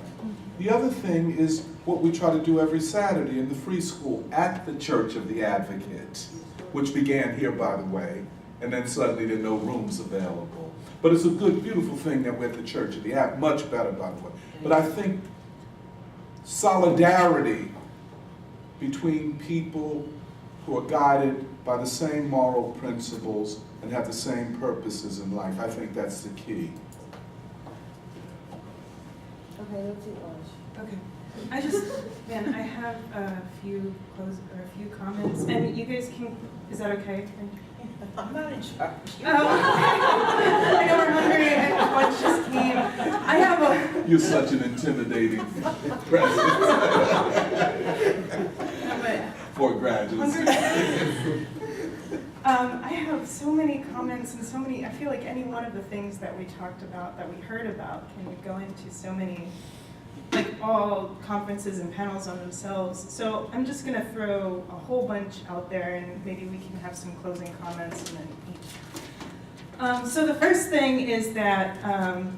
The other thing is what we try to do every Saturday in the free school at the Church of the Advocate, which began here, by the way, and then suddenly there are no rooms available. But it's a good, beautiful thing that we're at the Church of the Advocate, much better, by the way. But I think solidarity between people who are guided by the same moral principles and have the same purposes in life, I think that's the key. Okay, let's see, Orange. Okay. I have a few comments, and you guys can, is that okay? I'm not in charge. Oh, I know we're hungry and lunch just came. I have a, You're such an intimidating president for graduates. I have so many comments and so many, I feel like any one of the things that we talked about, that we heard about, can go into so many, like all conferences and panels on themselves. So I'm just gonna throw a whole bunch out there and maybe we can have some closing comments and then each. So the first thing is that,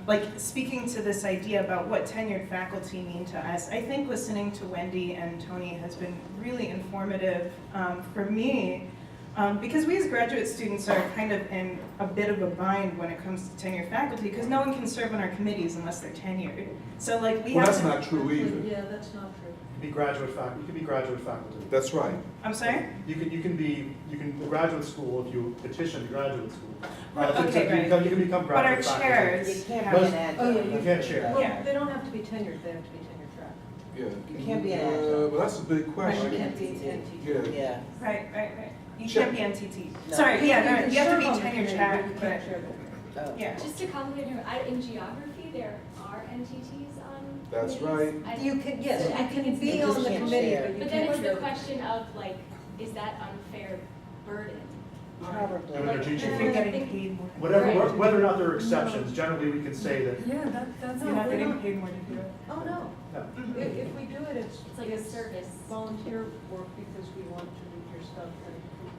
like speaking to this idea about what tenured faculty mean to us, I think listening to Wendy and Tony has been really informative for me. Because we as graduate students are kind of in a bit of a bind when it comes to tenured faculty, because no one can serve on our committees unless they're tenured. So like we Well, have that's to, not true either. You can be graduate faculty. You can be graduate faculty. That's right. I'm sorry? You can graduate school if you petition to graduate school. Okay, You can become But our graduate faculty. chairs You can't have be an adjunct. You can't chair. Yeah. They don't have to be tenured, they have to be tenure track. Yeah. You can't be an adjunct. But that's a big question. You can't be NTT. Yeah. Yeah. Right. You Sure. can't be NTT. No. Sorry, yeah, no, you have to be serve on the tenure committee, track, but you but, can't chair the committee. Oh. yeah. Just to complicate it, in geography, there are NTTs on That's committees. right. You can, yes, I you think can it's be You on just the can't committee, share. but you But then can't it's chair the question of like, is that unfair burden? Probably. And they're teaching. If you're getting paid more. Whatever, Right. whether or not there are exceptions, generally we can say that, Yeah, that's. You're not getting paid more to do it. Oh, no. no. If we do it, it's It's like a service. volunteer work because we want to do your stuff and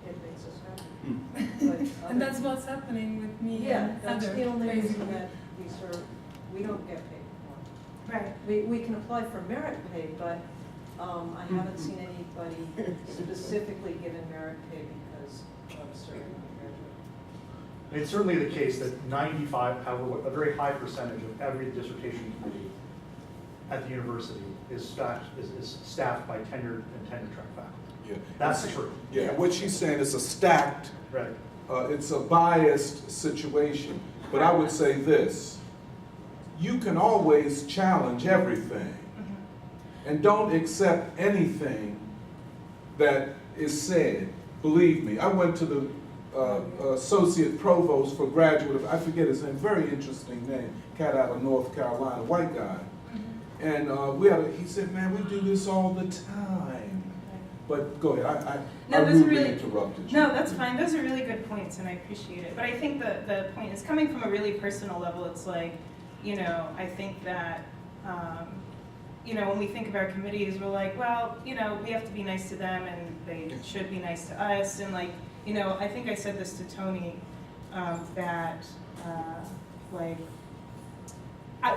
it makes us happy. And that's what's happening with me Yeah, and that's other, the only reason basically. that we serve, we don't get paid more. Right. We can apply for merit pay, but I haven't seen anybody specifically given merit pay because of serving on the graduate. It's certainly the case that 95, however, a very high percentage of every dissertation committee at the university is staffed by tenured and tenure track faculty. Yeah. That's true. Yeah, what she's saying is a stacked, Right. it's a biased situation. But I would say this, you can always challenge everything. And don't accept anything that is said. Believe me, I went to the associate provost for graduate, I forget his name, very interesting name, cat out of North Carolina, white guy. And he said, man, we do this all the time. But go ahead, I rudely interrupted you. No, that's fine. Those are really good points, and I appreciate it. But I think the point is coming from a really personal level. It's like, I think that, when we think of our committees, we're like, well, we have to be nice to them, and they should be nice to us. And like, I think I said this to Tony, that,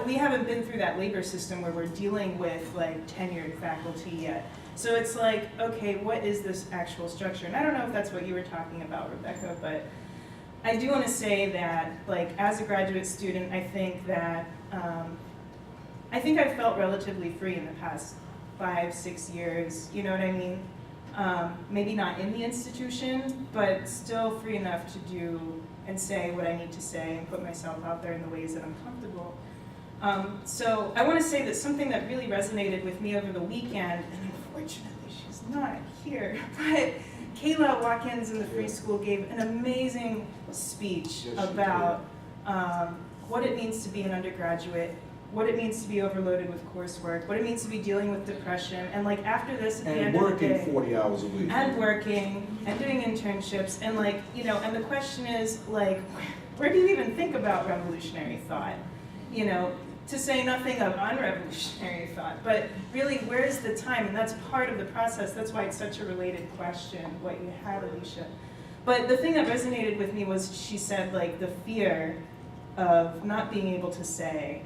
we haven't been through that labor system where we're dealing with like tenured faculty yet. So it's like, okay, what is this actual structure? And I don't know if that's what you were talking about, Rebecca, but I do want to say that, like, as a graduate student, I think that, I've felt relatively free in the past 5-6 years, you know what I mean? Maybe not in the institution, but still free enough to do and say what I need to say and put myself out there in the ways that I'm comfortable. So I want to say that something that really resonated with me over the weekend, and unfortunately she's not here, but Kayla Watkins in the Free School gave an amazing speech about what it means to be an undergraduate, what it means to be overloaded with coursework, what it means to be dealing with depression, and like after this, at the end of the day, working 40 hours a week. and working, and doing internships, and like, and the question is like, where do you even think about revolutionary thought? To say nothing of unrevolutionary thought, but really, where's the time? And that's part of the process. That's why it's such a related question, what you had, Alicia. But the thing that resonated with me was she said, like, the fear of not being able to say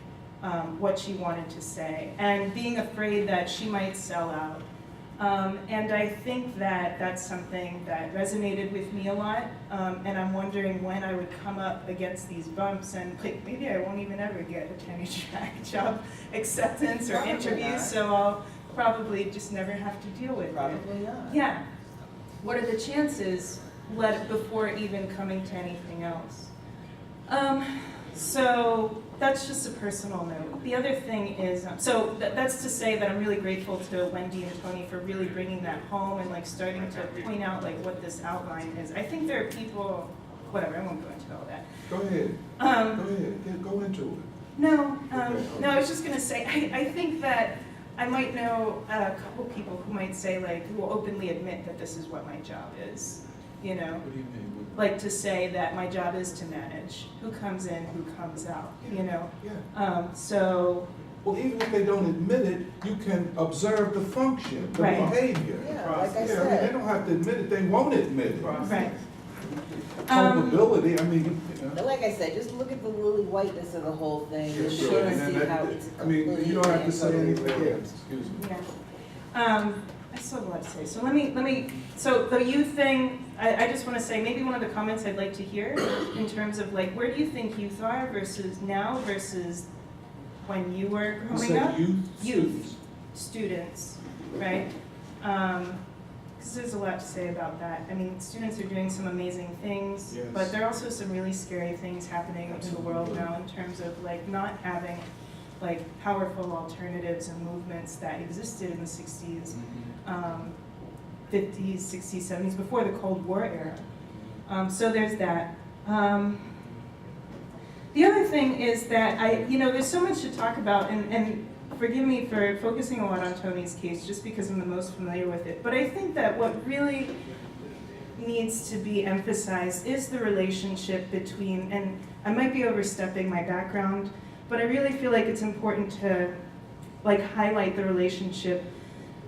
what she wanted to say, and being afraid that she might sell out. And I think that that's something that resonated with me a lot, and I'm wondering when I would come up against these bumps, and like maybe I won't even ever get a tenure track job acceptance or Probably interview, not. so I'll probably just never have to deal with it. Probably not. Yeah. What are the chances before even coming to anything else? So that's just a personal note. The other thing is, so that's to say that I'm really grateful to Wendy and Tony for really bringing that home and like starting to point out like what this outline is. I think there are people, whatever, I won't go into all that. Go ahead. Go ahead. Yeah, go into it. No, Okay. no, I was just gonna say, I think that I might know a couple people who might say like, who will openly admit that this is what my job is, you know? What do you mean? Like to say that my job is to manage who comes in, who comes out, you know? Yeah. So, Well, even if they don't admit it, you can observe the function, the Right. behavior. Yeah, like I I mean, said. they don't have to admit it, they won't admit it. right. Culpability, I mean, you know. But like I said, just look at the lily whiteness of the whole thing, Yeah, just sure. to And then see that- how it's I mean, completely you don't have to say and anything totally else, excuse me. Yeah. I still have a lot to say. So let me, so the youth thing, I just want to say, maybe one of the comments I'd like to hear in terms of like, where do you think youth are versus now versus when you were You growing said up? youth, Students, right? Because there's a lot to say about that. I mean, students are doing some amazing things, Yes. but there are also some really scary things happening in the world now in terms of like not having like powerful alternatives and movements that existed in the 60s, 50s, 60s, 70s, before the Cold War era. So there's that. The other thing is that there's so much to talk about, and forgive me for focusing a lot on Tony's case just because I'm the most familiar with it, but I think that what really needs to be emphasized is the relationship between, and I might be overstepping my background, but I really feel like it's important to like highlight the relationship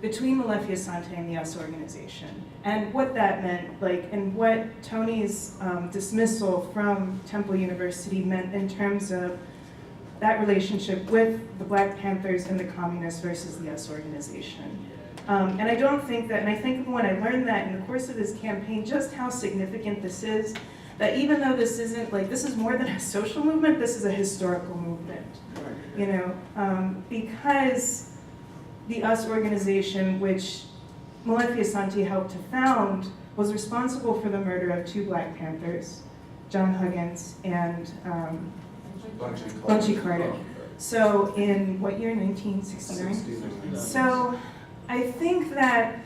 between Malefia Sante and the US organization and what that meant, like, and what Tony's dismissal from Temple University meant in terms of that relationship with the Black Panthers and the communists versus the US organization. And I don't think that, and I think when I learned that in the course of this campaign, just how significant this is, that even though this isn't, like, this is more than a social movement, this is a historical movement, you know, because the US organization, which Malefia Sante helped to found, was responsible for the murder of 2 Black Panthers, John Huggins and Bunchy Carter. So in what year, 1969? So I think that,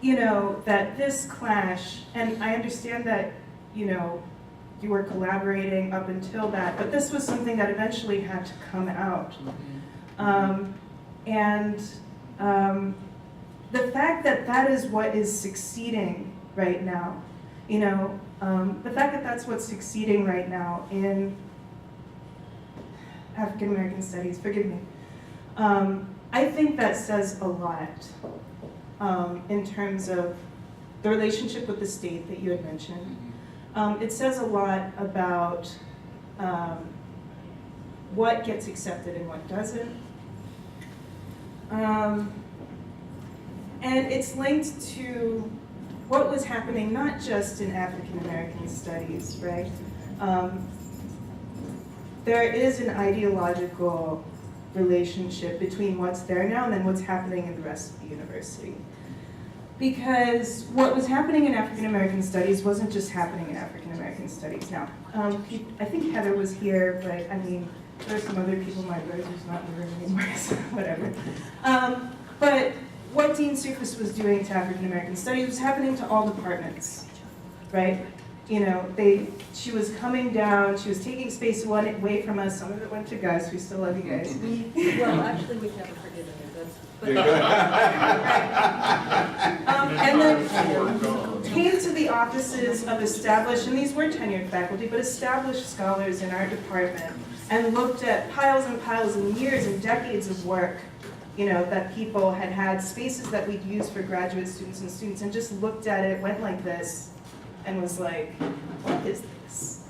that this clash, and I understand that, you were collaborating up until that, but this was something that eventually had to come out. The fact that that is what is succeeding right now, the fact that that's what's succeeding right now in African American studies, forgive me, I think that says a lot in terms of the relationship with the state that you had mentioned. It says a lot about what gets accepted and what doesn't. And it's linked to what was happening not just in African American studies, right? There is an ideological relationship between what's there now and then what's happening in the rest of the university. Because what was happening in African American studies wasn't just happening in African American studies. Now, I think Heather was here, but I mean, there are some other people, my brother who's not in the room anymore, so whatever. But what Dean Sufis was doing to African American studies was happening to all departments, right? She was coming down, she was taking space away from us, some of it went to Gus, we still love you guys. Well, actually, we've never forgiven you, And then came to the offices of established, and these were tenured faculty, but established scholars in our department, and looked at piles and piles and years and decades of work, that people had spaces that we'd use for graduate students, and just looked at it, went like this, and was like, what is this?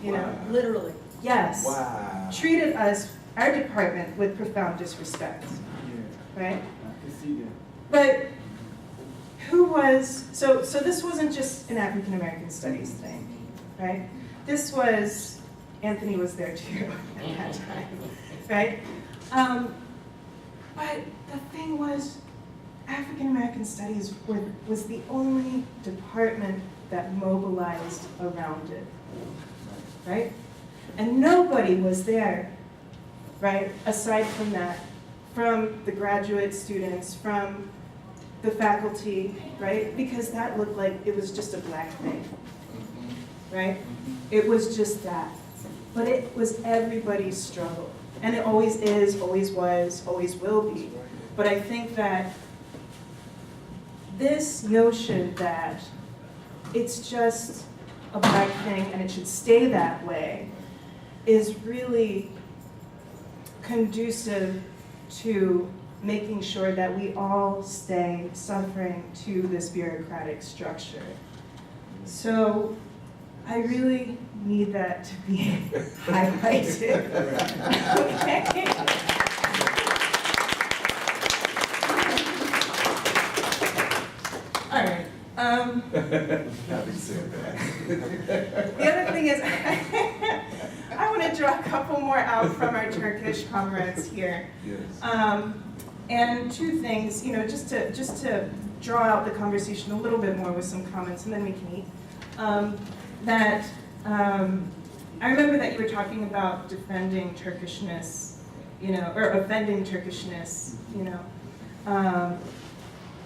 Wow. Literally. Yes. Wow. Treated us, our department, with profound disrespect, right? But who was, so this wasn't just an African American studies thing, right? This was, Anthony was there too at that time, right? But the thing was, African American studies was the only department that mobilized around it, right? And nobody was there, right, aside from that, from the graduate students, from the faculty, right? Because that looked like it was just a black thing, right? It was just that. But it was everybody's struggle. And it always is, always was, always will be. But I think that this notion that it's just a black thing and it should stay that way is really conducive to making sure that we all stay suffering to this bureaucratic structure. So I really need that to be highlighted. Okay. All right. Happy to say that. The other thing is, I want to draw a couple more out from our Turkish comrades here. Yes. And two things, you know, just to draw out the conversation a little bit more with some comments, and then we can eat. I remember that you were talking about defending Turkishness, you know, or offending Turkishness, you know,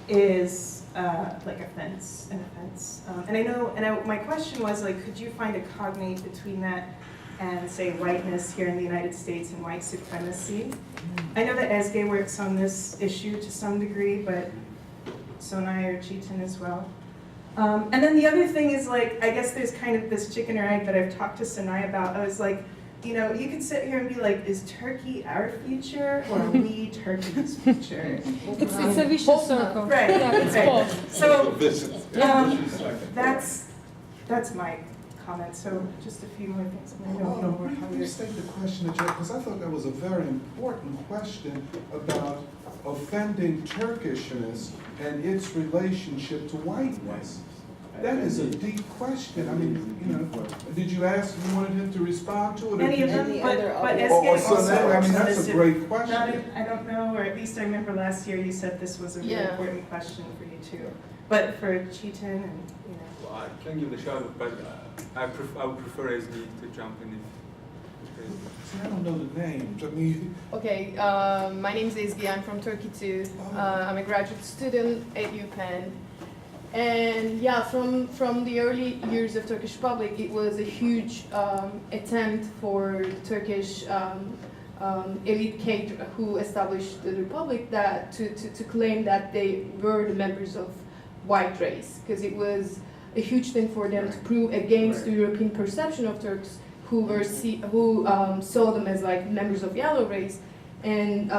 is like an offense. And my question was, like, could you find a cognate between that and, say, whiteness here in the United States and white supremacy? I know that Ezgi works on this issue to some degree, but Sonai or Chetan as well. And then the other thing is, like, I guess there's kind of this chicken or egg that I've talked to Sonai about. I was like, you know, you could sit here and be like, is Turkey our future or are we Turkey's future? It's a vicious circle. Right. Yeah, it's right. both. So that's my comment. So just a few more things. And I don't know more how you're Restate the question that you, because I thought that was a very important question about offending Turkishness and its relationship to whiteness. That is a deep question. I mean, you know, did you ask, you wanted him to respond to it? Or Any of did them, you- but Or Ezgi also Sonai, I mean, that's a listed- great question. I don't know, or at least I remember last year you said this was a really Yeah. important question for you too. But for Chetan and, you know. Well, I can give the shout out, but I would prefer SD to jump in if. See, I don't know the names. I mean, Okay, my name is Ezgi. I'm from Turkey too. I'm a graduate student at UPenn. And yeah, from the early years of Turkish Republic, it was a huge attempt for the Turkish elite cadre who established the republic to claim that they were the members of white race, because it was a huge thing for them to prove against the European perception of Turks who saw them as like members of yellow race, and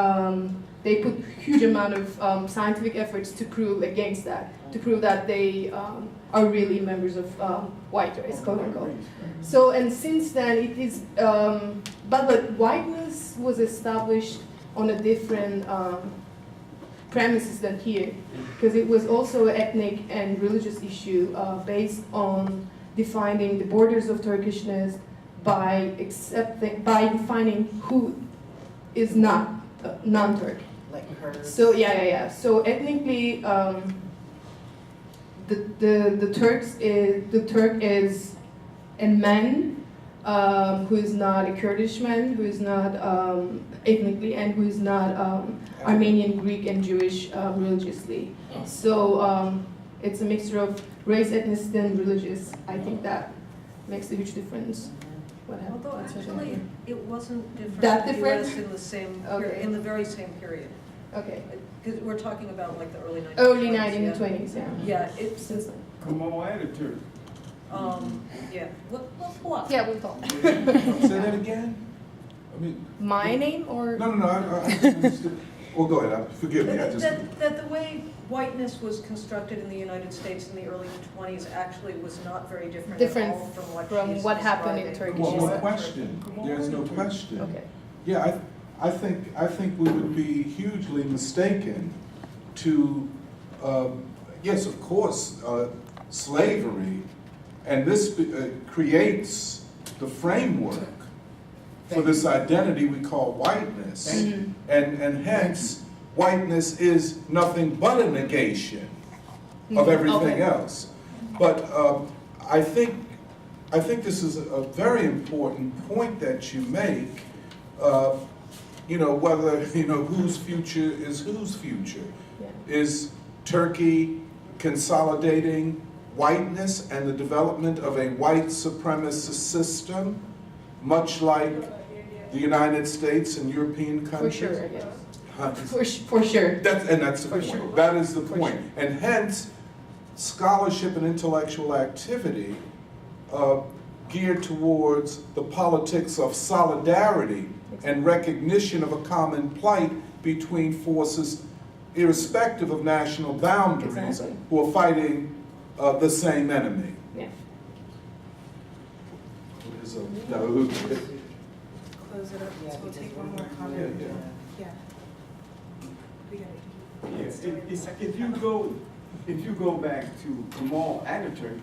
they put huge amount of scientific efforts to prove against that, to prove that they are really members of white race, quote unquote. So, and since then it is, but whiteness was established on a different premises than here, because it was also an ethnic and religious issue based on defining the borders of Turkishness by defining who is not non-Turk. Like her. So yeah. So ethnically, the Turk is a man who is not a Kurdish man, who is not ethnically, and who is not Armenian, Greek, and Jewish religiously. So it's a mixture of race, ethnicity, and religious. I think that makes a huge difference. Although actually, it wasn't different That in the different? US in the same, Okay. in the very same period. Okay. Because we're talking about like the early 1920s. Early 1920s, yeah. Yeah, it's, Come on, attitude. yeah. We'll pull up. Yeah, we'll talk. say that again? I mean. My name or? No, I understood. Well, go ahead, forgive me, I just. That the way whiteness was constructed in the United States in the early 20s actually was not very different at all from what she's happened in describing. Turkey. Well, no question, there's no question. Okay. Yeah, I think we would be hugely mistaken to, yes, of course, slavery, and this creates the framework for this identity we call whiteness. And hence, whiteness is nothing but a negation of everything else. But I think I think this is a very important point that you make. You know, whether, you know, whose future is whose future. Is Turkey consolidating whiteness and the development of a white supremacist system, much like the United States and European countries? For sure, yes. Huh? For sure. That's the For point. sure. That is the point. And hence, scholarship and intellectual activity geared towards the politics of solidarity and recognition of a common plight between forces, irrespective of national boundaries, Exactly. who are fighting the same enemy. Yeah. Close Close it up, so we'll take one more comment. Yeah. We gotta- Yeah, if you go back to Kamal Ataturk,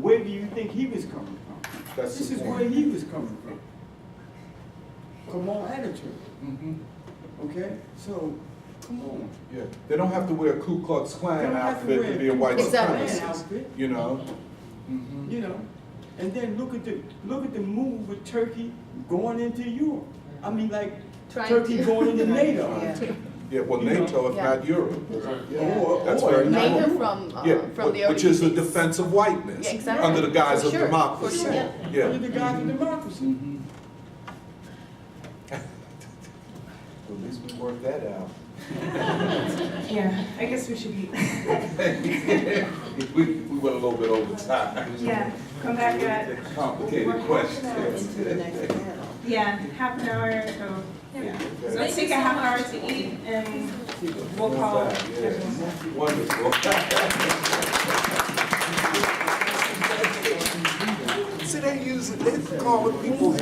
where do you think he was coming from? That's This the is point. where he was coming from. Kamal Ataturk. Okay, so come on. Yeah, they don't have to wear a Ku Klux They Klan don't have to outfit wear to be a white Exactly. supremacist, you know? You know, and then look at the move with Turkey going into Europe. I mean, like Trying Turkey to- going into NATO. Yeah, well, You know, NATO, if yeah. not Europe. Or- That's or very NATO important. from Yeah, from the which is the early days. defense of whiteness, Yeah, exactly. under the guise For of sure. democracy. For sure, yeah. Yeah. Under the guise of democracy. At least we worked that out. Yeah, I guess we should be, We went a little bit over time. yeah, come back at, Complicated question. Into the next panel. yeah, half an hour, so, yeah. So let's take a half hour to eat and we'll call. Wonderful. See, they call people